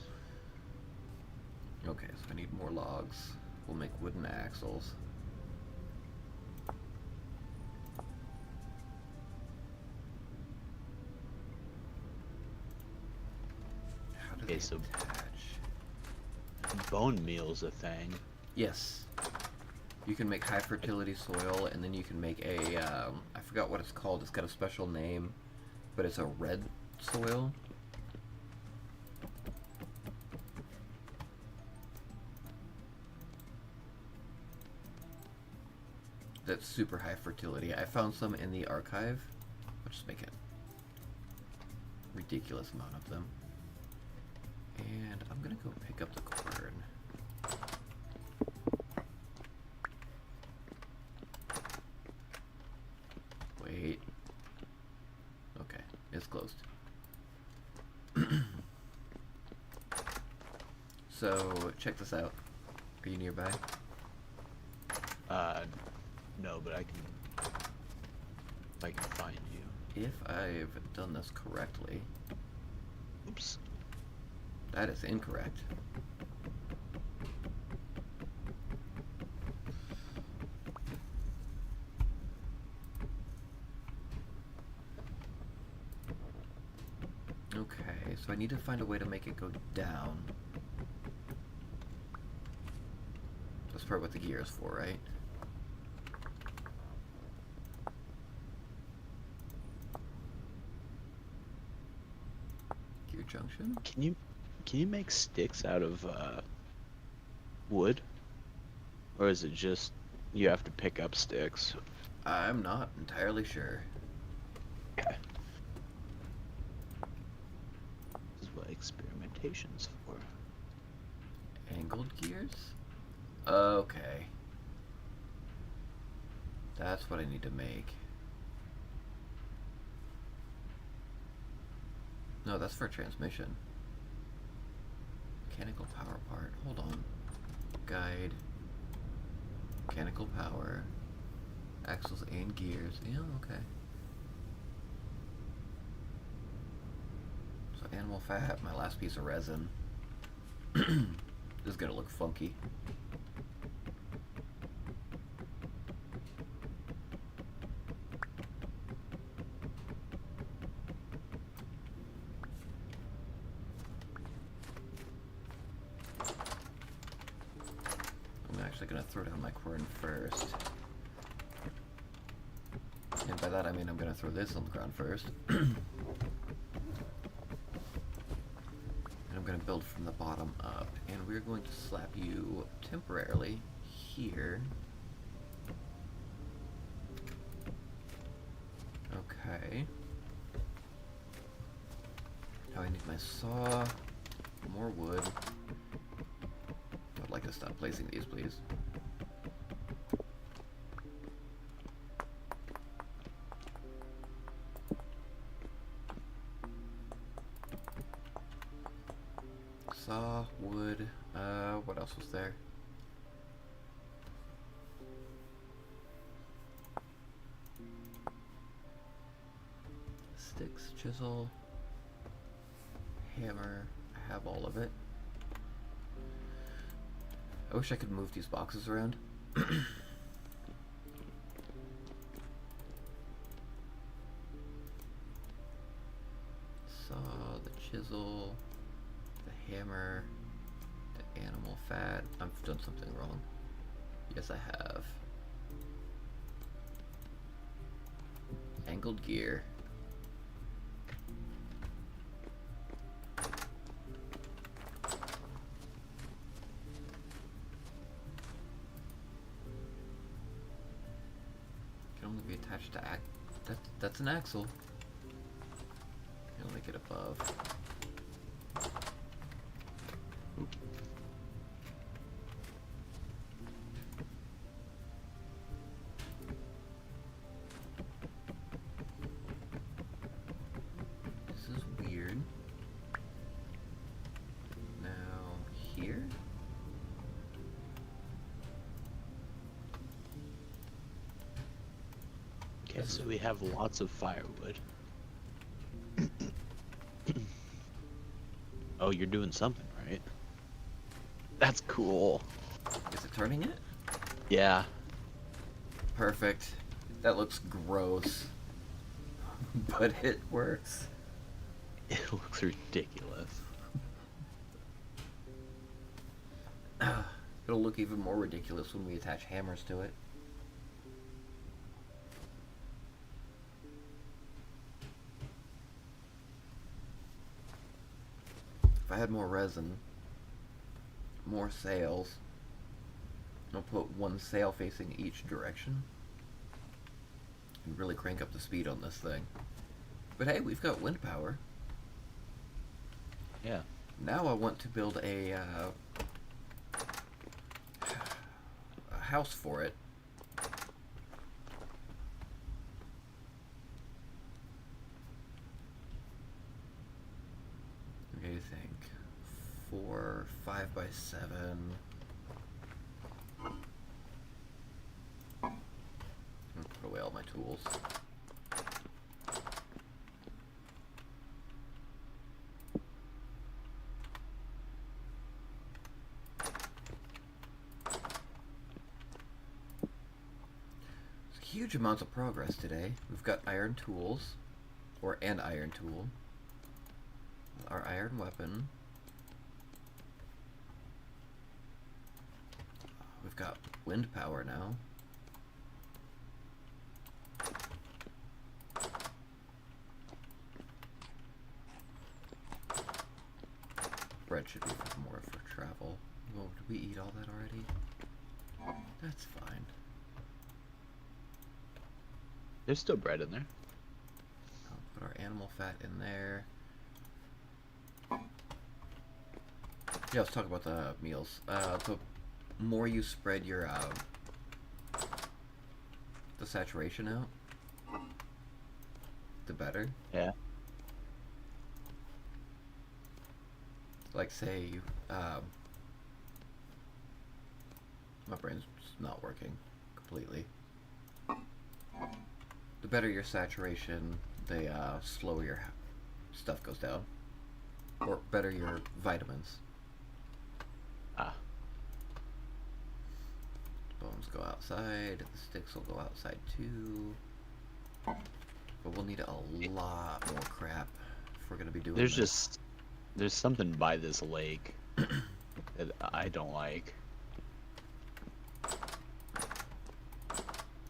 Okay, so I need more logs. We'll make wooden axles. How do Okay, they so- attach? Bone meal's a thing. Yes. You can make high fertility soil, and then you can make a, I forgot what it's called, it's got a special name, but it's a red soil. That's super high fertility. I found some in the archive. I'll just make a ridiculous amount of them. And I'm gonna go pick up the corn. Wait. Okay, it's closed. So, check this out. Are you nearby? No, but I can find you. If I've done this correctly, Oops. that is incorrect. Okay, so I need to find a way to make it go down. That's probably what the gear is for, right? Gear junction? Can you make sticks out of wood? Or is it just you have to pick up sticks? I'm not entirely sure. Okay. This is what experimentation's for. Angled gears? Okay. That's what I need to make. No, that's for transmission. Mechanical power part. Hold on. Guide. Mechanical power. Axles and gears. Yeah, okay. So animal fat, my last piece of resin. This is gonna look funky. I'm actually gonna throw down my quern first. And by that I mean I'm gonna throw this on the ground first. And I'm gonna build from the bottom up. And we're going to slap you temporarily here. Okay. Now I need my saw, more wood. I'd like to stop placing these, please. Saw, wood, what else was there? Sticks, chisel, hammer, I have all of it. I wish I could move these boxes around. Saw, the chisel, the hammer, the animal fat. I've done something wrong. Yes, I have. Angled gear. Can only be attached to that's an axle. You only get above. This is weird. Now here? Okay, so we have lots of firewood. Oh, you're doing something, right? That's cool. Is it turning it? Yeah. Perfect. That looks gross. But it works. It looks ridiculous. It'll look even more ridiculous when we attach hammers to it. If I had more resin, more sails, I'll put one sail facing each direction and really crank up the speed on this thing. But hey, we've got wind power. Yeah. Now I want to build a house for it. What do you think? 4, 5 by 7. I'm gonna put away all my tools. Huge amounts of progress today. We've got iron tools, or an iron tool, our iron weapon. We've got wind power now. Bread should be more for travel. Well, did we eat all that already? That's fine. There's still bread in there. I'll put our animal fat in there. Yeah, let's talk about the meals. The more you spread your the saturation out, the better. Yeah. like say you, my brain's just not working completely. The better your saturation, the slower your stuff goes down. Or better your vitamins. Ah, Bones go outside, the sticks will go outside too. But we'll need a lot more crap if we're gonna be doing there's this. there's something by this lake that I don't like.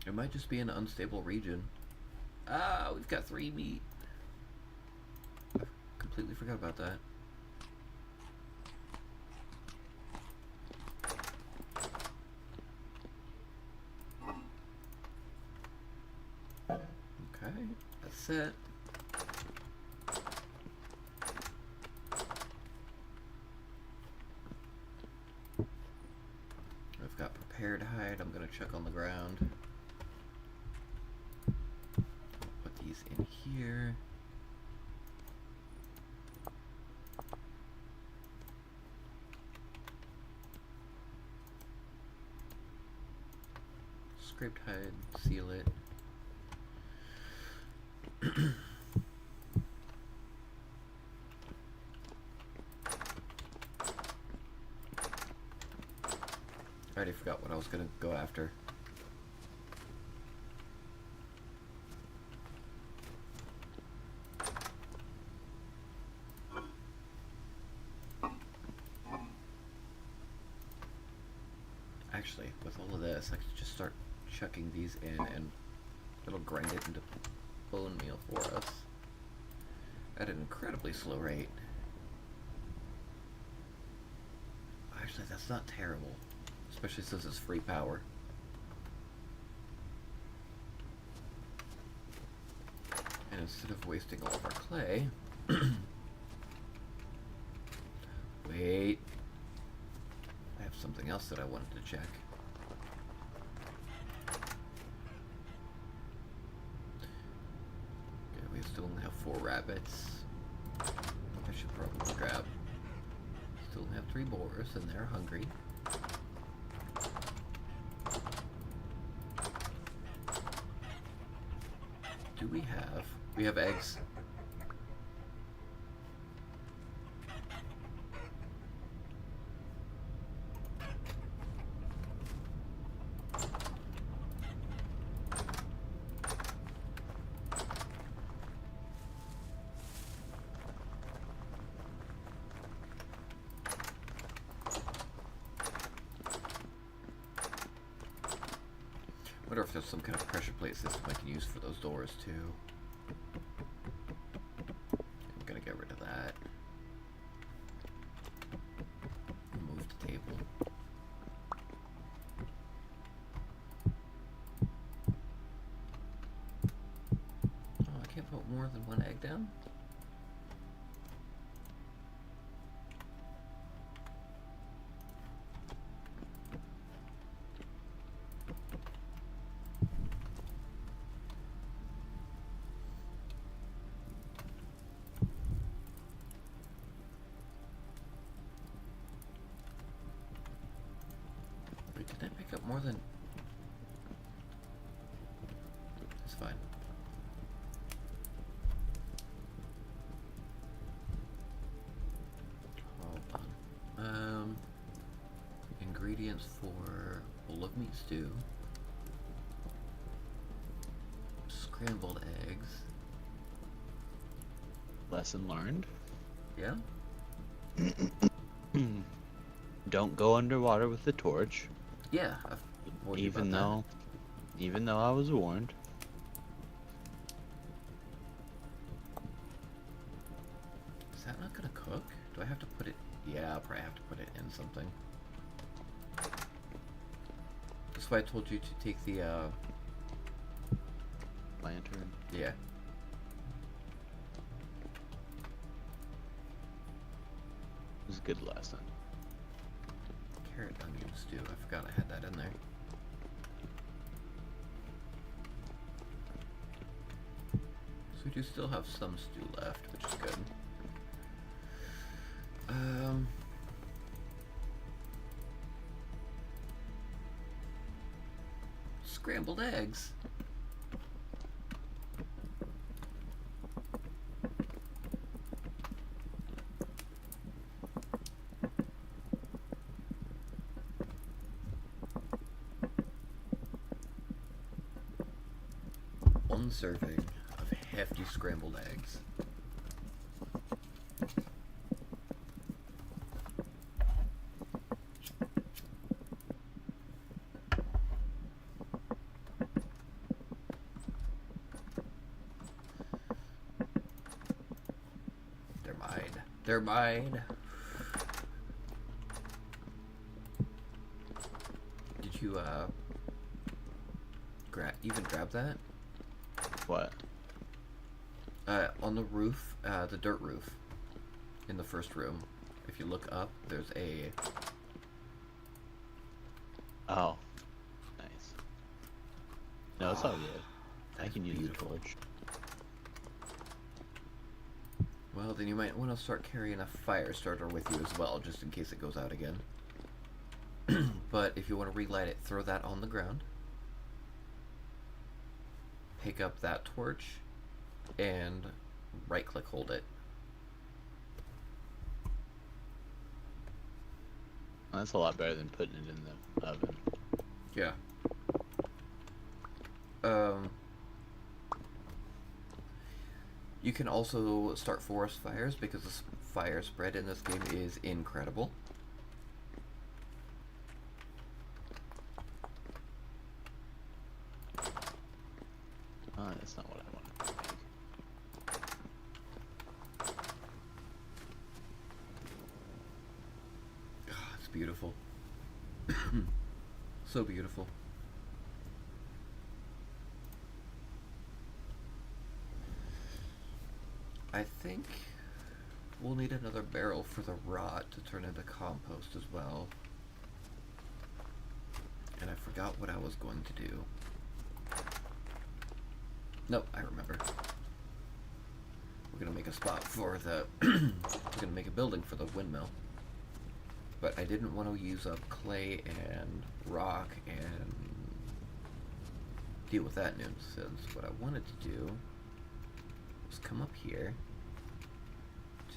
It might just be an unstable region. Ah, we've got 3 meat. I completely forgot about that. Okay, that's it. I've got prepared hide. I'm gonna check on the ground. Put these in here. Scraped hide, seal it. I already forgot what I was gonna go after. Actually, with all of this, I could just start chucking these in and it'll grind it into bone meal for us at an incredibly slow rate. Actually, that's not terrible, especially since it's free power. And instead of wasting all of our clay, wait, I have something else that I wanted to check. Okay, we still only have 4 rabbits. I should probably grab. Still have 3 boars and they're hungry. Do we have? We have eggs. I wonder if there's some kind of pressure plate system I can use for those doors too. I'm gonna get rid of that. Move the table. Oh, I can't put more than 1 egg down? Wait, did I pick up more than... It's fine. Hold on. Ingredients for bowl of meat stew. Scrambled eggs. Lesson learned. Yeah? Don't go underwater with the torch. Yeah, I've warned you Even about though I was warned. that. Is that not gonna cook? Do I have to put it... Yeah, I'll probably have to put it in something. That's why I told you to take the, Lantern. yeah. It was a good lesson. Carrot onion stew. I forgot I had that in there. So we do still have some stew left, which is good. scrambled eggs. One serving of hefty scrambled eggs. They're mine. They're mine. Did you grab that? What? On the roof, the dirt roof, in the first room. If you look up, there's a... Oh. Nice. No, it's all good. I That's can use the beautiful. torch. Well, then you might want to start carrying a fire starter with you as well, just in case it goes out again. But if you want to relight it, throw that on the ground. Pick up that torch, and right-click hold it. That's a lot better than putting it in the oven. Yeah. You can also start forest fires because the fire spread in this game is incredible. Oh, that's not what I wanted to make. Ah, it's beautiful. So beautiful. I think we'll need another barrel for the rot to turn into compost as well. And I forgot what I was going to do. Nope, I remember. We're gonna make a spot for the... we're gonna make a building for the windmill. But I didn't want to use up clay and rock and deal with that nuisance. What I wanted to do was come up here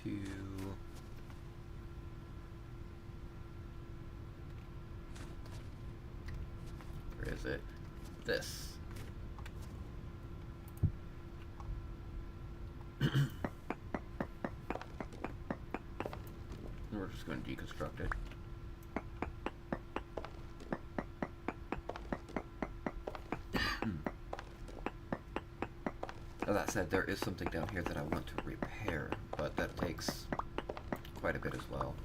to... where is it? This. We're just going to deconstruct it. Now that said, there is something down here that I want to repair, but that takes quite a bit as well.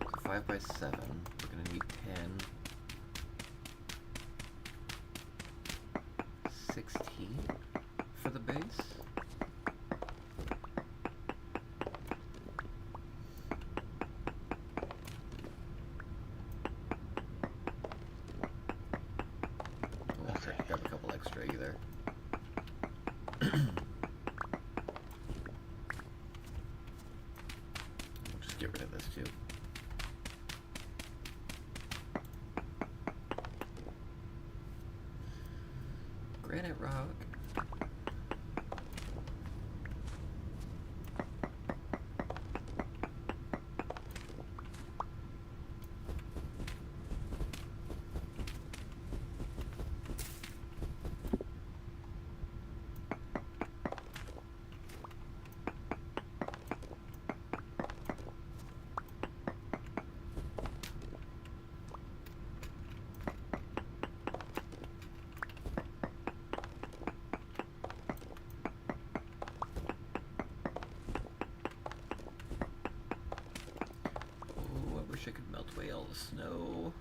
So 5 by 7, we're going to need 10. 16 for the base. Oh, okay, grab a couple extra either. We'll just get rid of this too. Granite rock. Oh, I wish I could melt away all the snow.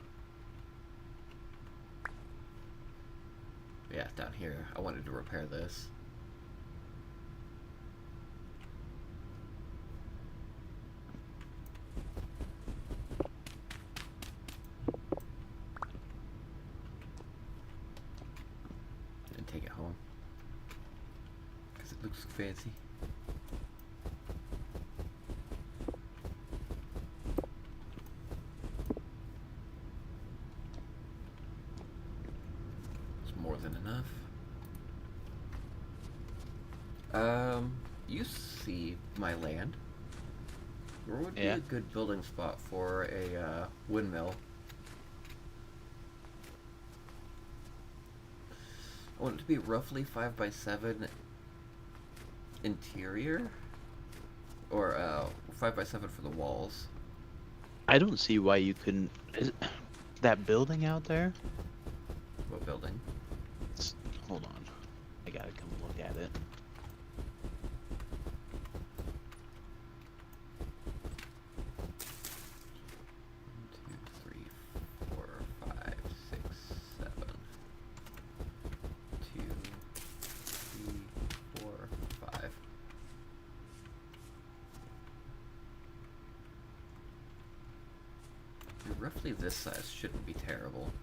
Yeah, down here. I wanted to repair this. And take it home. Because it looks fancy. more than enough. You see my land. Where would be Yeah. a good building spot for a windmill? I want it to be roughly 5x7 interior, or 5x7 for the walls. I don't see why you couldn't. That building out there? What building? Hold on. I gotta come look at it. 1, 2, 3, 4, 5, 6, 7. 2, 3, 4, 5. Roughly this size shouldn't be terrible.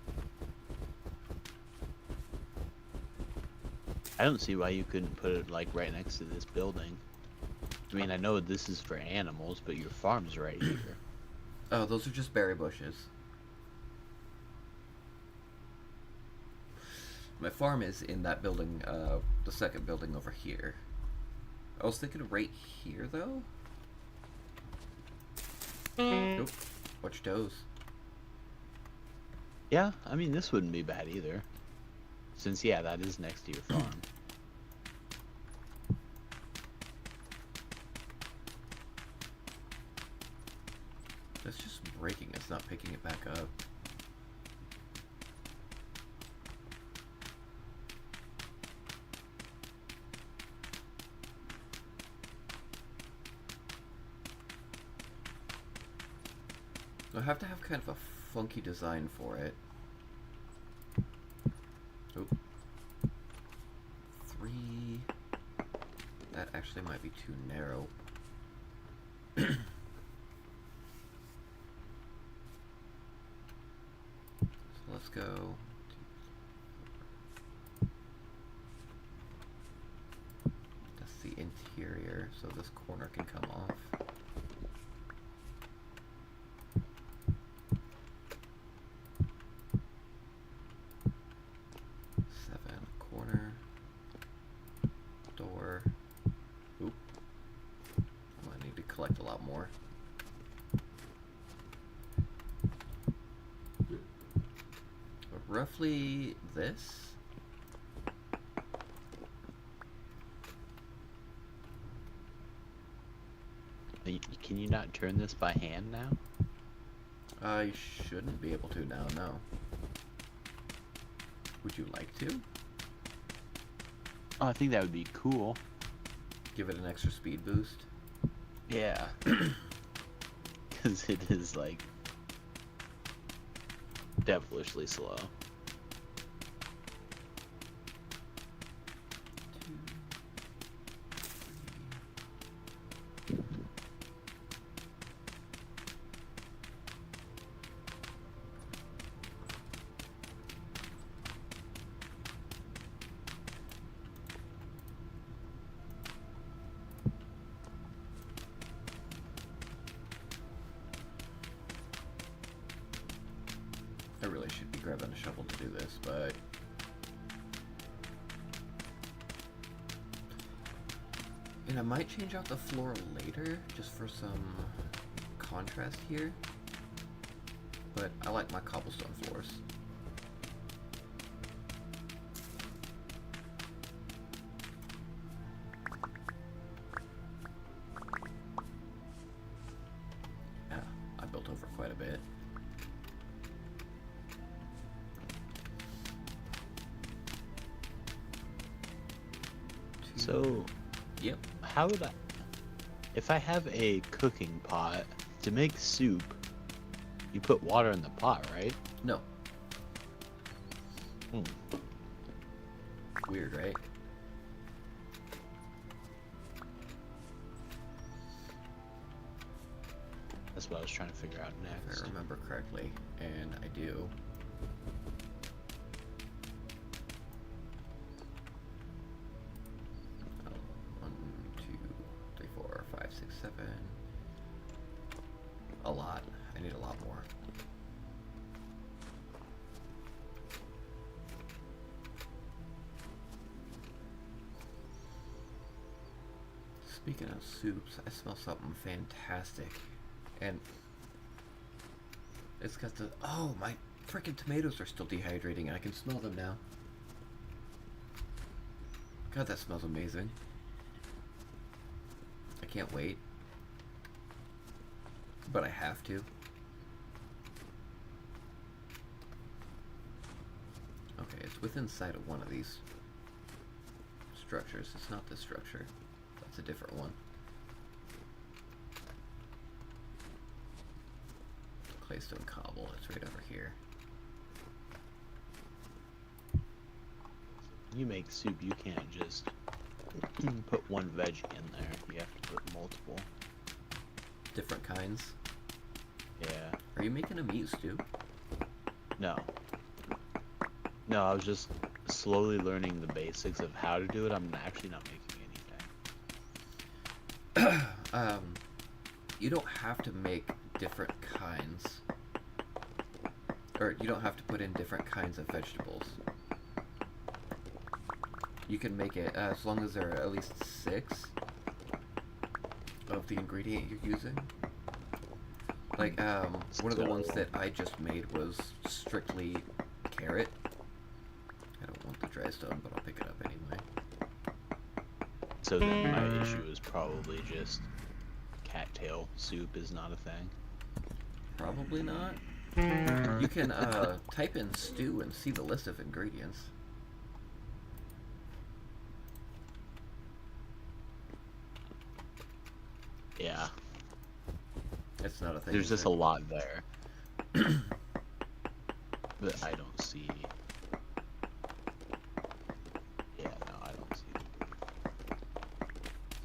I don't see why you couldn't put it like right next to this building. I mean, I know this is for animals, but your farm's right here. Oh, those are just berry bushes. My farm is in that building, the second building over here. I was thinking right here, though. Nope. Watch toes. Yeah, I mean, this wouldn't be bad either. Since, yeah, that is next to your farm. It's just breaking. It's not picking it back up. I have to have kind of a funky design for it. Oop. 3. That actually might be too narrow. So let's go. That's the interior, so this corner can come off. Corner, door. Oop. I need to collect a lot more. But roughly this. Can you not turn this by hand now? I shouldn't be able to now, no. Would you like to? Oh, I think that would be cool. Give it an extra speed boost? Yeah. Because it is, like, devilishly slow. I really should be grabbing a shovel to do this, but and I might change out the floor later just for some contrast here. But I like my cobblestone floors. Yeah, I built over quite a bit. So, Yep. how would I... If I have a cooking pot, to make soup, you put water in the pot, right? No. Hmm. Weird, right? That's what I was trying to figure out If next. I remember correctly, and I do. Oh, 1, 2, 3, 4, 5, 6, 7. A lot. I need a lot more. Speaking of soups, I smell something fantastic. And it's got the... Oh, my freaking tomatoes are still dehydrating and I can smell them now. God, that smells amazing. I can't wait. But I have to. Okay, it's within sight of one of these structures. It's not this structure. That's a different one. Claystone cobble. It's right over here. You make soup, you can't just put one veggie in there. You have to put multiple. Different kinds. Yeah. Are you making a meat stew? No. No, I was just slowly learning the basics of how to do it. I'm actually not making anything. You don't have to make different kinds. Or you don't have to put in different kinds of vegetables. You can make it as long as there are at least 6 of the ingredient you're using. Like, one of the ones that I just made was strictly carrot. I don't want the dry stone, but I'll pick it up anyway. So then my issue is probably just cattail soup is not a thing. Probably not. You can type in stew and see the list of ingredients. Yeah. It's not a thing. There's just a lot there. But I don't see. Yeah, no, I don't see.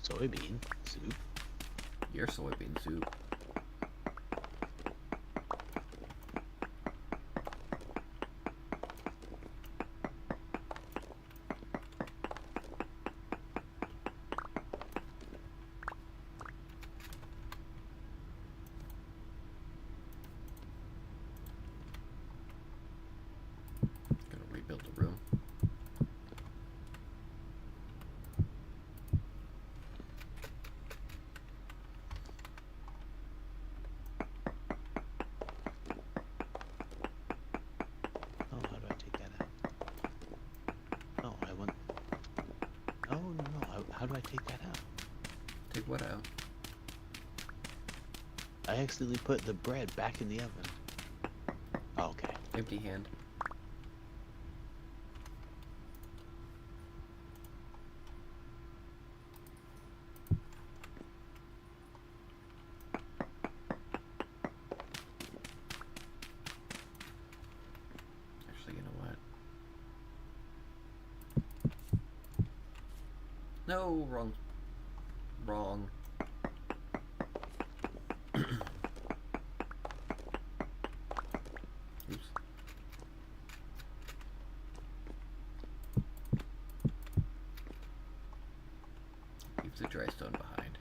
Soybean soup. Your soybean soup. Gonna rebuild the room. Oh, how do I take that out? No, I want. Oh, no. How do I take that out? Take what out? I accidentally put the bread back in the oven. Oh, okay. Empty hand. Actually, you know what? No, wrong. Wrong. Oops. Leave the dry stone behind.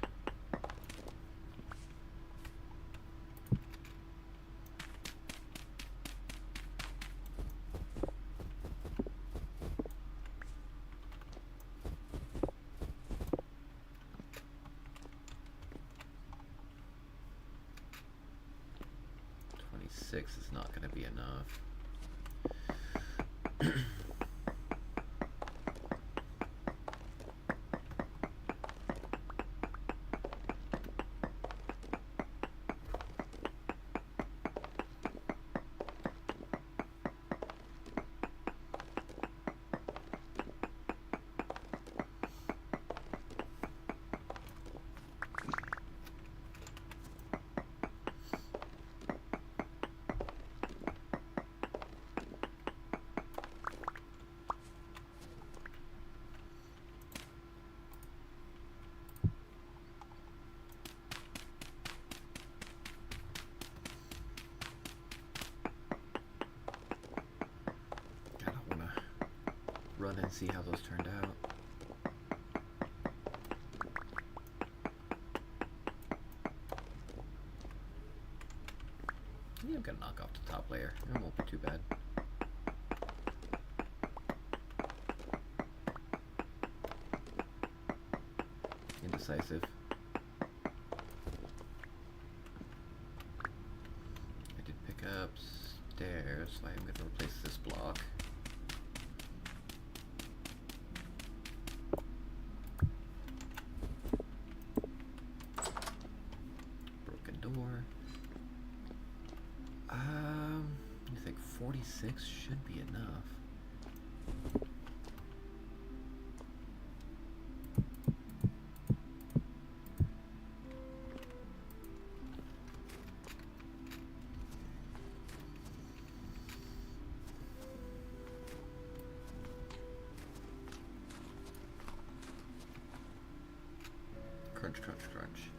Six is not going to be enough. Run and see how those turned out. Yeah, I'm gonna knock off the top layer. It won't be too bad. Into indecisive. I did pick up stairs, so I'm going to replace this block. Broken door. I think 46 should be enough. Crunch, crunch, crunch.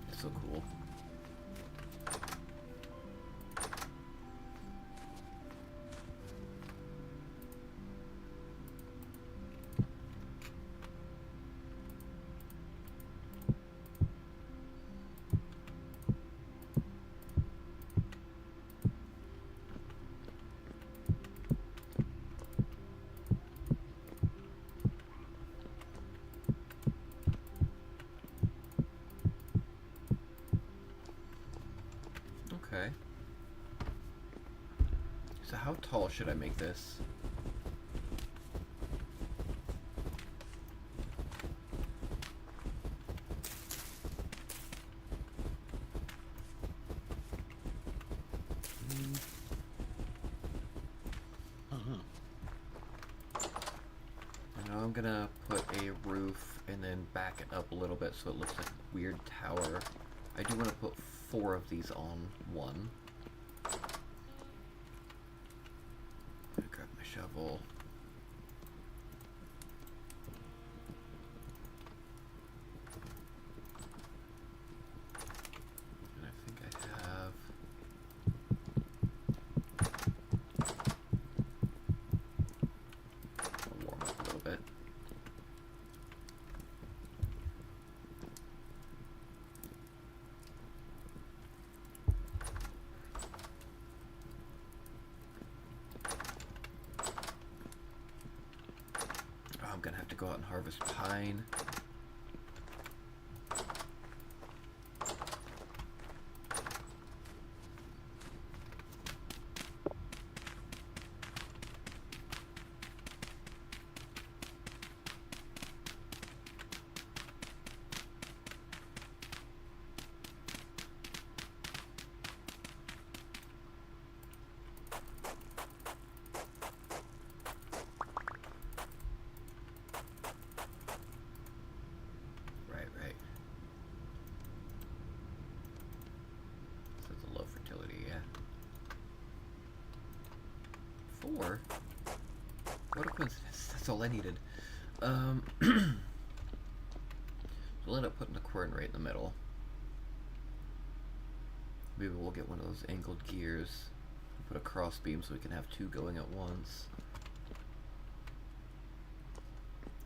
It's so cool. Okay. So how tall should I make this? I know I'm gonna put a roof and then back it up a little bit so it looks like a weird tower. I do want to put 4 of these on one. Grab my shovel. And I think I have... I'll warm up a little bit. I'm gonna have to go out and harvest pine. Right. So it's a low fertility, yeah. 4? What a coincidence. That's all I needed. So we'll end up putting the quern right in the middle. Maybe we'll get one of those angled gears. Put a cross beam so we can have 2 going at once.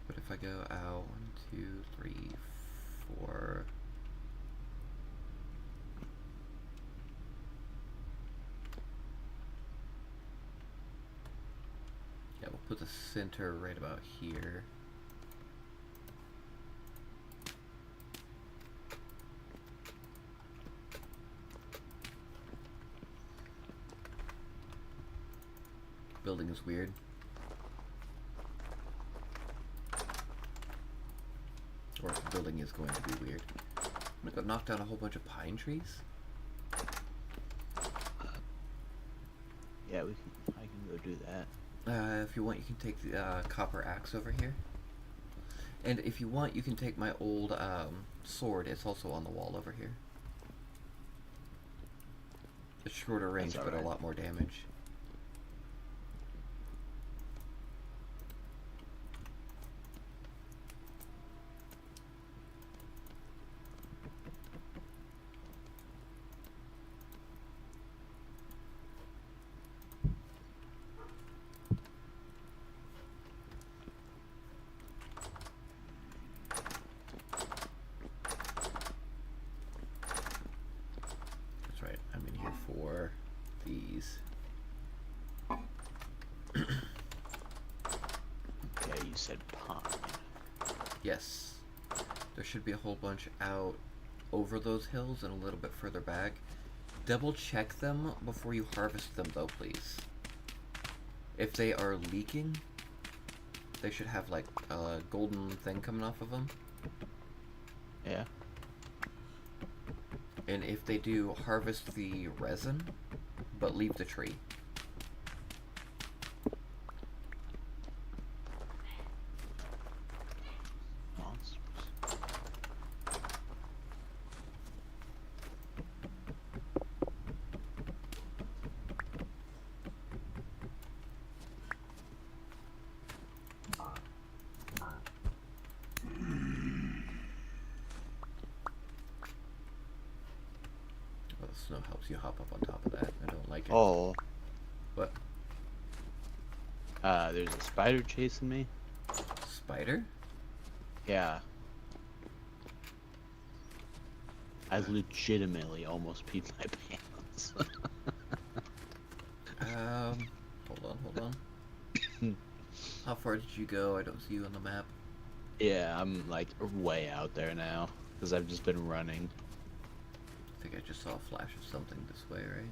But if I go out 1, 2, 3, 4. Yeah, we'll put the center right about here. Building is weird. Or the building is going to be weird. I'm gonna go knock down a whole bunch of pine trees. Yeah, I can go do that. If you want, you can take the copper axe over here. And if you want, you can take my old sword. It's also on the wall over here. It's shorter range, but a lot more damage. said pine. Yes. There should be a whole bunch out over those hills and a little bit further back. Double check them before you harvest them though, please. If they are leaking, they should have like a golden thing coming off of them. Yeah. And if they do, harvest the resin, but leave the tree. Monsters. Well, the snow helps you hop up on top of that. I don't like it. Oh, What? there's a spider chasing me. Spider? Yeah. I legitimately almost peed my pants. Hold on. How far did you go? I don't see you on the map. Yeah, I'm like way out there now because I've just been running. I think I just saw a flash of something this way, right?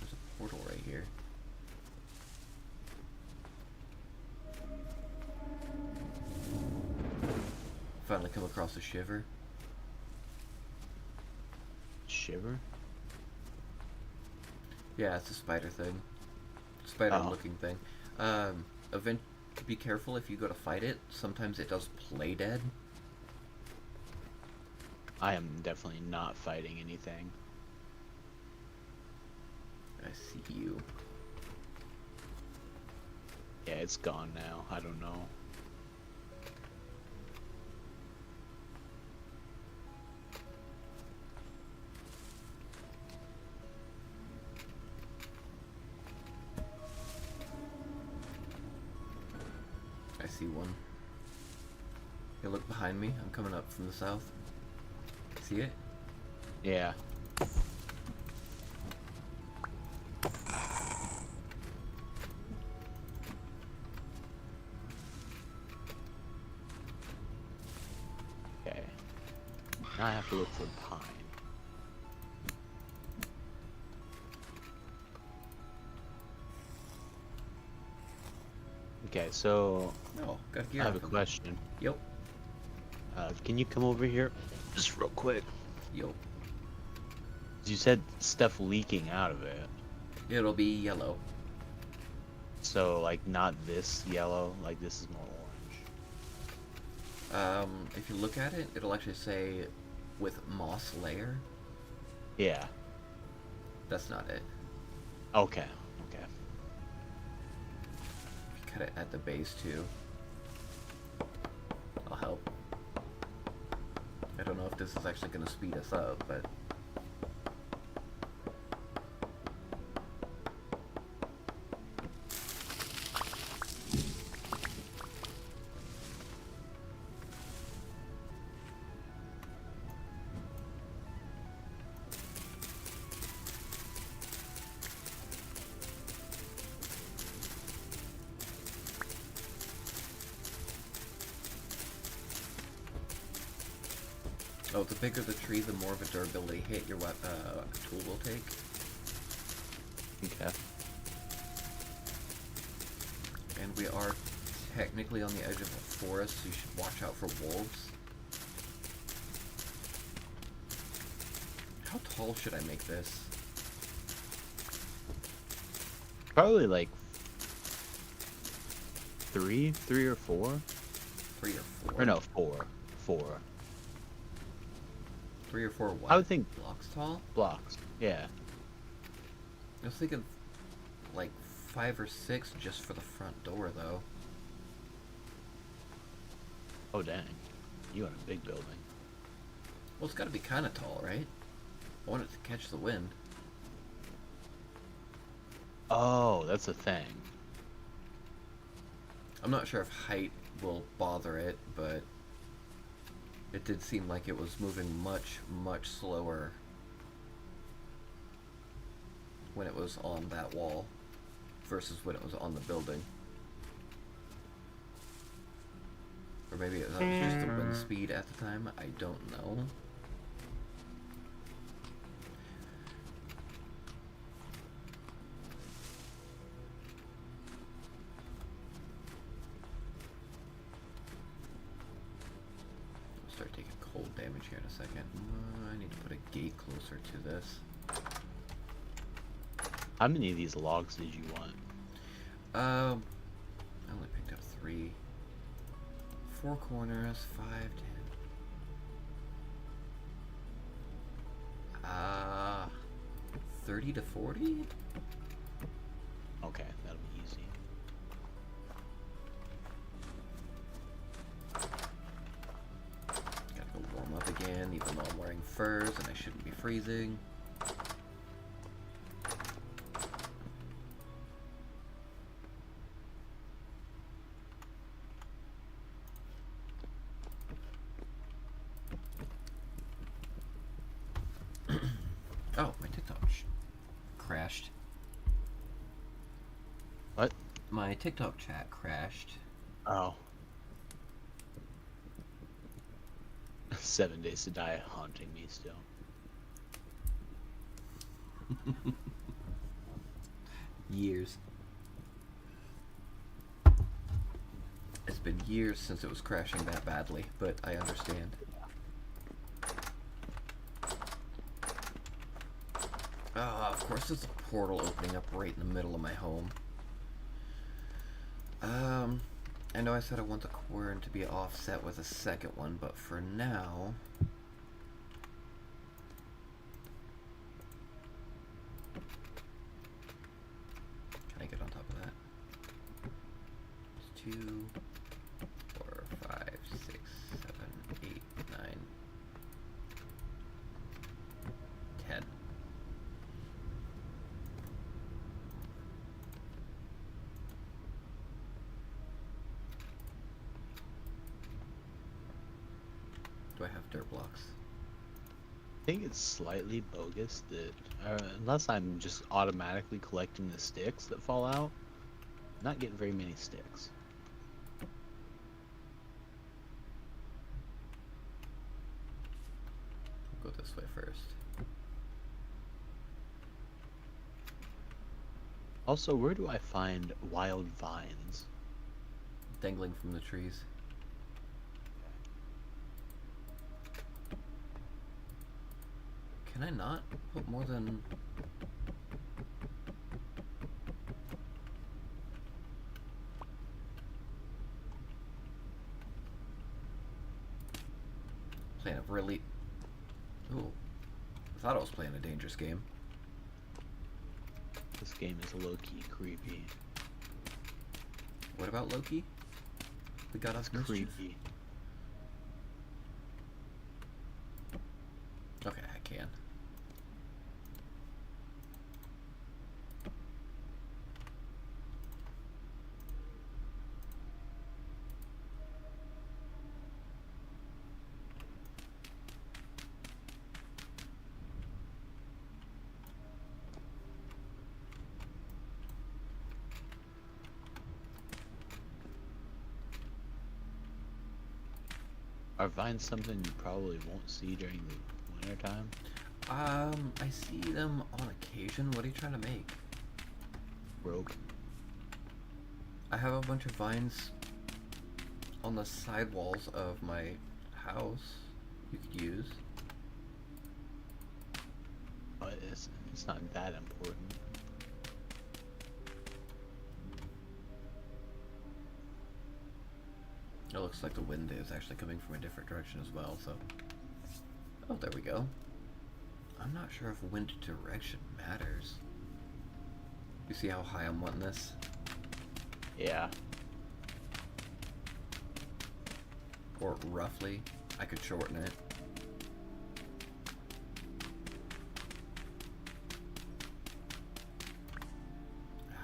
There's a portal right here. Finally come across a shiver. Shiver? Yeah, it's a spider thing. Spider-looking thing. Be careful if you go to fight it. Sometimes it does play dead. I am definitely not fighting anything. I see you. Yeah, it's gone now. I don't know. I see one. Hey, look behind me. I'm coming up from the south. See it? Yeah. Okay. Now I have to look for pine. Okay, so Oh, got gear. I have a up. question. Yep. Can you come over here just real quick? Yep. You said stuff leaking out of it. It'll be yellow. So, like, not this yellow, like, this is more orange. If you look at it, it'll actually say with moss layer. Yeah. That's not it. Okay. Okay. If you cut it at the base too, I'll help. I don't know if this is actually going to speed us up, but oh, the bigger the tree, the more of a durability hit your tool will take. Okay. And we are technically on the edge of a forest, so you should watch out for wolves. How tall should I make this? Probably like three or four. 3 or 4? Or no, four. 3 or 4 what? I would think Blocks tall? blocks. Yeah. I was thinking like 5 or 6 just for the front door, though. Oh dang. You in a big building. Well, it's got to be kind of tall, right? I want it to catch the wind. Oh, that's a thing. I'm not sure if height will bother it, but it did seem like it was moving much, much slower when it was on that wall. versus when it was on the building. Or maybe it was just the wind speed at the time. I don't know. I'll start taking cold damage here in a second. I need to put a gate closer to this. How many of these logs did you want? I only picked up 3. 4 corners, 5, 10. 30 to 40? Okay, that'll be easy. Gotta go warm up again, even though I'm wearing furs and I shouldn't be freezing. Oh, my TikTok crashed. What? My TikTok chat crashed. Oh. 7 Days to Die haunting me still. Years. It's been years since it was crashing that badly, but I understand. Of course there's a portal opening up right in the middle of my home. I know I said I want the quern to be offset with a second one, but for now... Can I get on top of that? It's 2, 4, 5, 6, 7, 8, 9, 10. Do I have dirt blocks? I think it's slightly bogus that, unless I'm just automatically collecting the sticks that fall out, I'm not getting very many sticks. I'll go this way first. Also, where do I find wild vines? Dangling from the trees. Can I not put more than... Playing a really... Ooh. I thought I was playing a dangerous game. This game is low-key creepy. What about Loki? We got us mischief? Creepy. Okay, I can. Are vines something you probably won't see during the winter time? I see them on occasion. What are you trying to make? Rope. I have a bunch of vines on the side walls of my house you could use. But it's not that important. It looks like the wind is actually coming from a different direction as well, so... Oh, there we go. I'm not sure if wind direction matters. You see how high I'm wanting this? Yeah. Or roughly, I could shorten it.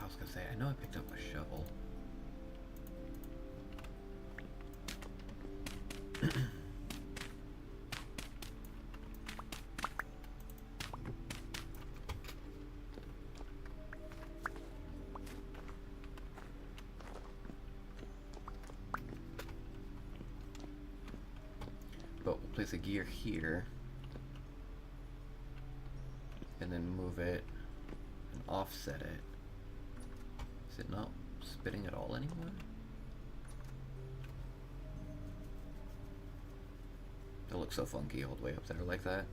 I was gonna say, I know I picked up a shovel. place a gear here, and then move it and offset it. Is it not spitting at all anymore? It looks so funky all the way up there like that.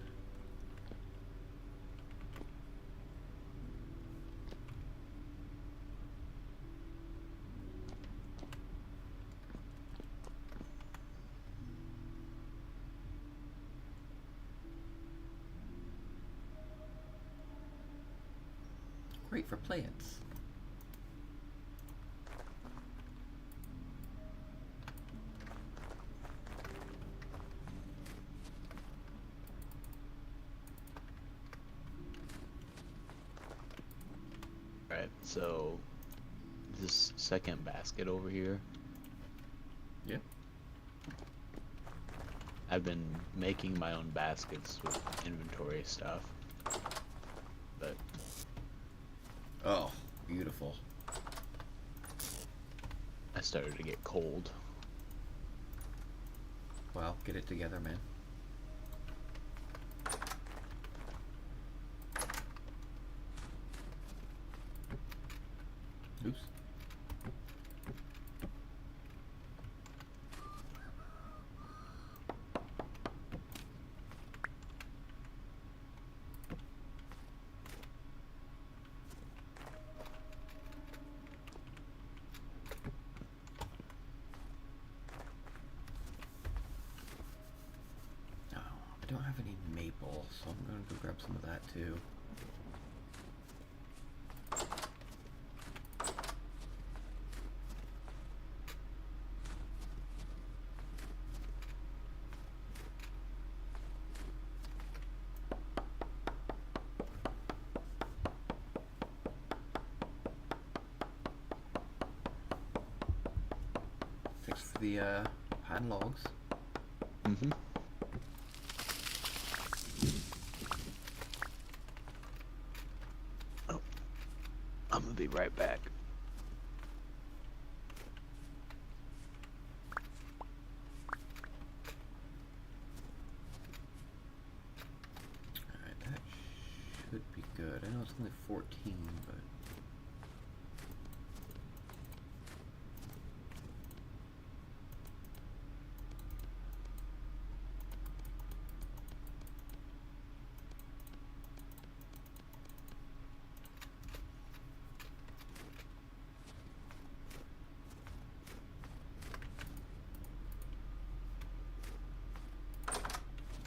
Great for plants. Alright, so this second basket over here, Yeah. I've been making my own baskets with inventory stuff. But Oh, beautiful. I started to get cold. Well, get it together, man. Oops. No, I don't have any maple, so I'm gonna go grab some of that too. Thanks for the pine logs. Mm-hmm. Oh, I'm gonna be right back. Alright, that should be good. I know it's only 14, but...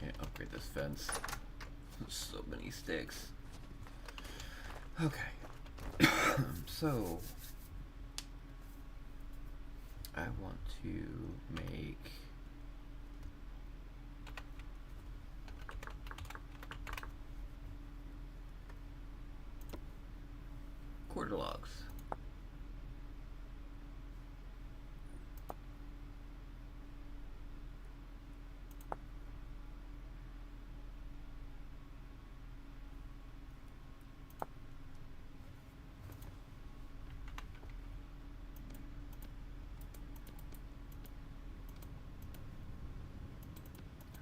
Can't upgrade this fence. So many sticks. Okay. So I want to make quarter logs.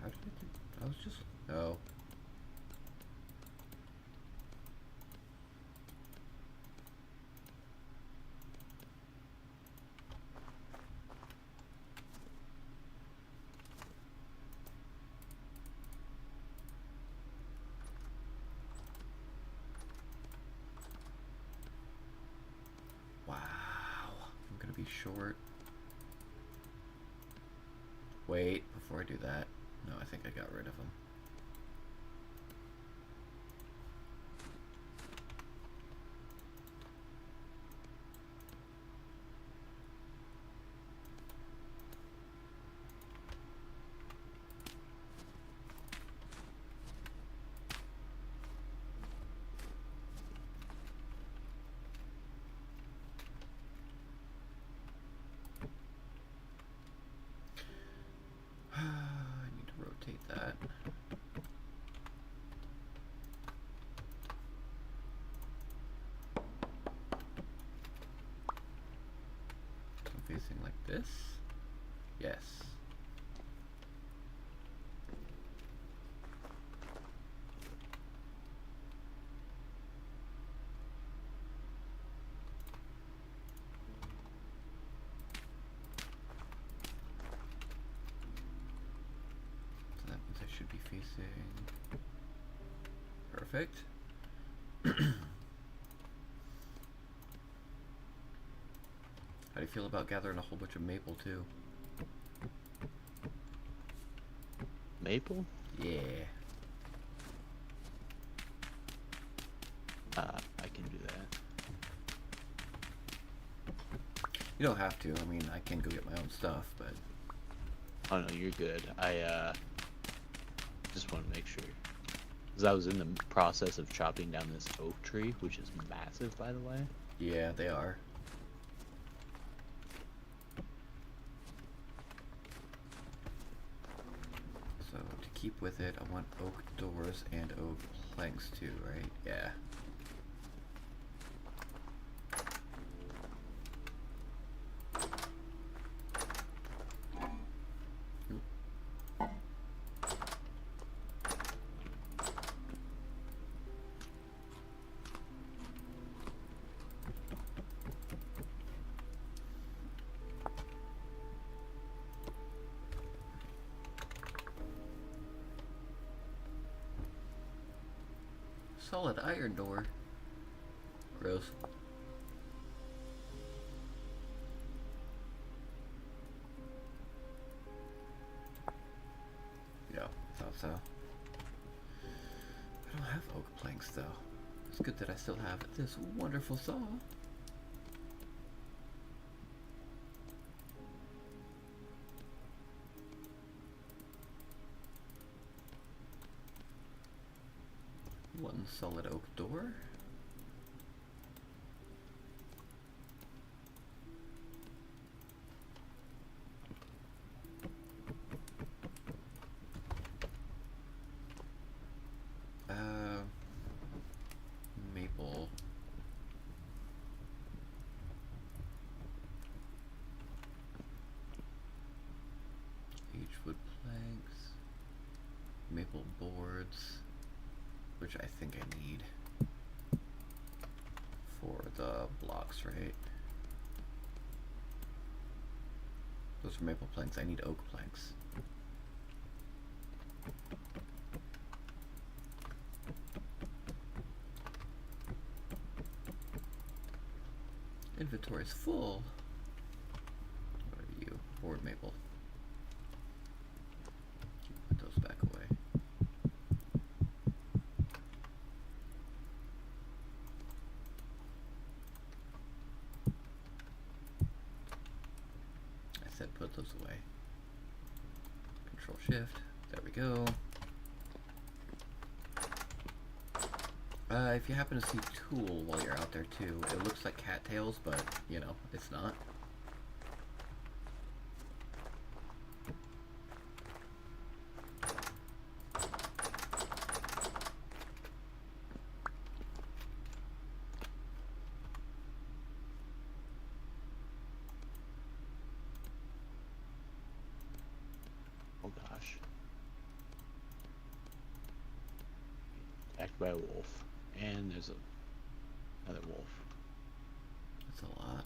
How did I do? I was just... Oh. Wow. I'm gonna be short. Wait, before I do that. No, I think I got rid of them. I need to rotate that. I'm facing like this. Yes. piecing. Perfect. How do you feel about gathering a whole bunch of maple too? Maple? Yeah. I can do that. You don't have to. I mean, I can go get my own stuff, but Oh no, you're good. I just want to make sure. Because I was in the process of chopping down this oak tree, which is massive, by the way. yeah, they are. So to keep with it, I want oak doors and oak planks too, right? Yeah. Solid iron door. Gross. Yeah, thought so. I don't have oak planks though. It's good that I still have this wonderful saw. One solid oak door. Maple. Beechwood planks. Maple boards. Which I think I need for the blocks, right? Those are maple planks. I need oak planks. Inventory is full. What are you? Board maple. Put those back away. I said put those away. Control Shift. There we go. If you happen to see Tool while you're out there too, it looks like cattails, but, you know, it's not. Oh gosh. Attacked by a wolf. And there's another wolf. That's a lot.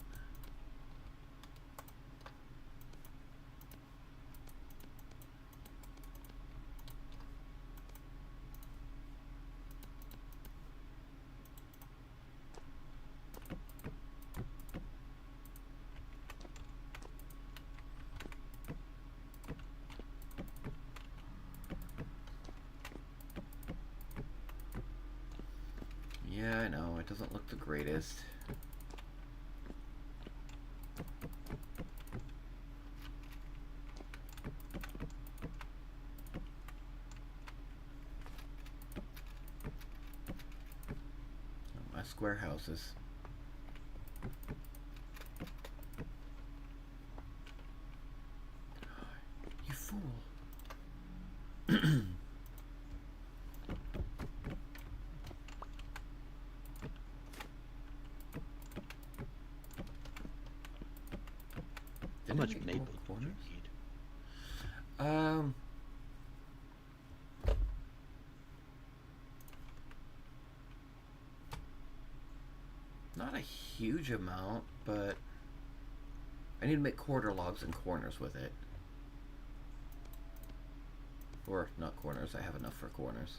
Yeah, I know, it doesn't look the greatest. My square houses. You fool. How Did I much make maple more do you corners? need? Not a huge amount, but I need to make quarter logs and corners with it. Or, not corners, I have enough for corners.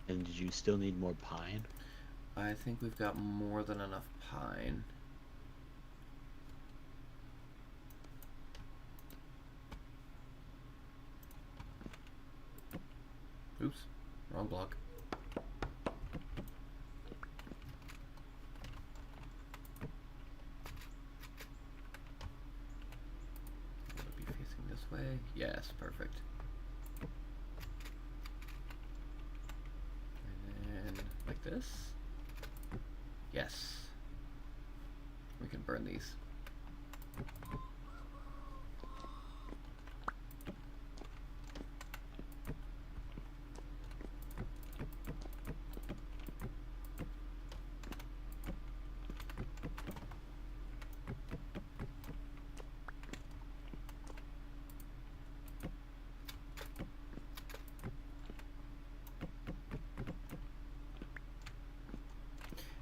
And did you still need more pine? I think we've got more than enough pine. Oops, wrong block. Will it be facing this way? Yes, perfect. And then like this? Yes. We can burn these.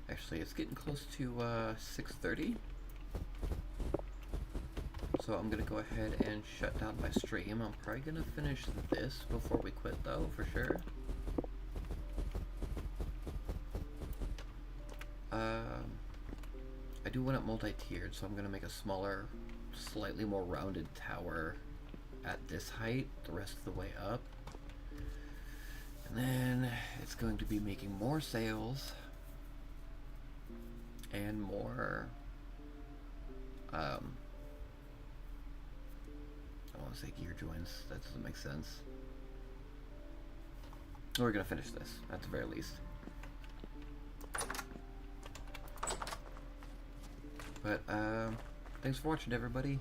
Actually, it's getting close to 6:30. So I'm gonna go ahead and shut down my stream. I'm probably gonna finish this before we quit though, for sure. I do want it multi-tiered, so I'm gonna make a smaller, slightly more rounded tower at this height, the rest of the way up. And then it's going to be making more sails and more I want to say gear joints, that doesn't make sense. We're gonna finish this at the very least. But thanks for watching, everybody.